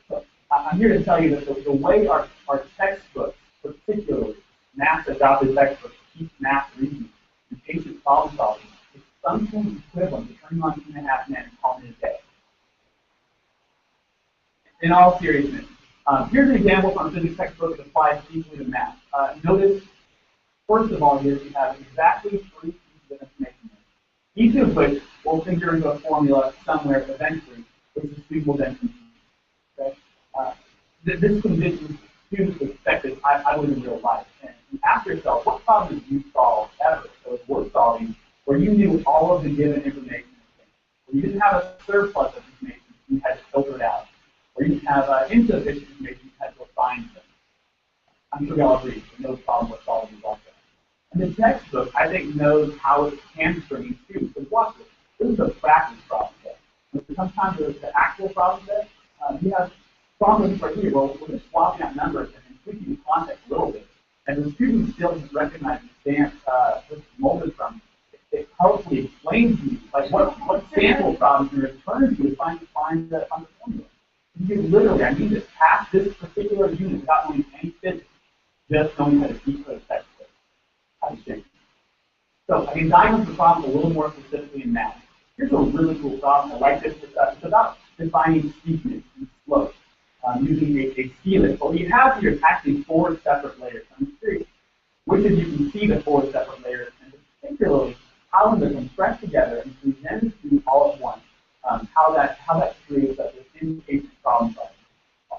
So I'm here to tell you that the way our textbooks, particularly math adopted textbooks, teach math reasoning and patient problem solving, is something equivalent to turning on 2.5 Men and calling it a day. In all seriousness, here's an example from a physics textbook that applies easily to math. Notice, first of all, here we have exactly 3 pieces of information. Each of which will figure into a formula somewhere eventually, which the student will then compute. Okay? This condition students expect this, I believe, in real life. And ask yourself, what problem did you solve ever that was worth solving where you knew all of the given information? Where you didn't have a surplus of information, you had to filter it out. Or you have insufficient information, you had to find them. I'm sure we all agree that no problem with solving is also. And the textbook, I think, knows how it's hamstringing students. But watch this. This is a practice problem set. When it comes time to the actual problem set, you have problems right here. Well, we're just swapping out numbers and tweaking the context a little bit. And the student still doesn't recognize the stamp this is molded from. It helpfully explains to you, like, what sample problems you return to find the formula. You can literally, I mean this, pass this particular unit without knowing any physics, just knowing how to decode textbook. How to change. So I can diagnose the problem a little more specifically in math. Here's a really cool problem. I like this. It's about defining steepness and slope using a scalar. What we have here is actually 4 separate layers. I'm curious which of you can see the 4 separate layers, and particularly how when they're compressed together and presented to you all at once, how that creates this impatient problem solving.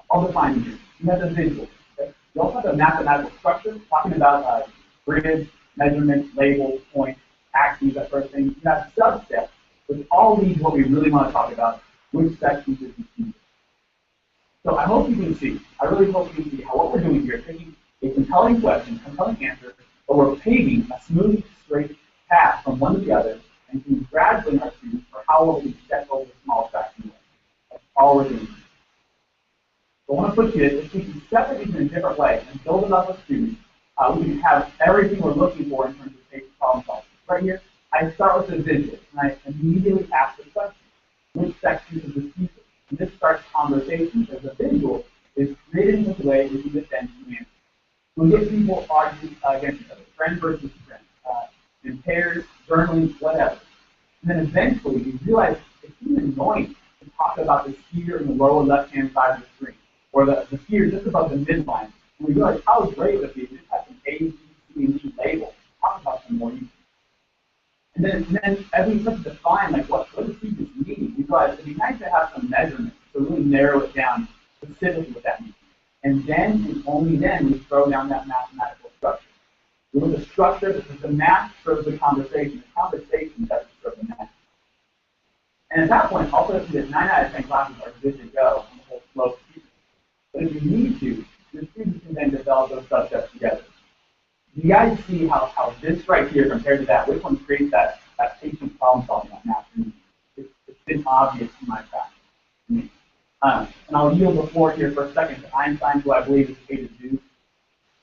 I'll define it here. You have the visual. Okay? You also have the mathematical structure, talking about grids, measurements, labels, points, axes, that sort of thing. You have subsets, which all lead to what we really want to talk about, which sections is the. So I hope you can see, I really hope you can see how what we're doing here is taking a compelling question, compelling answer, but we're paving a smooth, straight path from one to the other and congratulating our students for how well we step over the small tracks in the way. That's all we're doing. So I want to put you, if we can separate these in a different way and build it up with students, we can have everything we're looking for in terms of basic problem solving. Right here, I start with the visual, and I immediately ask the question, which section is the steepest? And this starts conversation because the visual is created in such a way that you get then to answer. We'll get people arguing against each other, friend versus friend, in pairs, journaling, whatever. And then eventually you realize it's even annoying to talk about the sphere in the lower left-hand side of the screen, or the sphere just above the midline. And we realize how great it would be if we just had some A, B, C, and D labels, talk about them more easily. And then as we start to define, like, what does steepness mean, we realize it'd be nice to have some measurements to really narrow it down specifically what that means. And then, and only then, we throw down that mathematical structure. We look at the structure, because the math serves the conversation doesn't serve the math. And at that point, also see that 9 out of 10 classes are good to go on the whole flow of steepness. But if you need to, your students can then develop those subsets together. You guys see how this right here compared to that, which one creates that patient problem solving, that math reasoning? It's been obvious in my practice to me. And I'll yield the floor here for a second to Einstein, who I believe is hated Zeus.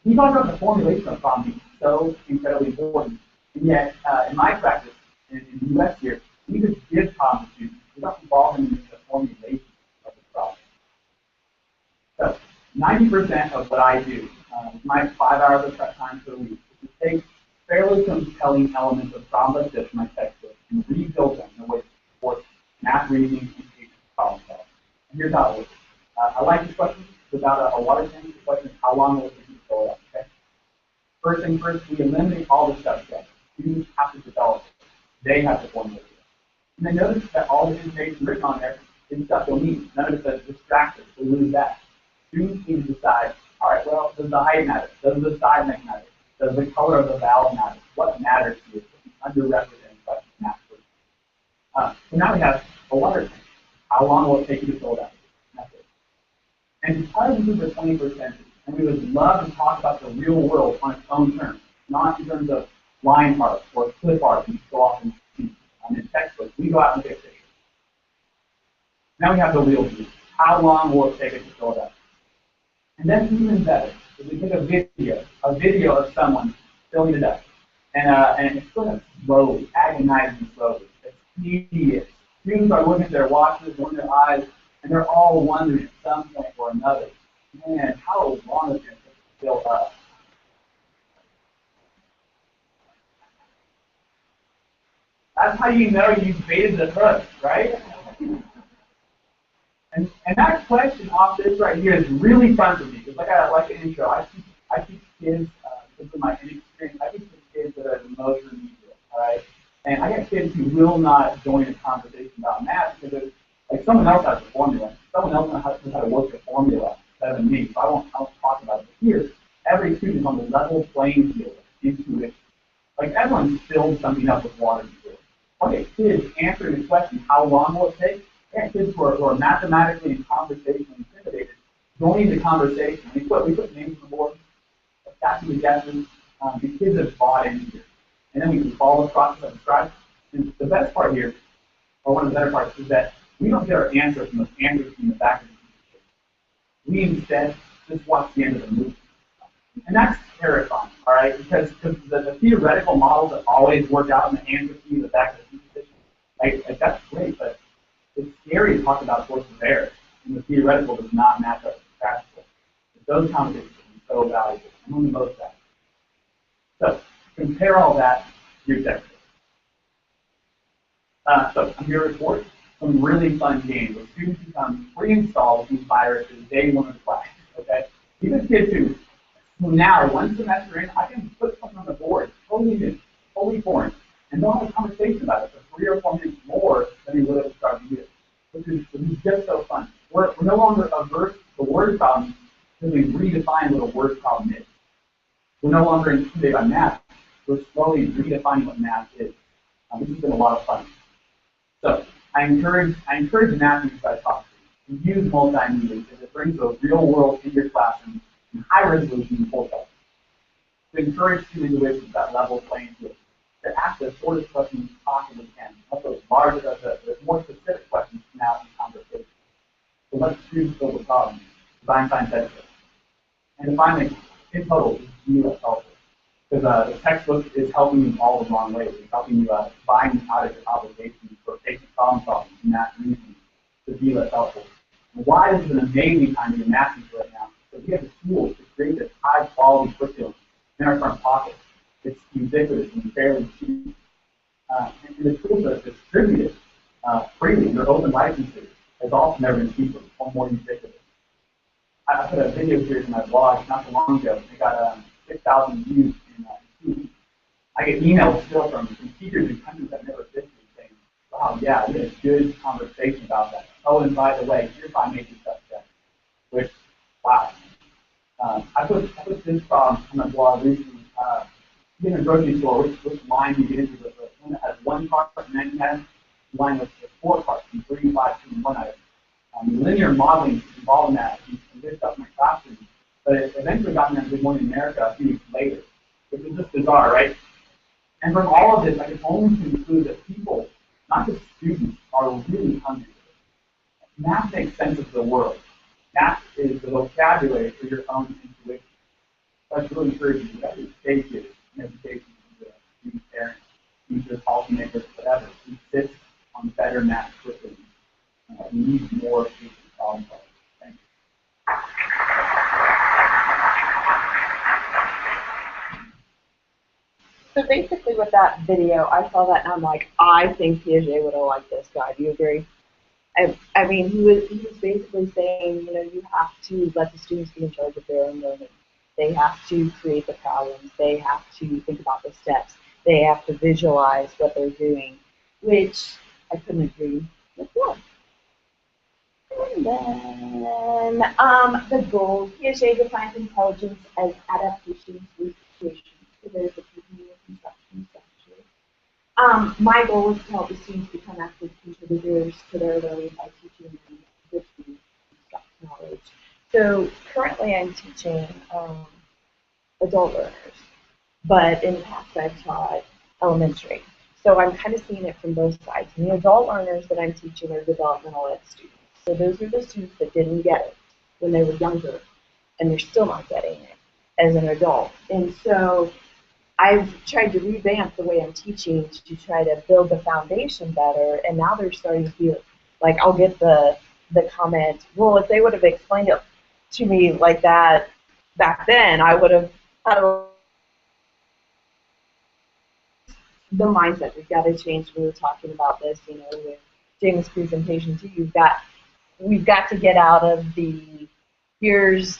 He talks about the formulation of problems being so incredibly important. And yet, in my practice, in the US here, we just give problems to students without involving them in the formulation of the problem. So, 90% of what I do, my 5 hours of prep time per week, is to take fairly compelling elements of problems like this from my textbook and rebuild them in a way that supports math reasoning and patient problem solving. And here's how it works. I like this question. It's about a water tank. The question is, how long will it take you to fill it up? Okay? First thing first, we eliminate all the steps. Students have to develop it. They have to formulate it. And then notice that all the information written on there is stuff they'll need. None of it says distracted. We lose that. Students need to decide, all right, well, does the height matter? Does the size matter? Does the color of the valve matter? What matters to you? Underrepresented question in that person. So now we have a water tank. How long will it take you to fill that? That's it. And because this is the 21st century, and we would love to talk about the real world on its own terms, not in terms of line art or clip art we so often see in textbooks. We go out and take pictures. Now we have the real view. How long will it take us to fill it up? And then even better, if we take a video of someone filling it up, and it's filling up slowly, agonizingly slowly. It's tedious. Students are looking at their watches, looking at their eyes, and they're all wondering at some point or another, man, how long is it going to fill up? That's how you know you've baited the hook, right? And that question off this right here is really fun for me because, like an intro, I teach kids because of my inexperience. I teach kids that are emotionally neutral, all right? And I got kids who will not join a conversation about math because it's like someone else has a formula. Someone else knows how to work the formula better than me, so I won't talk about it. But here, every student is on the level playing field of intuition. Like everyone's filled something up with water before. Okay, kids answering the question, how long will it take? Yeah, kids who are mathematically and conversationally intimidated, joining the conversation. We put names on the board, attaching the guesses. The kids have bought in here. And then we can follow the process of described. And the best part here, or one of the better parts, is that we don't get our answers from the answers from the back of the teacher. We instead just watch the end of the movie. And that's terrifying, all right? Because the theoretical models that always work out in the answer key in the back of the teacher, like that's great, but it's scary to talk about sources of error, and the theoretical does not match up with the practical. But those conversations are so valuable, and only most valuable. So compare all that to your textbook. So I'm here to report some really fun games where students become pre-installed with these viruses day one of class. Okay, even kids who now one semester in, I can put something on the board, totally new, totally foreign, and they'll have a conversation about it for 3 or 4 minutes more than we would have at the start of the year. Which is just so fun. We're no longer averse to word problems because we redefine what a word problem is. We're no longer intimidated by math. We're slowly redefining what math is. This has been a lot of fun. So I encourage the math teachers I talk to use multimedia because it brings the real world into your classroom in high resolution full text. To encourage students to live at that level playing field. To ask the shortest questions you possibly can. Also, the more specific questions now in conversation. So let students build the problem. As Einstein said so. And finally, in total, this is US helpful. Because the textbook is helping you all the wrong ways. It's helping you find out of your obligations for basic problem solving and math reasoning to be less helpful. And why this is an amazing time to be a math teacher right now? Because we have the tools to create this high quality curriculum in our front pocket. It's ubiquitous and fairly cheap. And the tools are distributed freely under open licenses has also never been cheaper or more ubiquitous. I put a video here in my blog not too long ago. It got 6,000 views in 2 weeks. I get emails still from teachers in countries I've never visited saying, wow, yeah, we had a good conversation about that. Oh, and by the way, here's how I made this subject. Which, wow. I put this on my blog recently. In a grocery store, which line you get into, the one that has 1 cart, and then you have the line with 4 carts, and 3, 5, 2, and 1 item. Linear modeling is involved in that. And this stuff in my classroom, but it eventually got me on Good Morning America a few weeks later, which is just bizarre, right? And from all of this, I can only conclude that people, not just students, are really hungry. Math makes sense of the world. Math is the vocabulary for your own intuition. So I really encourage you, whatever stage is in education, student parents, teachers, policymakers, whatever, insist on better math curriculum. We need more patient problem solvers. Thank you. So basically with that video, I saw that and I'm like, I think Piaget would have liked this guy. Do you agree? I mean, he was basically saying, you know, you have to let the students be in charge of their own learning. They have to create the problems. They have to think about the steps. They have to visualize what they're doing, which I couldn't agree with more. And then the goals. Piaget defines intelligence as adaptation to situations. So there's a continuous instruction structure. My goal is to help the students become active contributors to their learning by teaching them the construct knowledge. So currently I'm teaching adult learners, but in the past I've taught elementary. So I'm kind of seeing it from both sides. And the adult learners that I'm teaching are developmental ed students. So those are the students that didn't get it when they were younger, and they're still not getting it as an adult. And so I've tried to revamp the way I'm teaching to try to build the foundation better, and now they're starting to feel like I'll get the comment, well, if they would have explained it to me like that back then, I would have had the mindset. We've got to change. We were talking about this, you know, with Jamie's presentation too. We've got to get out of the here's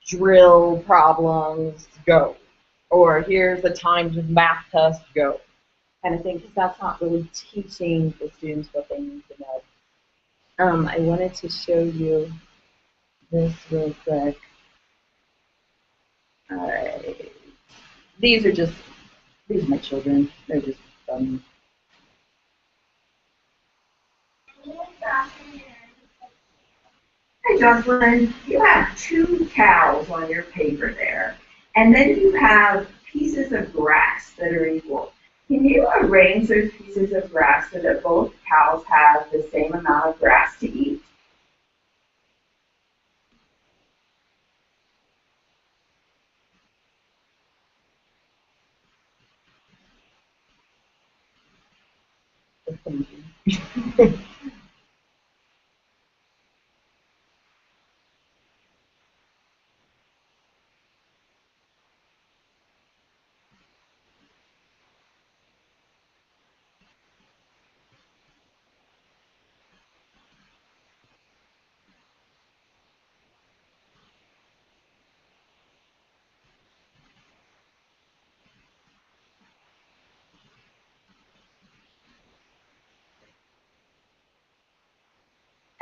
drill problems, go. Or here's a timed math test, go, kind of thing, because that's not really teaching the students what they need to know. I wanted to show you this real quick. All right. These are my children. They're just funny. Hi, Jocelyn. You have 2 cows on your paper there. And then you have pieces of grass that are equal. Can you arrange those pieces of grass so that both cows have the same amount of grass to eat? Thank you.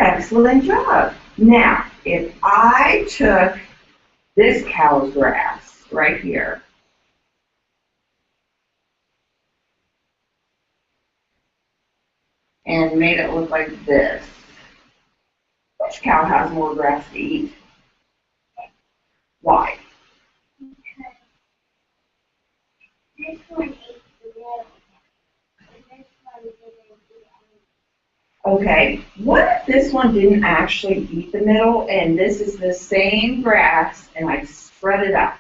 Excellent job. Now, if I took this cow's grass right here, and made it look like this, which cow has more grass to eat? Why? This one ate the middle, and this one didn't eat any. Okay, what if this one didn't actually eat the middle, and this is the same grass, and I spread it out?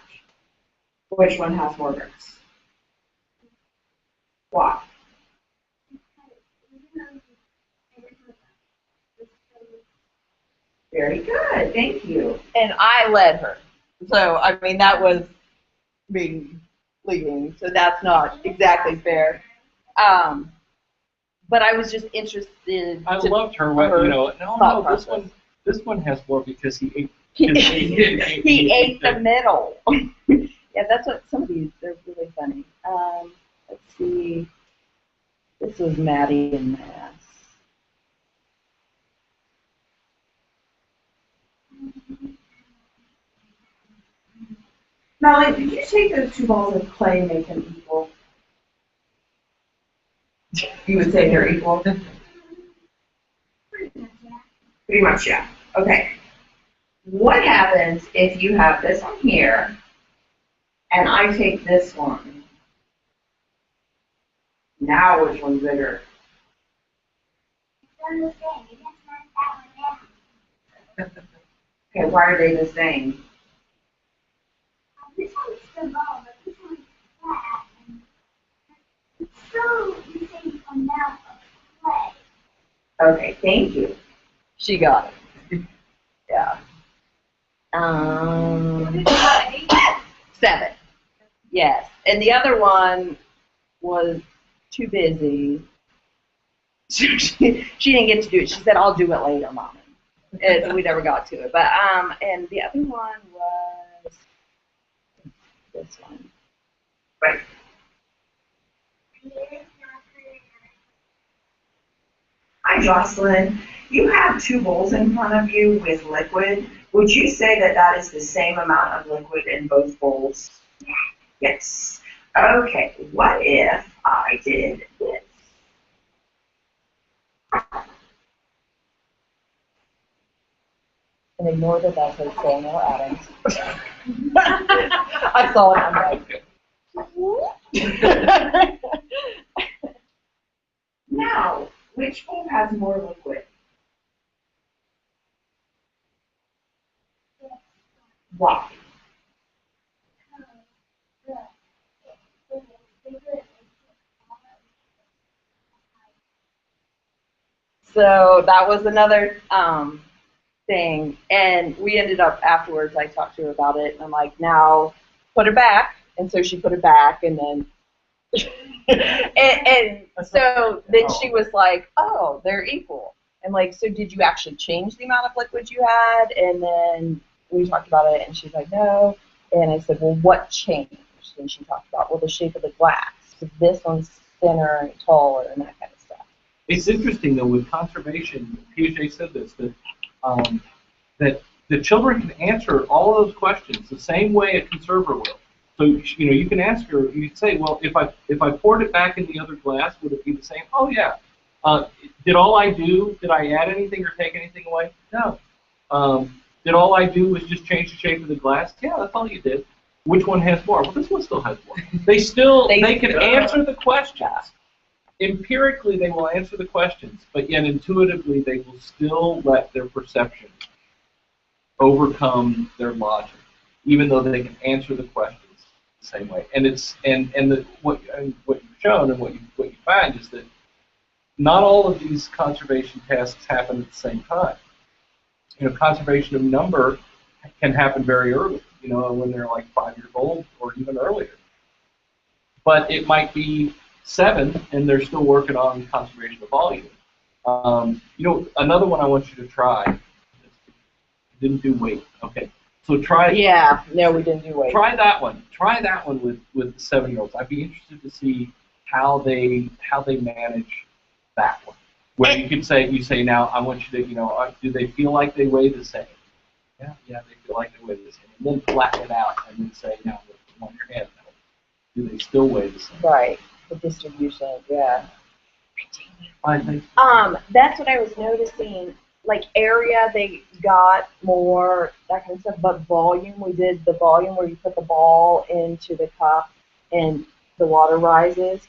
Which one has more grass? Why? Very good, thank you. And I led her. So, I mean, that was me leading, so that's not exactly fair. But I was just interested. I loved her, you know, no, this one has more because he ate. He ate the middle. Yeah, that's what some of these, they're really funny. Let's see. This was Maddie and Mass. Molly, did you take those 2 balls of clay and make them equal? You would say they're equal? Pretty much, yeah. Okay. what happens if you have this one here, and I take this one? Now which one's bigger? It's the same. You just knock that one down. Okay, why are they the same? This one's still long, but this one's flat. And it's still the same amount of play. Okay, thank you. She got it. Yeah. 7. Yes. And the other one was too busy. She didn't get to do it. She said, "I'll do it later, Mom." And we never got to it. But and the other one was this one. Right. Hi, Jocelyn. You have 2 bowls in front of you with liquid. Would you say that that is the same amount of liquid in both bowls? Yes. Okay, what if I did this? And ignore that that's a Samuel Adams. I saw it. I'm like, Now, which bowl has more liquid? Why? so that was another thing, and we ended up afterwards. I talked to her about it, and I'm like, now put it back. And so she put it back, and then and so then she was like, oh, they're equal. And like, so did you actually change the amount of liquid you had? And then we talked about it, and she's like, no. And I said, well, what changed? And she talked about, well, the shape of the glass. So this one's thinner and taller and that kind of stuff. It's interesting though with conservation. PJ said this that the children can answer all of those questions the same way a conserver will. So you can ask her. You can say, well, if I poured it back in the other glass, would it be the same? Oh yeah. Did all I do? Did I add anything or take anything away? No. Did all I do was just change the shape of the glass? Yeah, that's all you did. Which one has more? Well, this one still has more. They can answer the questions. Empirically, they will answer the questions, but yet intuitively, they will still let their perception overcome their logic, even though they can answer the questions the same way. And what you've shown and what you find is that not all of these conservation tasks happen at the same time. Conservation of number can happen very early, when they're like 5 years old or even earlier. But it might be 7 and they're still working on conservation of volume. Another one I want you to try. Didn't do weight. Okay. So try. Yeah. No, we didn't do weight. Try that one. Try that one with 7-year-olds. I'd be interested to see how they manage that one. Where you say now I want you to do they feel like they weigh the same? Yeah, they feel like they weigh the same. And then flatten it out and then say now on your hand, do they still weigh the same? Right. The distribution. Yeah. I think. That's what I was noticing. Like area, they got more that kind of stuff, but volume. We did the volume where you put the ball into the cup and the water rises.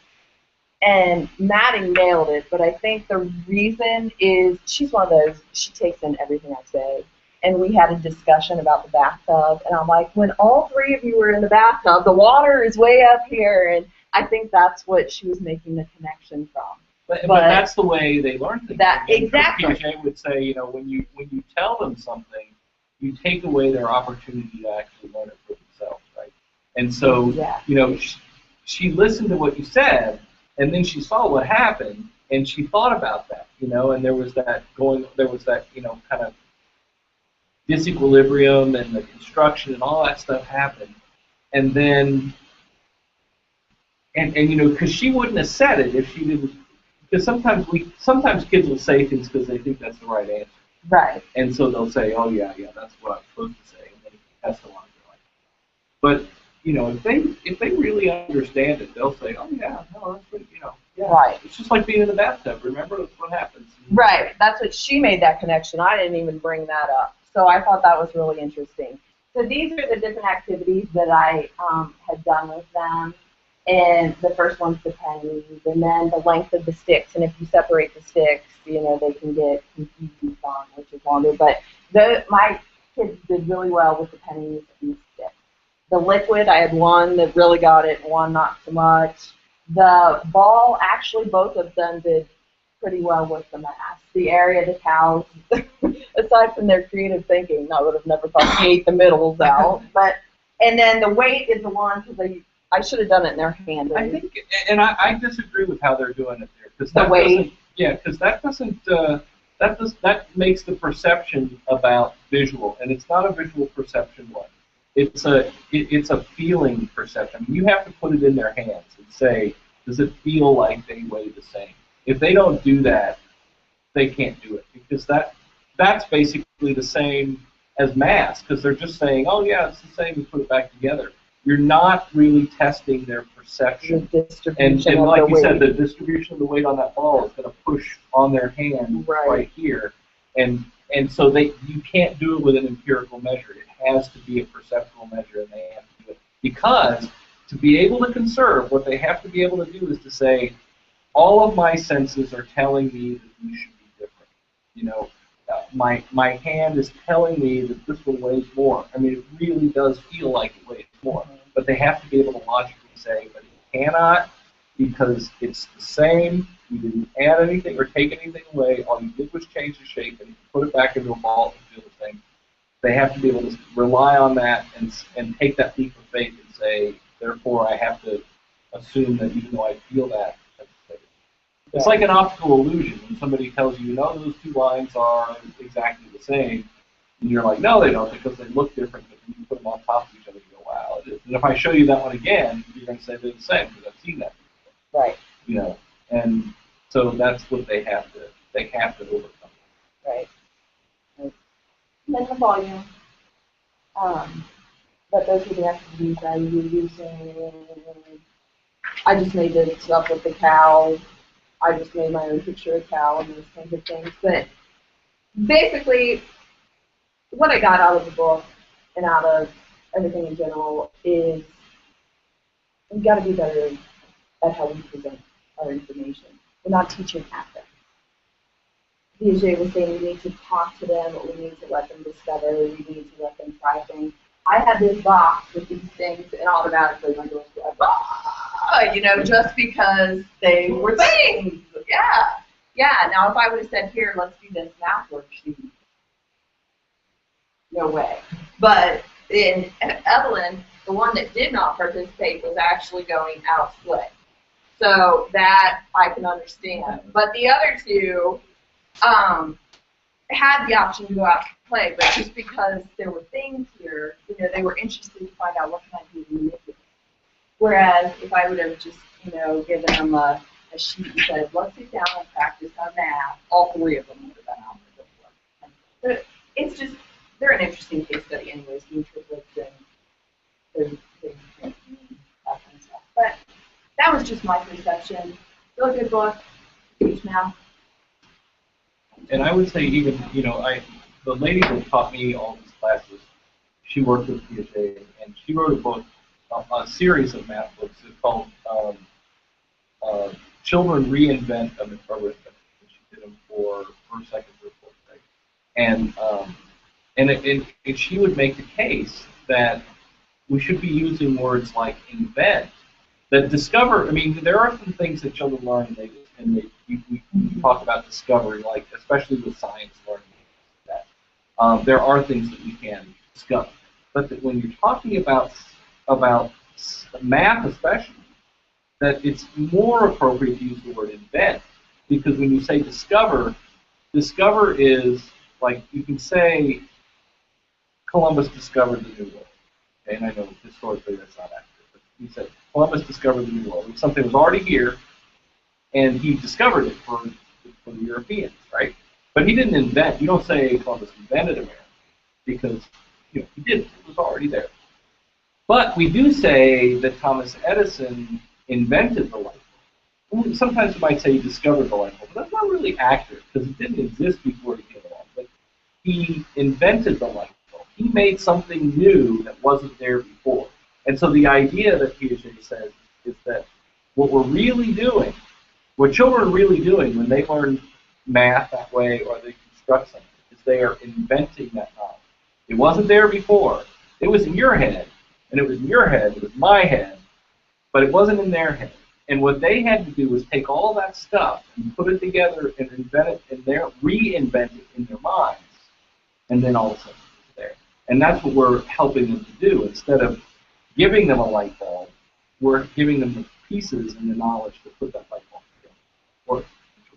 And Maddie nailed it, but I think the reason is she's one of those, she takes in everything I say. And we had a discussion about the bathtub, and I'm like, when all 3 of you were in the bathtub, the water is way up here, and I think that's what she was making the connection from. But that's the way they learn things. Exactly. PJ would say, when you tell them something, you take away their opportunity to actually learn it for themselves, right? And so, she listened to what you said, and then she saw what happened, and she thought about that, and there was that kind of disequilibrium and the construction and all that stuff happened, and then, because she wouldn't have said it if she didn't, because sometimes kids will say things because they think that's the right answer. Right. And so they'll say, oh yeah, that's what I'm supposed to say, and then that's the one they're like. But if they really understand it, they'll say, oh yeah, no, that's what yeah. Right. It's just like being in the bathtub. Remember, that's what happens. Right. That's what she made that connection. I didn't even bring that up. So I thought that was really interesting. So these are the different activities that I had done with them. And the first one's the pennies, and then the length of the sticks. And if you separate the sticks, you know, they can get confused on which is longer. But my kids did really well with the pennies and the sticks. The liquid, I had one that really got it and one not so much. The ball, actually, both of them did pretty well with the math. The area, the cows, aside from their creative thinking, I would have never thought they ate the middles out. But and then the weight is the one because I should have done it in their hand. I think, and I disagree with how they're doing it there, because The weight? that makes the perception about visual, and it's not a visual perception one. It's a feeling perception. You have to put it in their hands and say, does it feel like they weigh the same? If they don't do that, they can't do it, because that's basically the same as mass, because they're just saying, oh yeah, it's the same, you put it back together. You're not really testing their perception. The distribution And of like the you weight. said, the distribution of the weight on that ball is going to push on their hand right here. And so you can't do it with an empirical measure. It has to be a perceptual measure, and they have to do it. Because to be able to conserve, what they have to be able to do is to say, all of my senses are telling me that these should be different. You know, my hand is telling me that this one weighs more. I mean, it really does feel like it weighs more. But they have to be able to logically say, but it cannot, because it's the same. You didn't add anything or take anything away. All you did was change the shape, and you put it back into a ball and feel the same. They have to be able to rely on that and take that leap of faith and say, therefore, I have to assume that even though I feel that, that's safe. It's like an optical illusion. When somebody tells you, no, those two lines are exactly the same, and you're like, no, they don't, because they look different, but when you put them on top of each other, you go, wow, it is. And if I show you that one again, you're going to say they're the same, because I've seen that before. Right. You know, and so that's what they have to overcome. Right. And then the volume. But those were the activities I was using. I just made the stuff with the cow. I just made my own picture of cow and those kinds of things. But basically, what I got out of the book and out of everything in general is we've got to be better at how we present our information. We're not teaching at them. Piaget was saying we need to talk to them, we need to let them discover, we need to let them try things. I had this box with these things, and automatically my doors were like, you know, just because they were things. Yeah. Yeah. Now, if I would have said, here, let's do this math worksheet, no way. But in Evelyn, the one that did not participate was actually going out split. So that I can understand. But the other two had the option to go out and play, but just because there were things here, you know, they were interested to find out what can I do to manipulate. Whereas if I would have just, you know, given them a sheet and said, let's sit down and practice on math, all three of them would have been out there. But it's just, they're an interesting case study anyways, doing triplets and that kind of stuff. But that was just my perception. Really good book. Teach math. And I would say even, you know, the lady that taught me all these classes, she worked with Piaget, and she wrote a book, a series of math books. It's called Children Reinvent Arithmetic. She did them for first, second, third, fourth grade. And she would make the case that we should be using words like invent, that discover. I mean, there are some things that children learn, and we talk about discovery, like especially with science learning. That there are things that we can discover, but that when you're talking about math, especially, that it's more appropriate to use the word invent, because when you say discover is like you can say Columbus discovered the New World. Okay, and I know historically that's not accurate, but you said Columbus discovered the New World. Something was already here, and he discovered it for the Europeans, right? But he didn't invent. You don't say Columbus invented America, because he didn't. It was already there. But we do say that Thomas Edison invented the light bulb. Sometimes we might say he discovered the light bulb, but that's not really accurate, because it didn't exist before he came along. he invented the light bulb. He made something new that wasn't there before. And so the idea that Piaget says is that what we're really doing, what children are really doing when they learn math that way or they construct something, is they are inventing that knowledge. It wasn't there before. It was in your head, and it was in your head, it was my head, but it wasn't in their head. And what they had to do was take all that stuff and put it together and invent it in their, reinvent it in their minds, and then all of a sudden it's there. And that's what we're helping them to do. Instead of giving them a light bulb, we're giving them the pieces and the knowledge to put that light bulb together, or to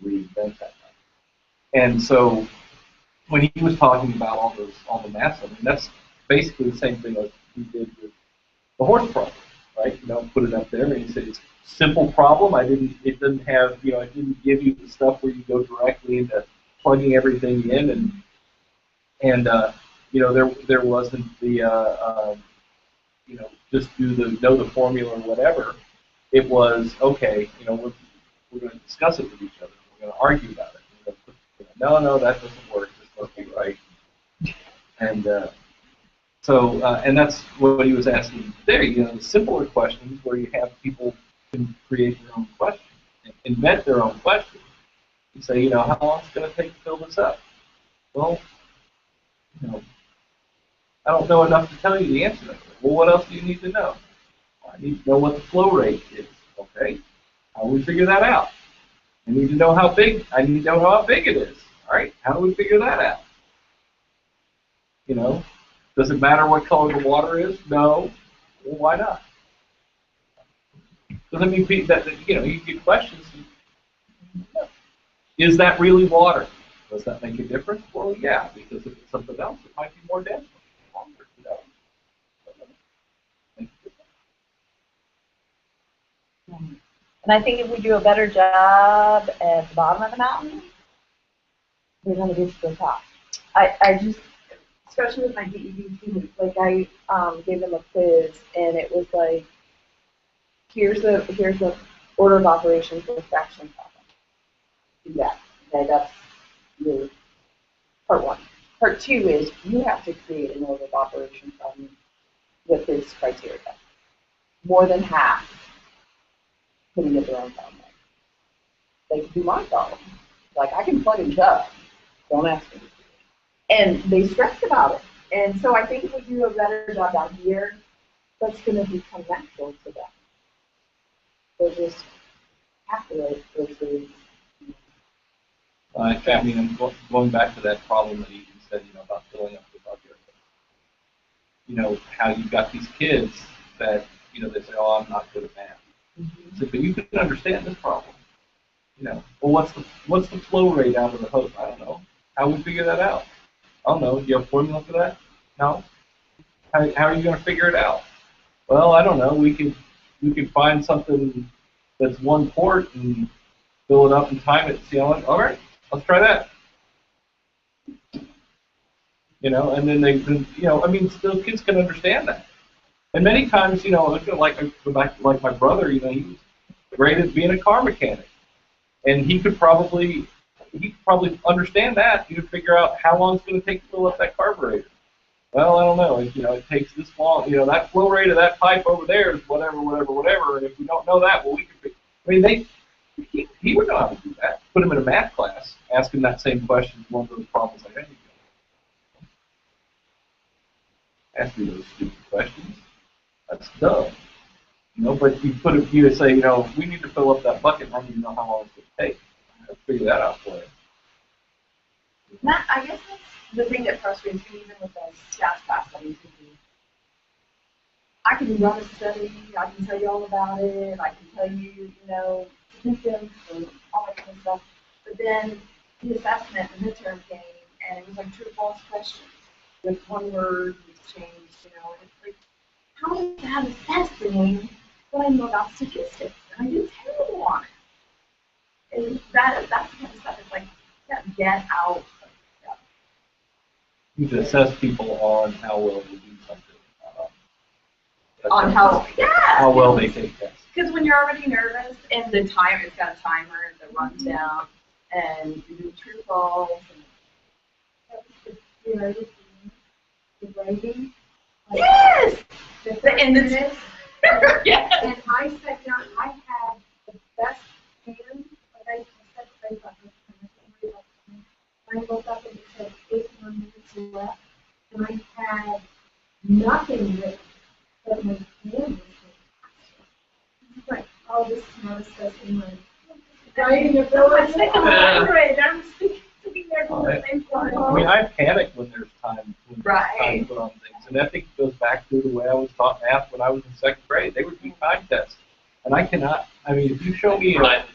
reinvent that light. And so when he was talking about all the math, I mean, that's basically the same thing as he did with the horse problem, right? You know, put it up there, and he said it's a simple problem. It didn't have, you know, it didn't give you the stuff where you go directly into plugging everything in, and you know, there wasn't the you know, just know the formula or whatever. It was, okay, you know, we're going to discuss it with each other. We're going to argue about it. We're going to put, no, that doesn't work. This must be right. And so, and that's what he was asking there. You know, the simpler questions where you have people can create their own question, invent their own question. You say, you know, how long is it going to take to fill this up? Well, you know, I don't know enough to tell you the answer to that. Well, what else do you need to know? Well, I need to know what the flow rate is. Okay, how do we figure that out? I need to know how big. I need to know how big it is. All right, how do we figure that out? You know, does it matter what color the water is? No. Well, why not? Doesn't mean that, you know, you get questions. Is that really water? Does that make a difference? Well, yeah, because if it's something else, it might be more dense. And I think if we do a better job at the bottom of the mountain, we're going to get to the top. I just, especially with my DED students, like I gave them a quiz, and it was like, here's the order of operations for a fraction problem. Do that. Okay, that's your part one. Part two is you have to create an order of operations problem with this criteria. More than half couldn't get their own problem right. They could do my problem. Like, I can plug and chug. Don't ask me. And they stressed about it. And so I think if we do a better job down here, that's going to become natural to them. They'll just calculate versus. I mean, I'm going back to that problem that you said, you know, about filling up the bucket. You know, how you've got these kids that, you know, they say, oh, I'm not good at math. So, but you can understand this problem. You know, well, what's the flow rate out of the hose? I don't know. How would we figure that out? I don't know. Do you have a formula for that? No. How are you going to figure it out? Well, I don't know. We can find something that's one port and fill it up and time it and see how much. All right, let's try that. You know, and then you know, I mean, still kids can understand that. And many times, you know, like my brother, you know, he was great at being a car mechanic, and he could probably understand that. He could figure out how long it's going to take to fill up that carburetor. Well, I don't know. You know, it takes this long. You know, that flow rate of that pipe over there is whatever. And if we don't know that, well, we could. I mean, he would know how to do that. Put him in a math class, ask him that same question. One of those problems like, hey, ask me those stupid questions. That's dumb. You know, but you would say, you know, we need to fill up that bucket, and I need to know how long it's going to take. I'll figure that out for you. Matt, I guess that's the thing that frustrates me even with the stats class that we do. I can run a study, I can tell you all about it, I can tell you, you know, symptoms and all that kind of stuff. But then the assessment, the midterm came, and it was like true or false questions. With one word was changed, you know, and it's like, how is that assessing what I know about statistics? And I do terrible on it. And that's the kind of stuff. It's like, yeah, get out. You can assess people on how well they do something. On how, yeah. How well they take tests. Because when you're already nervous, and the time, it's got a timer that runs down, and you do true false. And creative the writing. Yes! The And it's- minutes. Yes! And I sat down, I had the best hand, like I said, I thought, I woke up and it said 8 more minutes left, and I had nothing written, but my hand was written. Like, all this smart stuff in my writing ability. I'm sitting there doing the same thing. I mean, I panic when there's time Right. to put on things, and I think it goes back to the way I was taught math when I was in second grade. They would do time tests, and I cannot. I mean, if you show me a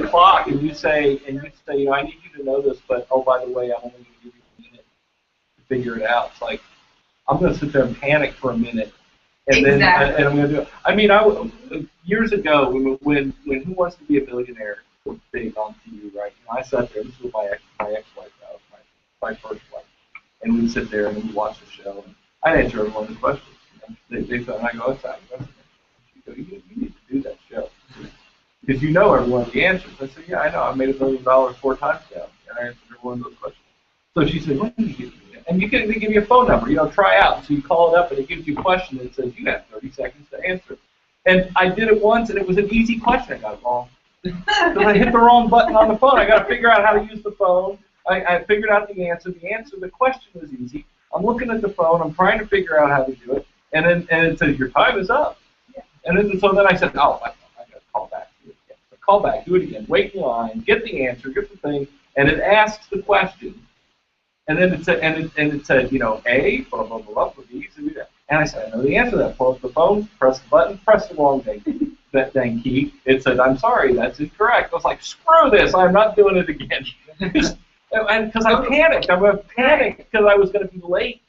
clock and you say, you know, I need you to know this, but oh, by the way, I'm only going to give you a minute to figure it out. It's like I'm going to sit there and panic for a minute, and then Exactly. I'm going to do it. I mean, years ago when Who Wants to Be a Millionaire was big on TV, right? And I sat there. This was my ex-wife, my first wife, and we'd sit there and we'd watch the show, and I'd answer everyone's questions. You know? They said, and I go, "That's how you need to do that show." Because you know everyone the answers. I said, yeah, I know. I made $1 million 4 times now, and I answered every one of those questions. So she said, what do you give me? And they give you a phone number, you know, try out. So you call it up, and it gives you a question that says you have 30 seconds to answer. And I did it once, and it was an easy question. I got it wrong. Because I hit the wrong button on the phone. I got to figure out how to use the phone. I figured out the answer. The question was easy. I'm looking at the phone. I'm trying to figure out how to do it. And it says, your time is up. And so then I said, oh, I got to call back. Call back, do it again, wait in line, get the answer, get the thing, and it asks the question, and then it said, it said, you know, A, blah, blah, blah, blah, B, C, D, and I said, I know the answer to that. Pull up the phone, press the button, press the wrong thing, that dang key. It said, I'm sorry, that's incorrect. I was like, screw this, I'm not doing it again. Because I panicked. I panicked because I was going to be late,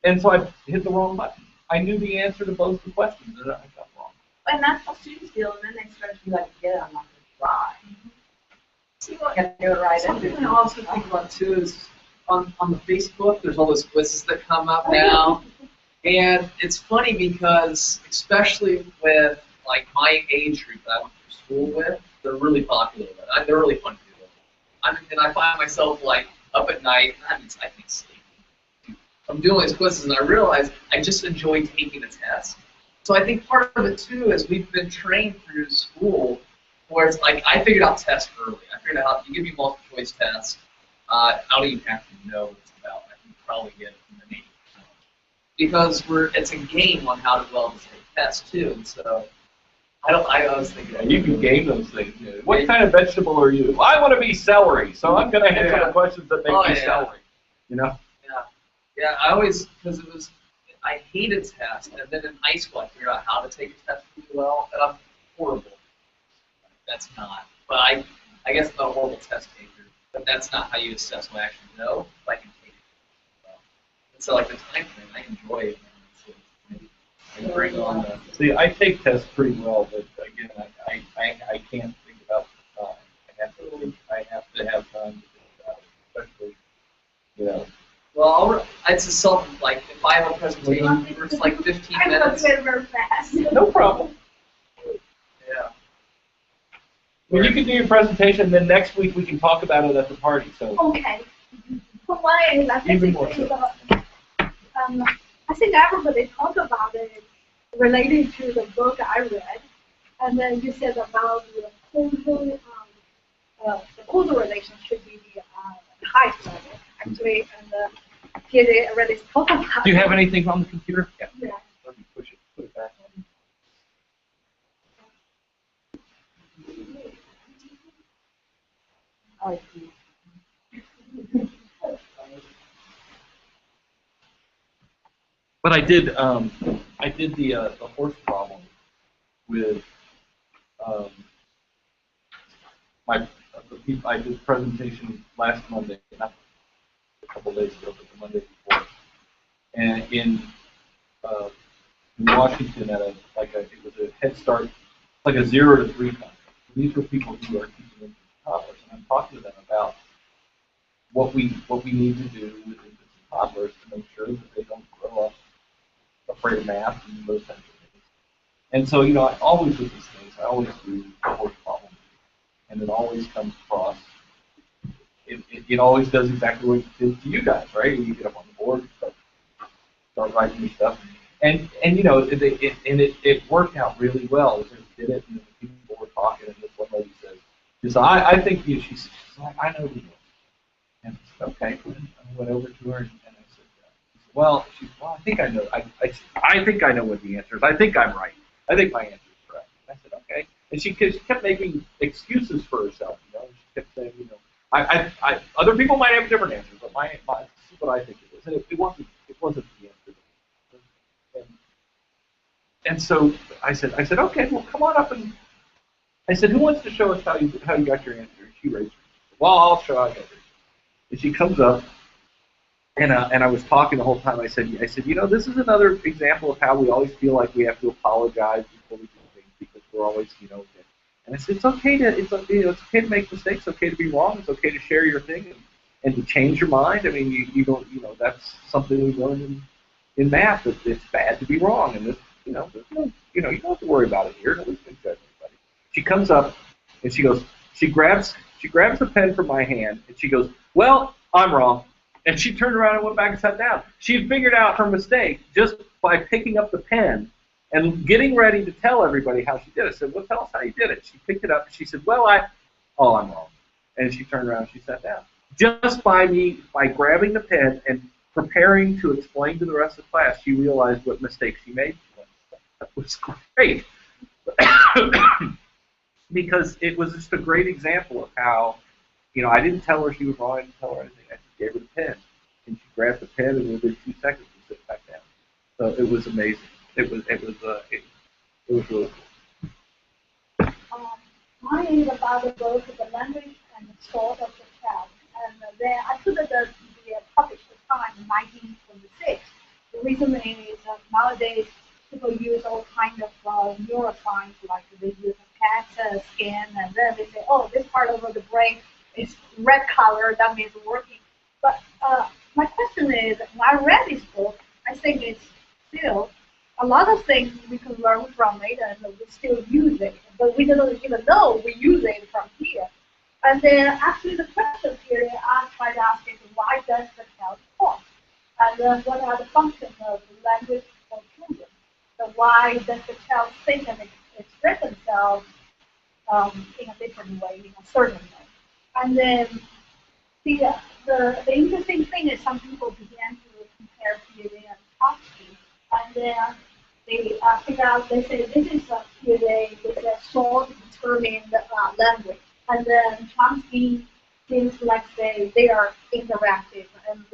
and so I hit the wrong button. I knew the answer to both the questions, and I got wrong. And that's how students feel, and then they start to be like, yeah, I'm not going to try. See what can do it right. Something I also think about too is on the Facebook, there's all those quizzes that come up now. And it's funny because, especially with like my age group that I went to school with, they're really popular. They're really fun to do. And I find myself like up at night, I think sleeping. I'm doing these quizzes, and I realize I just enjoy taking the test. So I think part of it too is we've been trained through school where it's like I figured out tests early. I figured out you give me multiple choice tests. I don't even have to know what it's about. I can probably get it from the name. Because it's a game on how to well take tests too. And so I always think You can game those things. What kind of vegetable are you? I want to be celery, so I'm going to answer the questions that make me celery. You know? Yeah, I always, because I hated tests, and then in high school I figured out how to take a test really well, and I'm horrible. That's not. But I guess I'm not a horrible test taker, but that's not how you assess what I actually know, if I can take it well. And so like the time frame, I enjoy it. So I bring on the... See, I take tests pretty well, but again, I can't think about the time. I have to have time to think about it, especially, you know. Well, it's a something like if I have a presentation where it's like 15 minutes. I very fast. No problem. Yeah. Well, you can do your presentation, and then next week we can talk about it at the party. So. Okay. For mine, I think Even more so. I think everybody talked about it related to the book I read, and then you said about the causal relation should be the highest level, actually, and here they already talked about. Do you have anything on the computer? Yeah. Let me push it. Put it back. Oh, But I did the horse problem with I did a presentation last Monday, not a couple days ago, but the Monday before, and in Washington at it was a Head Start, like a 0 to 3 conference. These were people who are teaching infants and toddlers, and I'm talking to them about what we need to do with infants and toddlers to make sure that they don't grow up afraid of math and those kinds of things. And so, you know, I always with these things, I always do the horse problem, and it always comes across it always does exactly what it did to you guys, right? You get up on the board, start writing your stuff, and you know, it worked out really well. We did it, and people were talking, and this one lady says, she said, I think you. She's like, I know who you are. And I said, okay. And I went over to her, and I said, well, I think I know. I think I know what the answer is. I think I'm right. I think my answer is correct. And I said, okay. And she kept making excuses for herself. You know, she kept saying, you know, other people might have a different answer, but this is what I think it is. And it wasn't the answer. And so I said, okay, well, come on up, and I said, who wants to show us how you got your answer? And she raised her hand. Well, I'll show how I got it. And she comes up, and I was talking the whole time. I said, you know, this is another example of how we always feel like we have to apologize before we do things because we're always, you know. And I said, it's okay to make mistakes. It's okay to be wrong. It's okay to share your thing and to change your mind. I mean, you don't, you know, that's something we learned in math. That it's bad to be wrong, and this, you know, you don't have to worry about it here. Nobody's going to judge anybody. She comes up and she goes, she grabs the pen from my hand and she goes, well, I'm wrong. And she turned around and went back and sat down. She had figured out her mistake just by picking up the pen and getting ready to tell everybody how she did it. I said, well, tell us how you did it. She picked it up and she said, well, I'm wrong. And she turned around and she sat down. Just by grabbing the pen and preparing to explain to the rest of the class, she realized what mistakes she made. That was great. Because it was just a great example of how, you know, I didn't tell her she was wrong. I didn't tell her anything. I just gave her the pen. And she grabbed the pen, and within 2 seconds, she sit back down. So it was amazing. It was really cool. Mine is about both the language and the sort of the child. And then I put the published time in 1926. The reason is that nowadays people use all kinds of neuroscience, like they use a PET scan, and then they say, oh, this part of the brain is red color, that means working. But my question is, when I read this book, I think it's still a lot of things we can learn from it, and we still use it, but we don't even know we use it from here. And then actually the question here, I tried asking, why does the child talk? And then what are the functions of language for children? So why does the child think and express themselves in a different way, in a certain way? And then the interesting thing is some people began to compare Piaget and Chomsky, and then they figure out, they say this is a Piaget with a short determined language, and then Chomsky seems like they are interactive and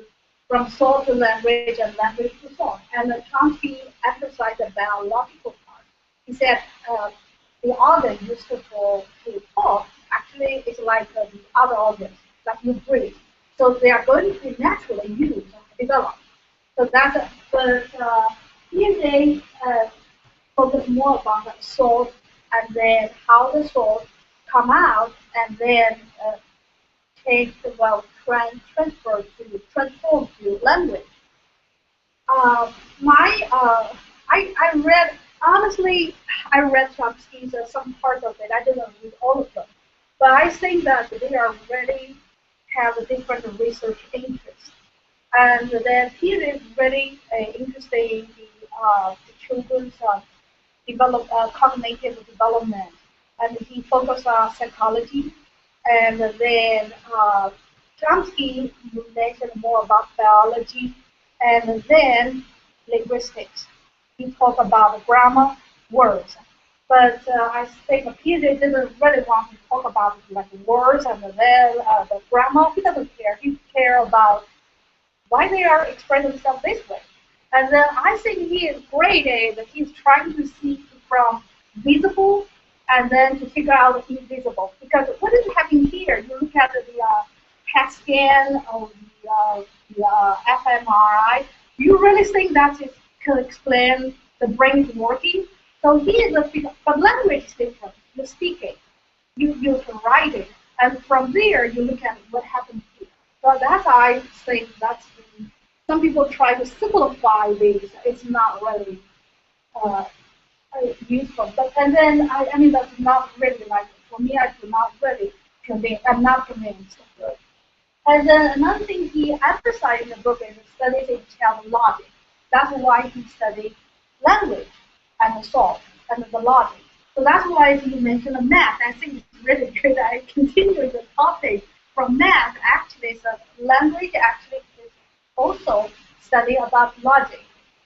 from soul to language and language to soul. And Chomsky emphasized the biological part. He said the organ used to talk actually is like the other organs, like you breathe. So they are going to be naturally used and developed. So that's but Piaget focus more about the soul and then how the soul come out and then transform to language. I read Chomsky's some parts of it. I didn't read all of them, but I think that they are really have a different research interest. And then Piaget is really interested in the children's cognitive development, and he focused on psychology. And then Chomsky mentioned more about biology, and then linguistics. He talked about grammar, words. But I think Piaget didn't really want to talk about like words and then the grammar. He doesn't care. He cares about why they are expressing themselves this way. And then I think he is great that he's trying to see from visible and then to figure out invisible. Because what is happening here? You look at the CAT scan or the fMRI. Do you really think that it can explain the brain is working? So here, but language is different. You're speaking, you can write it, and from there you look at what happens here. So that's I think that's some people try to simplify this. It's not really useful. But and then I mean that's not really like for me. I do not really convince. I'm not convinced. And then another thing he emphasized in the book is studies in child logic. That's why he studied language and the thought and the logic. So that's why he mentioned the math. I think it's really good. I continue the topic from math. Actually, so language actually is also study about logic.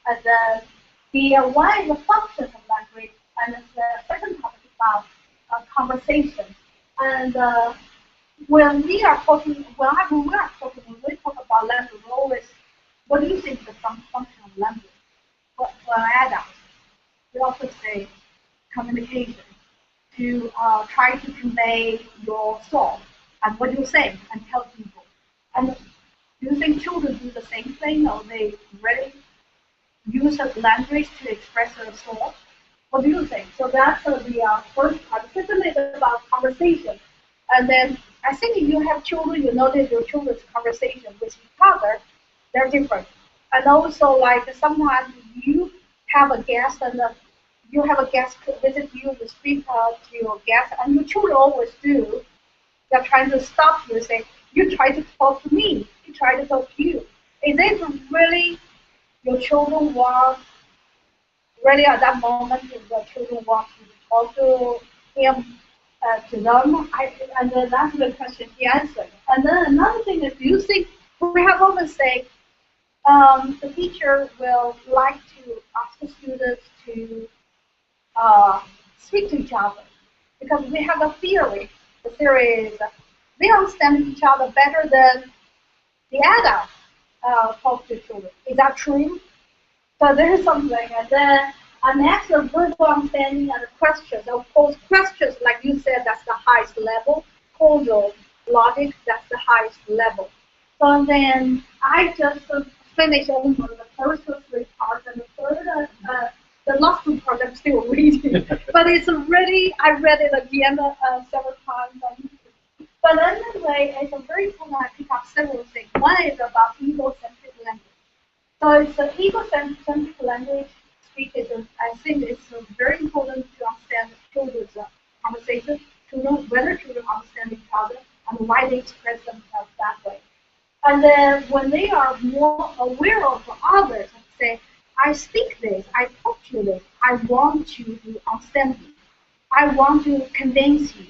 And one is the functions of language, and the second topic is about conversation. And when we talk about language, we always, what do you think the function of language? For adults, we also say communication, to try to convey your thought and what you say and tell people. And do you think children do the same thing, or they really use of language to express their thought? What do you think? So that's the first part. The second is about conversation. And then I think if you have children, you notice your children's conversation with each other, they're different. And also, like, sometimes you have a guest and you have a guest visit you, you speak to your guest, and your children always do. They're trying to stop you and say, you try to talk to me, you try to talk to you. Is it really your children want, really at that moment, if the children want to talk to him, to them? And then that's the question he answered. And then another thing is, do you think, we have always said, the teacher will like to ask the students to speak to each other, because we have a theory. The theory is they understand each other better than the adults talk to children. Is that true? So there is something, and then next, the verbal understanding and the questions. Of course, questions, like you said, that's the highest level. Causal logic, that's the highest level. So then I just finished almost the first three parts, and the third, the last two parts I'm still reading. But it's really, I read it again several times. But anyway, it's a very important. I pick up several things. One is about egocentric language. So it's an egocentric language. I think it's very important to understand children's conversation, to know whether children understand each other and why they express themselves that way. And then when they are more aware of others, say, I speak this, I talk to this, I want you to understand me, I want to convince you.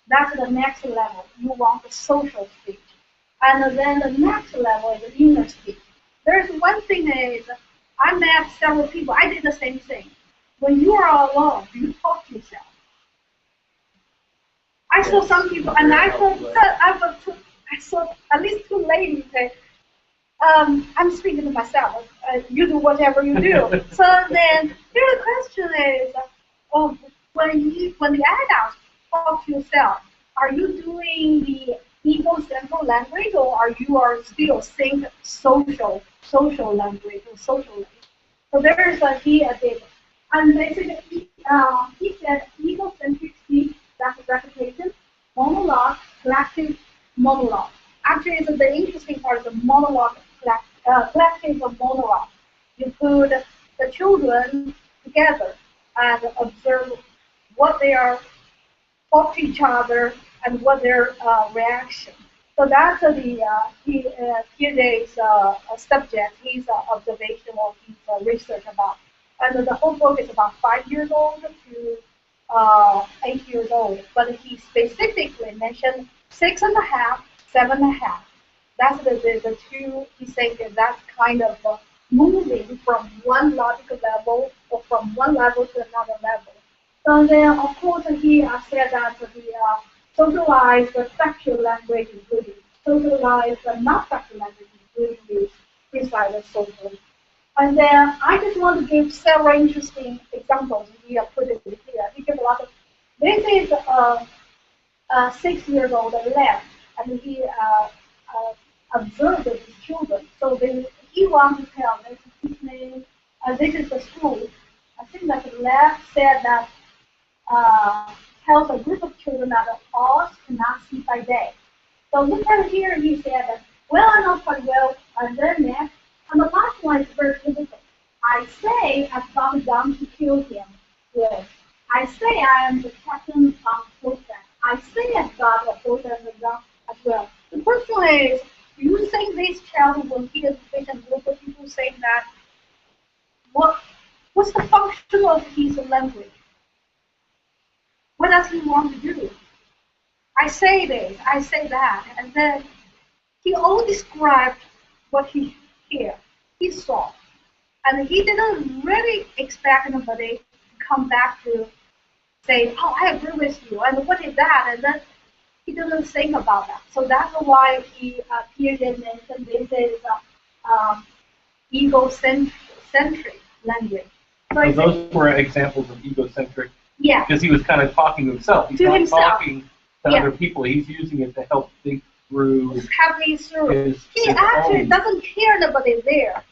That's the next level. You want the social speech. And then the next level is the inner speech. There's one thing is, I met several people. I did the same thing. When you are alone, do you talk to yourself? I saw some people, and I saw at least two ladies say, I'm speaking to myself. You do whatever you do. So then, here the question is, when the adults talk to yourself, are you doing the egocentric language, or are you still think social language or social language? So there is he did. And basically, he said egocentric speech, that's reputation, monologue, collective monologue. Actually, so the interesting part is the monologue, collective monologue. You put the children together and observe what they are talk to each other and what their reaction. So that's today's subject, his observation or his research about. And the whole book is about 5 years old to 8 years old. But he specifically mentioned 6.5, 7.5. That's the two, he said that's kind of moving from one logical level or from one level to another level. So then, of course, he said that the socialized factual language, including socialized not factual language, including the freestyle social. And then I just want to give several interesting examples. We have put it here. He gives a lot of. This is 6 years old left, and he observed his children. So he wants to tell this is his name. This is the school. I think that the left said that. Tells a group of children that the horse cannot see by day. So look at here, he said that, well, I know quite well, and then next, and the last one is very difficult. I say I've got a gun to kill him with. I say I am the captain of horseback. I say I've got a horse and a gun as well. The question is, Do you think this child will hear this and group of people saying that? What's the function of his language? What does he want to do? I say this, I say that, and then he all described what he heard, he saw, and he didn't really expect anybody to come back to say, "Oh, I agree with you," and what is that? And then he didn't think about that. So that's why he mentioned this is egocentric language. So those were examples of egocentric. Yeah. Because he was kind of talking to himself. He's To not himself. talking to other people. He's using it to help think through Happily through. He his actually own. doesn't care anybody there.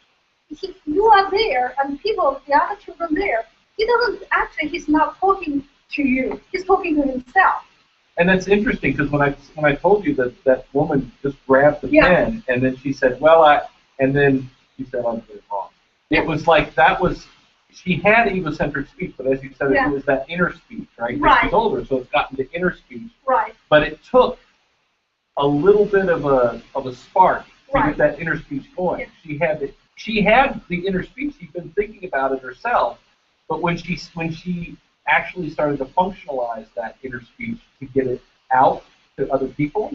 You are there, and people, the other children there. He doesn't actually. He's not talking to you. He's talking to himself. And that's interesting because when I told you that woman just grabbed the pen and then she said, and then she said, "I'm doing it wrong." It was like that was. She had egocentric speech, but as you said, it was that inner speech, right? Right. She's older, so it's gotten to inner speech. Right. But it took a little bit of a spark to get that inner speech going. Yeah. She had the inner speech. She'd been thinking about it herself, but when she actually started to functionalize that inner speech to get it out to other people,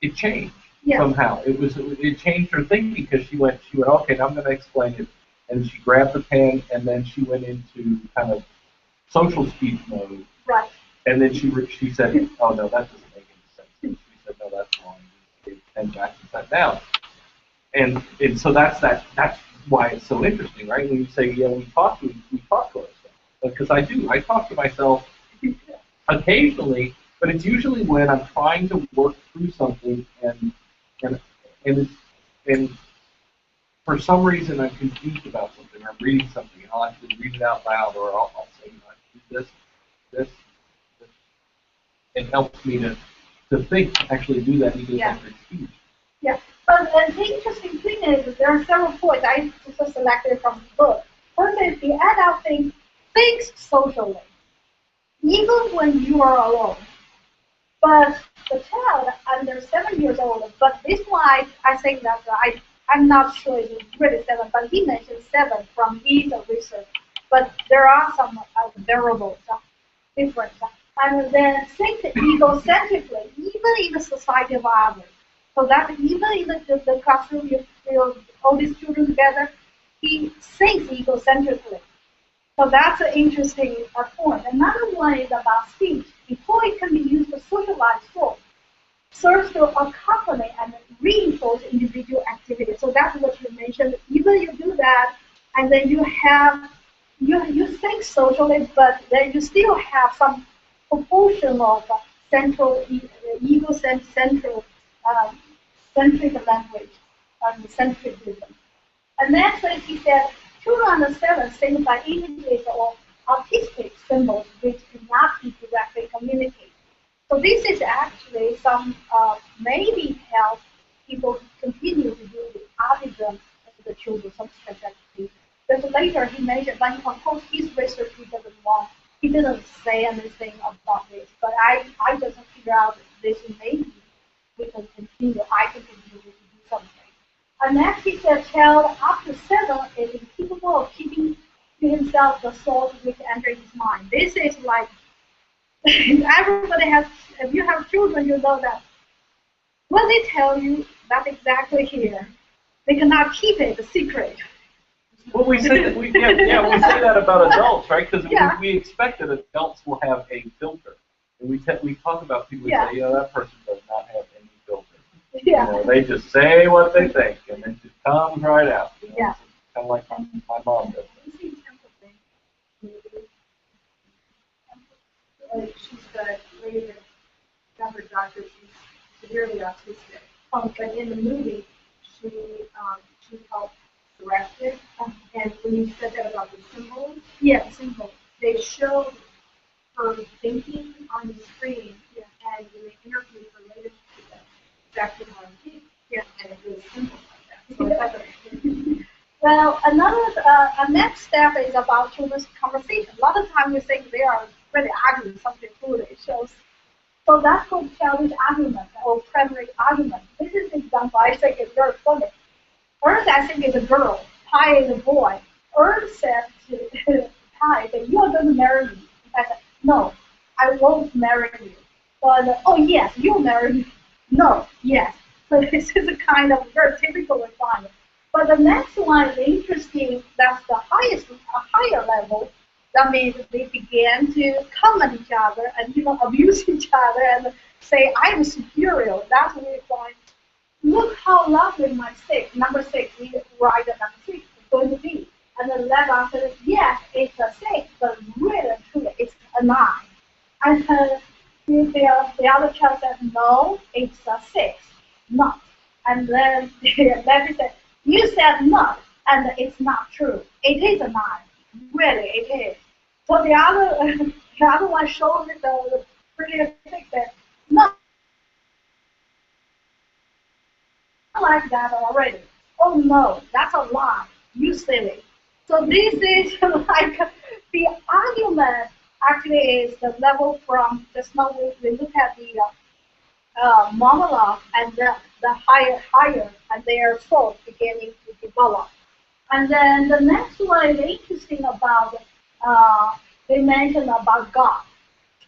it changed somehow. It changed her thinking because she went, okay, now I'm going to explain it. And she grabbed the pen, and then she went into kind of social speech mode. Right. And then she said, "Oh no, that doesn't make any sense." She said, "No, that's wrong." She gave the pen back and sat down. And so that's why it's so interesting, right? When you say, "Yeah, we talk to ourselves," because I do. I talk to myself occasionally, but it's usually when I'm trying to work through something and for some reason I'm confused about something, or I'm reading something, and I'll actually read it out loud, or I'll say, do this. It helps me to think, actually do that egocentric speech. Yeah, but the interesting thing is that there are several points I just selected from the book. First is the adult thinks socially, even when you are alone. But the child under 7 years old, but this one I think that I'm not sure it's really 7, but he mentioned 7 from his research. But there are some variables, different. And then think egocentrically, even in the society of others. So that even in the classroom, you feel all these children together, he thinks egocentrically. So that's an interesting point. Another one is about speech. Before it can be used to socialize thought, serves to accompany and reinforce individual activity. So that's what you mentioned. Even you do that, and then you think socially, but then you still have some proportion of central centric language and centricism. And next is he said, children under 7 think by images or artistic symbols which cannot be directly communicated. So this is actually some maybe help people continue to do the artism of the children, some strategy. But later he mentioned, but of course his research he didn't say anything about this. But I just figure out this maybe we can continue. I can continue to do something. And next he said, child up to 7 is incapable of keeping to himself the thoughts which enter his mind. This is like everybody has. If you have children, you know that when they tell you that's exactly here, they cannot keep it a secret. Well, we say that we say that about adults, right? Because we expect that adults will have a filter, and we talk about people who say, that person does not have any filter. Yeah. You know, they just say what they think, and it just comes right out. You know? It's kind of like my mom does. She's the lady that got her doctor. She's severely autistic. But in the movie, she helped correct it. And when you said that about the symbols, they showed her thinking on the screen. And when they interviewed her later, she said exactly how I think. And it was symbols like that. Well, next step is about children's conversation. A lot of times we think they are really arguing something foolish. So So that's called childish argument or primary argument. This is the example I think is very funny. Earth, I think, is a girl. Pi is a boy. Earth said to Pi that you are going to marry me. I said, no, I won't marry you. But, oh yes, you'll marry me. No, yes. So this is a kind of very typical response. But the next one is interesting. That's the highest, a higher level. That means they began to comment each other and even abuse each other and say, I'm superior. That's what we find. Look how lovely my number 6, we write that number 6 is going to be. And then that answer, yes, it's a 6, but really and truly, it's a 9. And the other child said, no, it's a 6, not. And then Larry said, you said not, and it's not true. It is a 9. Really, it is. So the other one showed the previous 6 said, no. Like that already. Oh no, that's a lie. You silly. So this is like the argument actually is the level from just now we look at the monologue and the higher and their thought beginning to develop. And then the next one is interesting about they mentioned about God.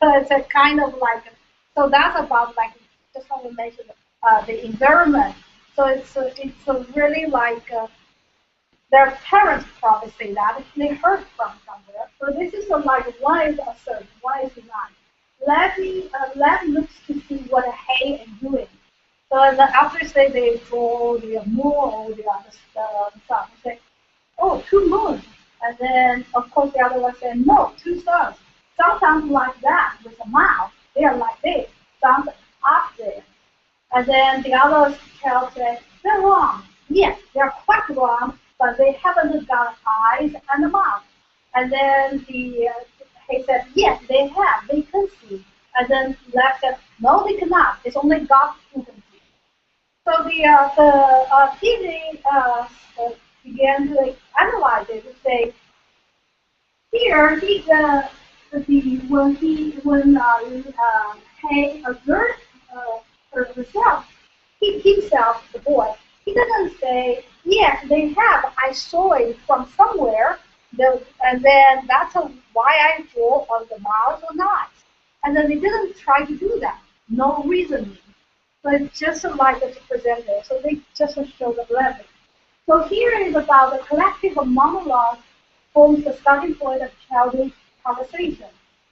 So it's a kind of like so that's about like just how we mentioned the environment. So it's really like their parents probably say that they heard from somewhere. So this is like one is assert, one is deny. Let looks to see what Hay is doing. So after say they draw the moon or the sun, they say, oh, 2 moons. And then of course the other one said, no, 2 suns. Sometimes like that with a mouth, they are like this, some up there. And then the other child said, they're wrong. Yes, they're quite wrong, but they haven't got eyes and a mouth. And then he said, yes, they have. They can see. And then Lev said, no, they cannot. It's only God who can see. So the PJ began to analyze it and say, here when Hay observed herself, himself, the boy, he doesn't say, yes, they have. I saw it from somewhere, and then that's why I draw on the mouth or not. And then they didn't try to do that. No reasoning. But just like to present it. So they just show the level. So here is about the collective monologue forms the starting point of childish conversation.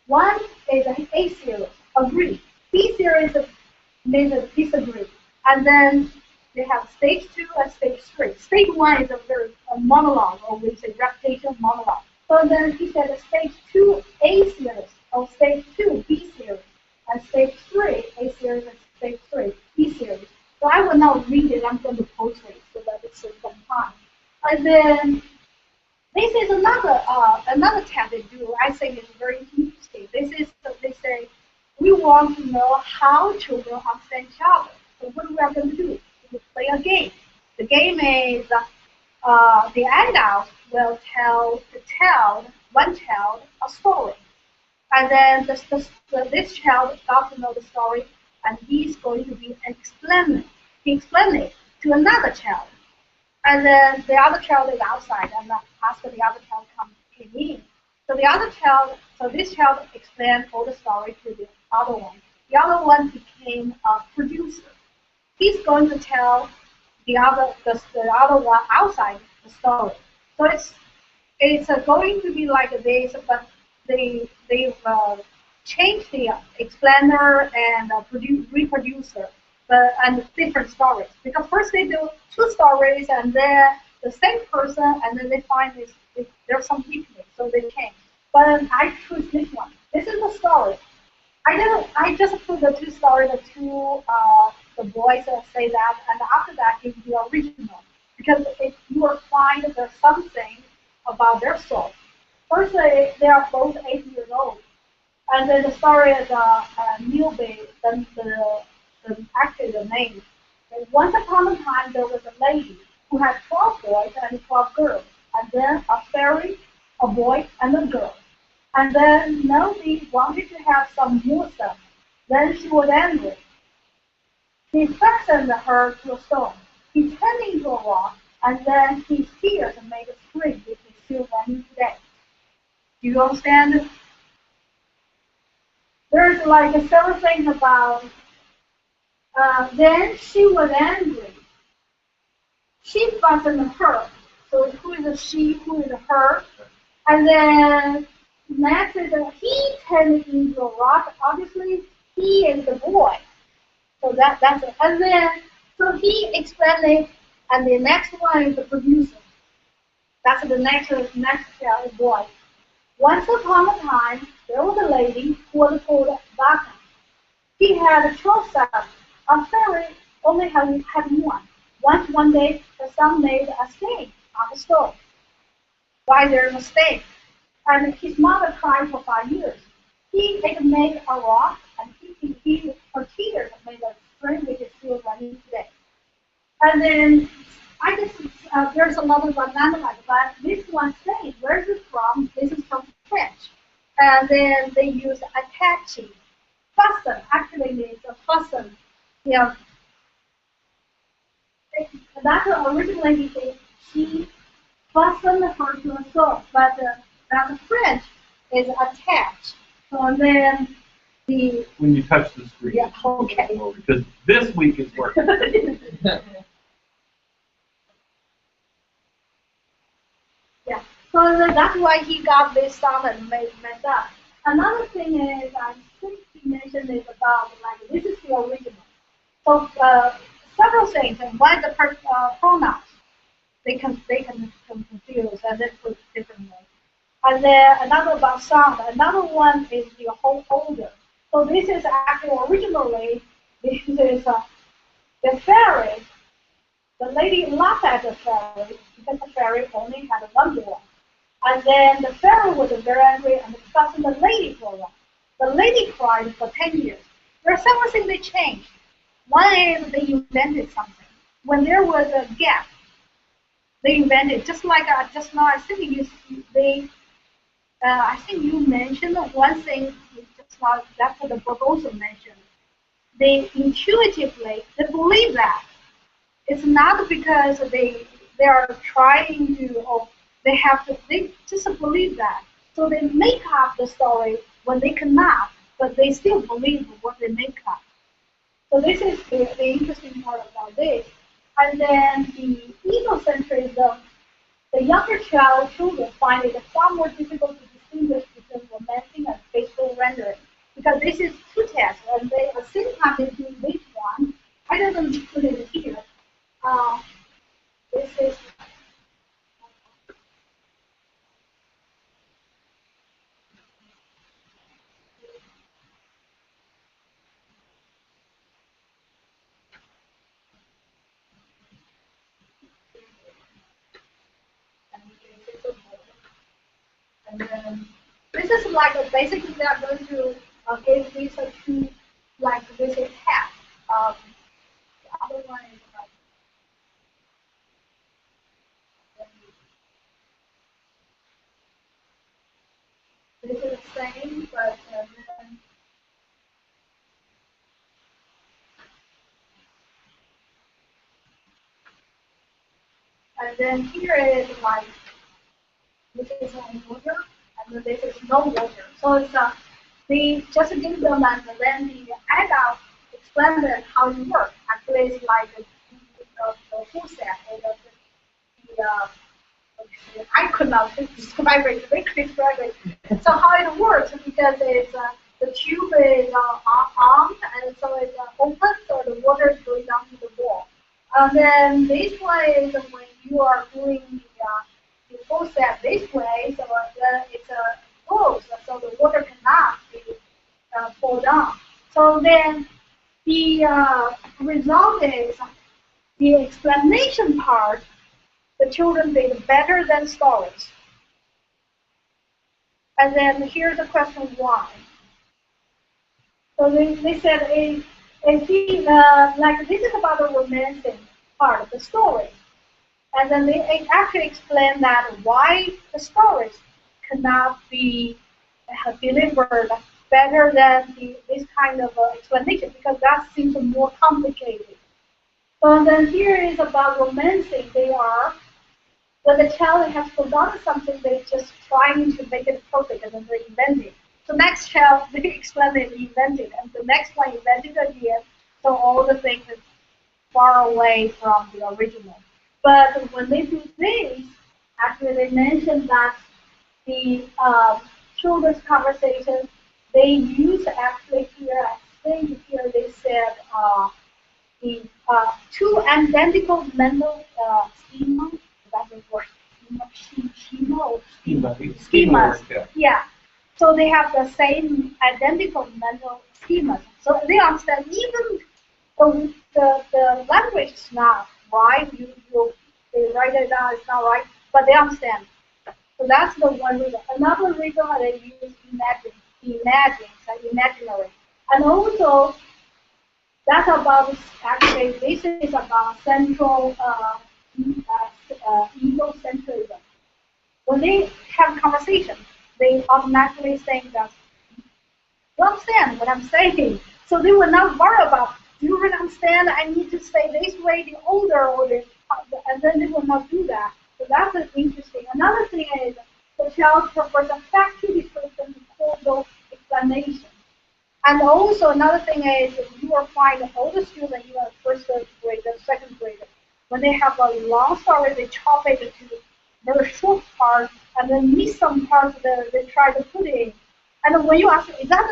One is A series, agree. B series means disagree. And then they have stage 2 and stage 3. Stage 1 is a monologue, or we say repetition monologue. So then he said stage 2 A series, or stage 2 B series, and stage 3 A series and stage 3 B series. So I will not read it. I'm going to post it so that it's some time. And then this is another tab they do. I think it's very interesting. This is they say we want to know how children understand each other. So what we are going to do? We play a game. The game is the adults will tell one child a story, and then this child got to know the story, and he's going to be explain it to another child, and then the other child is outside, and after the other child came in, so this child explained all the story to the other one. The other one became a producer. He's going to tell the other one outside the story. So it's going to be like this, but they've changed the explainer and reproducer, and different stories. Because first they do 2 stories, and then the same person, and then they find there's some weakness, so they change. But I choose this one. This is the story. I just put the 2 stories, the boys say that, and after that give the original. Because if you will find there's something about their soul. First, they are both 8 years old. And then the story is Newbie, actually the name. And once upon a time, there was a lady who had 12 boys and 12 girls. And then a fairy, a boy, and a girl. And then Newbie wanted to have some more stuff. Then she was angry. He fastened her to a stone. He turned into a rock, and then his tears made a string which is still running today. Do you understand? There's like several things about. Then she was angry. She fastened her. So who is a she? Who is a her? And then next is he turned into a rock. Obviously, he is the boy. So that's it. And then so he explained it. And the next one is the producer. That's the next boy. Once upon a time, there was a lady who was called Baka. He had 12 sons. A fairy only had one. One day, the son made a stain on the stove. Why there's a stain? And his mother cried for 5 years. He made a rock, and her tears made a string which is still running today. And then I guess there's another banana like that. This one says, where is it from? This is from French. And then they use attache. Fasten actually means a fasten. Yeah. That's originally she fastened her to a sword, but that French is attached. So then the When you touch the screen. Yeah, okay. Because this week is working. Yeah, so that's why he got this song and made up. Another thing is, I think he mentioned is about, like, this is the original. So several things, and one is the pronouns. They can confuse and then put differently. And then another about sound. Another one is the whole order. So this is actually originally, this is the fairy. The lady laughed at the fairy because the fairy only had one boy. And then the fairy was very angry and fastened the lady for a while. The lady cried for 10 years. There are several things they changed. One is they invented something. When there was a gap, they invented, just like just now, I think I think you mentioned one thing just now, that's what the book also mentioned. They intuitively, they believe that. It's not because they are trying to, or they have to, they just believe that. So they make up the story when they cannot, but they still believe what they make up. So this is the interesting part about this. And then the egocentrism, the younger children find it far more difficult to distinguish between romancing and faithful rendering. Because this is two tests, and they at the same time they do this one. I didn't put it here. This is and then this is like basically they are going to give these two, like this is half. The other one is like this is the same, but then and then here is like this is water, and then this is no water. So it's they just give them and then the adult explain them how it works. Actually, it's like the full set or I could not describe it. They could describe it. So how it works because it's the tube is armed and so it's open, so the water is going down to the wall. And then this one is when you are doing the full set this way, so it's closed, so the water cannot be fall down. So then the result is the explanation part. The children did better than stories. And then here's the question why. So they said like this is about the romancing part of the story. And then they actually explain that why the stories cannot be delivered better than this kind of explanation because that seems more complicated. So then here is about romancing. They are, when the child has forgotten something, they just trying to make it perfect and then they invent it. So next child, they explain it, invent it, and the next one invented again. So all the things is far away from the original. But when they do this, actually they mentioned that the children's conversations, they use actually here, I think here they said the two identical mental schema, that's the word, schemas. Yeah. So they have the same identical mental schemas. So they understand even the language is not right, they write it down, it's not right, but they understand. So that's the one reason. Another reason why they use imaginary. And also, that's about, actually, this is about central egocentrism. When they have conversation, they automatically think that, you understand what I'm saying. So they will not worry about, do you really understand? I need to say this way, the older, and then they will not do that. So that's interesting. Another thing is the child prefers a factual description to causal explanation. And also another thing is you will find all the students, even first grade, second grade, when they have a long story, they chop it into very short parts and then miss some parts that they try to put in. And when you ask, is that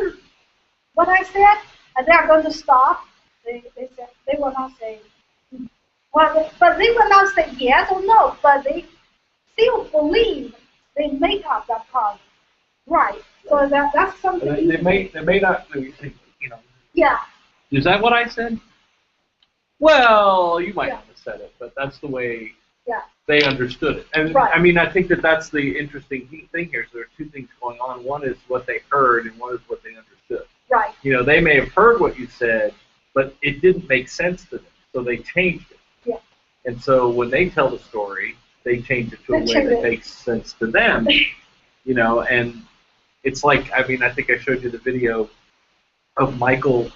what I said? And they are going to stop. They will not say, well, but they will not say yes or no, but they still believe they make up that part. Right. So that's something. They may not, Yeah. Is that what I said? Well, you might not have said it, but that's the way they understood it. And right. I mean, I think that's the interesting thing here. So there are two things going on. One is what they heard, and one is what they understood. Right. They may have heard what you said, but it didn't make sense to them, so they changed it. Yeah. And so when they tell the story, they change it to a way that makes sense to them. And it's like, I mean, I think I showed you the video of Michael,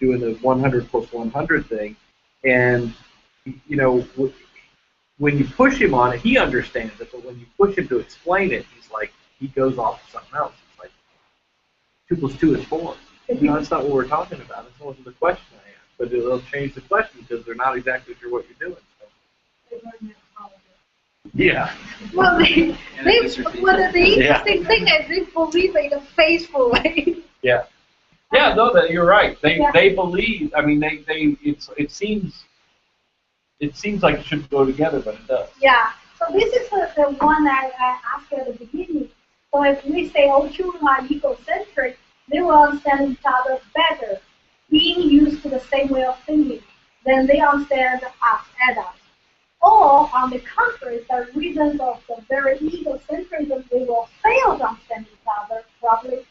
doing the 100 plus 100 thing, and when you push him on it, he understands it, but when you push him to explain it, he goes off to something else. It's like 2 plus 2 is 4. That's not what we're talking about. That wasn't the question I asked, but they'll change the question because they're not exactly sure what you're doing. So. Yeah. Well, the interesting thing is they believe in a faithful way. Yeah. Yeah, no, you're right. They believe. I mean, it seems like it should go together, but it does. Yeah. So this is the one I asked at the beginning. So if we say all children are egocentric, they will understand each other better, being used to the same way of thinking. Then they understand us adults. Or on the contrary, the reasons of the very egocentrism, they will fail to understand each other properly,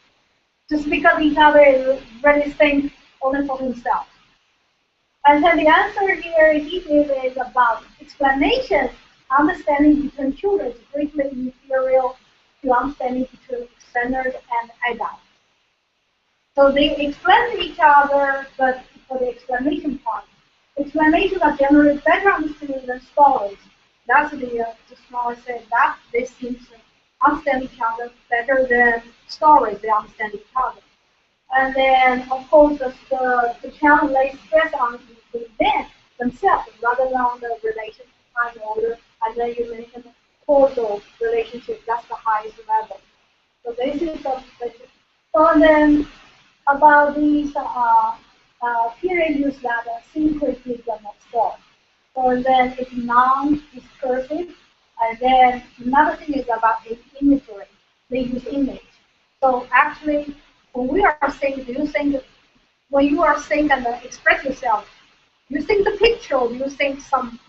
just because each other is really think only for himself. And then the answer here he gave is about explanations. Understanding between children is greatly inferior to understanding between standards and adults. So they explain to each other, but for the explanation part, explanations are generally better understood than stories. That's the small said that they seem to understand each other better than stories. They understand each other. And then, of course, the child lays stress on the event themselves rather than on the relation time order. And then you mentioned causal relationship. That's the highest level. So this is the basic. So then about these period use that syncretism of thought. So then it's non-discursive. And then another thing is about imagery. They use image. So actually, when we are saying, do you think when you are saying and express yourself, you think the picture or you think some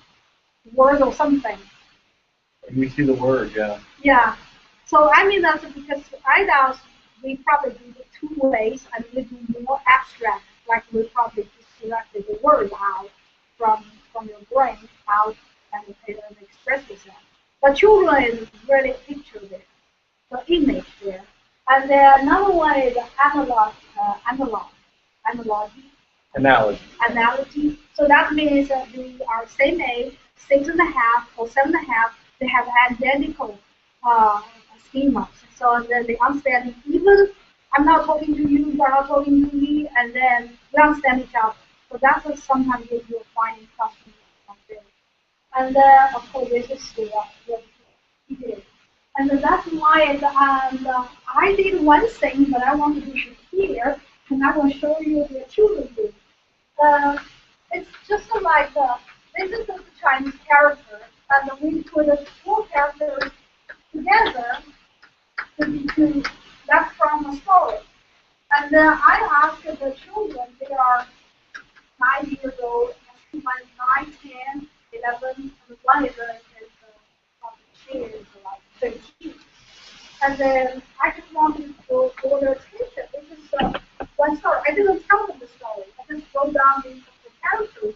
word or something? You see the word, yeah. Yeah. So I mean that's because IDAS, we probably do it 2 ways, and we do more abstract, like we probably just directly the word out from your brain out and express yourself. But children is really picture there, the image there. And then another one is analogy. So that means that they are same age, 6.5 or 7.5. They have identical schemas. So then they understand even I'm not talking to you, you're not talking to me, and then we understand each other. So that's what sometimes you'll find in customers like this. And then of course this is what he did. And then that's why I did one thing, but I want to do it here, and I will show you the children do. It's just like this is the Chinese character, and we put the two characters together to that's from a story. And then I asked the children, they are 9 years old, and 9, 10, 11, and one is she is like 13. And then I just wanted to draw their attention. This is one story. I didn't tell them the story. I just wrote down the characters.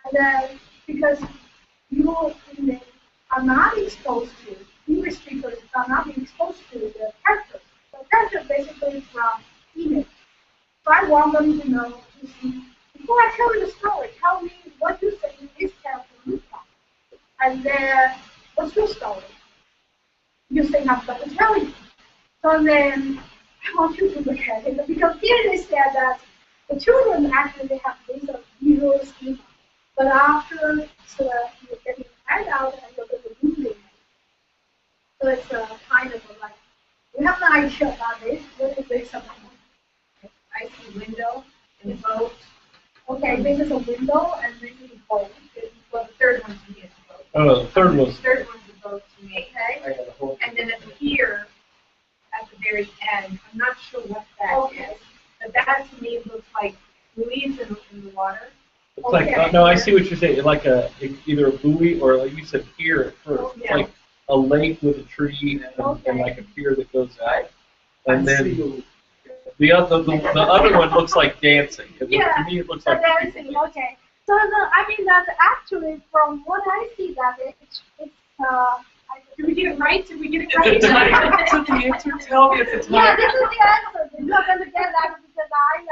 And then because you are not exposed to, English speakers are not being exposed to the characters. The characters basically from image. So I want them to know, to see, before I tell you the story, tell me what you think this character looks like. And then, what's your story? You think I'm going to tell you. So then, I want you to look at it, because here they said that the children actually they have this visual schema. But after you're getting an out and you're going to lose it. So it's kind of like, we have an idea about this. What is this about? I see window and boat. Okay, this is a window and this is a boat. Well, the third one to me is a boat. Oh, the third one's. The third one's a boat to me. Okay. And then at the pier, at the very end, I'm not sure what that is, but that to me looks like buoys in the water. It's like, no, I see what you're saying. It's like either a buoy or, like you said, pier at first. It's like a lake with a tree and like a pier that goes out. And then the other one looks like dancing. To me, it looks like dancing. Okay. So I mean that's actually from what I see that it's did we get it right? Did we get it right? It's the answer. Tell me it's a tiger. Yeah, this is the answer. You're not gonna get that because I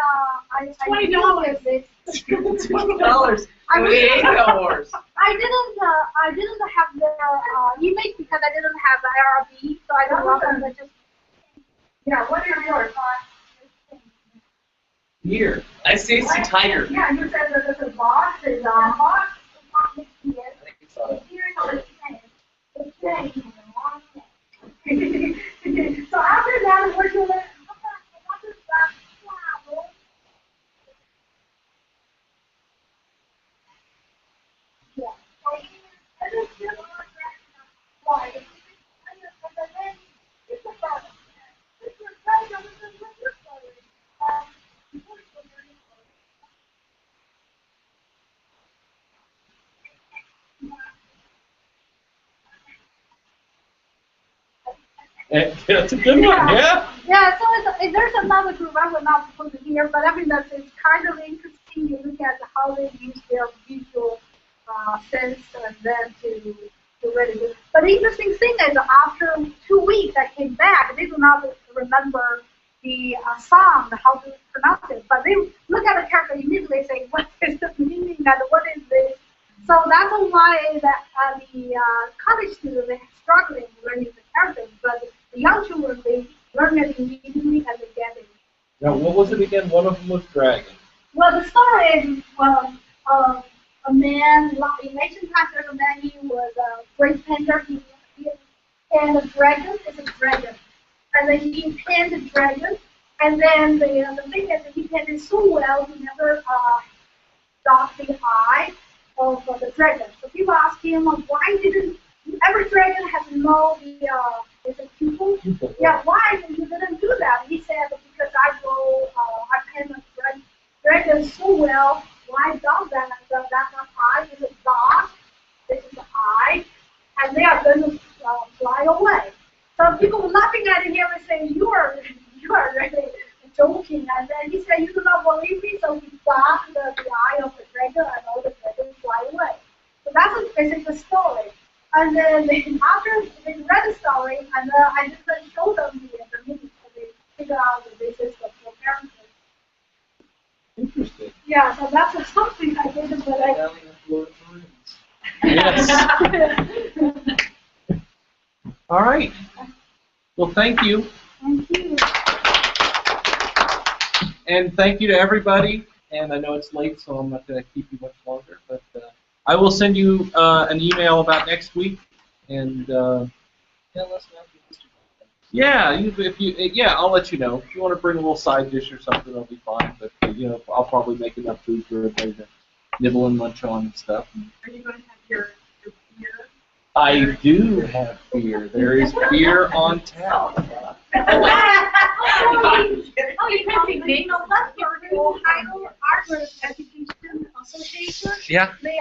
$20. $20. I didn't have their email because I didn't have the IRB, so I don't know them. Yeah, what are your thoughts? Here. I see tiger. Yeah, you said that there's a box. There's a box. I think it's So after that, what you learn? That's a good one, yeah. Yeah, so there's another group I will not put it here, but I mean that's it's kind of interesting. You look at how they use their visual sense and then to really do. But the interesting thing is after 2 weeks I came back, they do not remember the song, how to pronounce it, but they look at the character immediately say, what is the meaning and what is this? So that's why the college students are struggling learning the characters, but the young children, they learn it immediately and they get it. Now, what was it again? One of them was dragon. Well, the story is a man, in ancient times there's a man, he was a great painter, and a dragon is a dragon. And then he painted the dragon, and then the thing is that he painted so well, he never got the eye of the dragon. So people ask him, why didn't every dragon has no is it pupil? Yeah, why you didn't do that? He said because I painted the dragon so well. Why dog that? That's not eye. Is a dog. This is the eye, and they are going to fly away. So people were laughing at him and saying, "You are really joking." And then he said, "You do not believe me." So he got the eye of the dragon, and all the dragons fly away. So that's basically the story. And then after they read the story, and I just show them the movie, the basics of parenting. Interesting. Yeah, so that's something I did, but I. Yes. All right. Well, thank you. Thank you. And thank you to everybody. And I know it's late, so I'm not going to keep you much longer. But I will send you an email about next week. And I'll let you know. If you want to bring a little side dish or something, that'll be fine. But I'll probably make enough food for everybody to nibble and munch on and stuff. Are you going to have your beer? I do have beer. There is beer on tap. You can see Ohio Arts Education Association. Yeah. They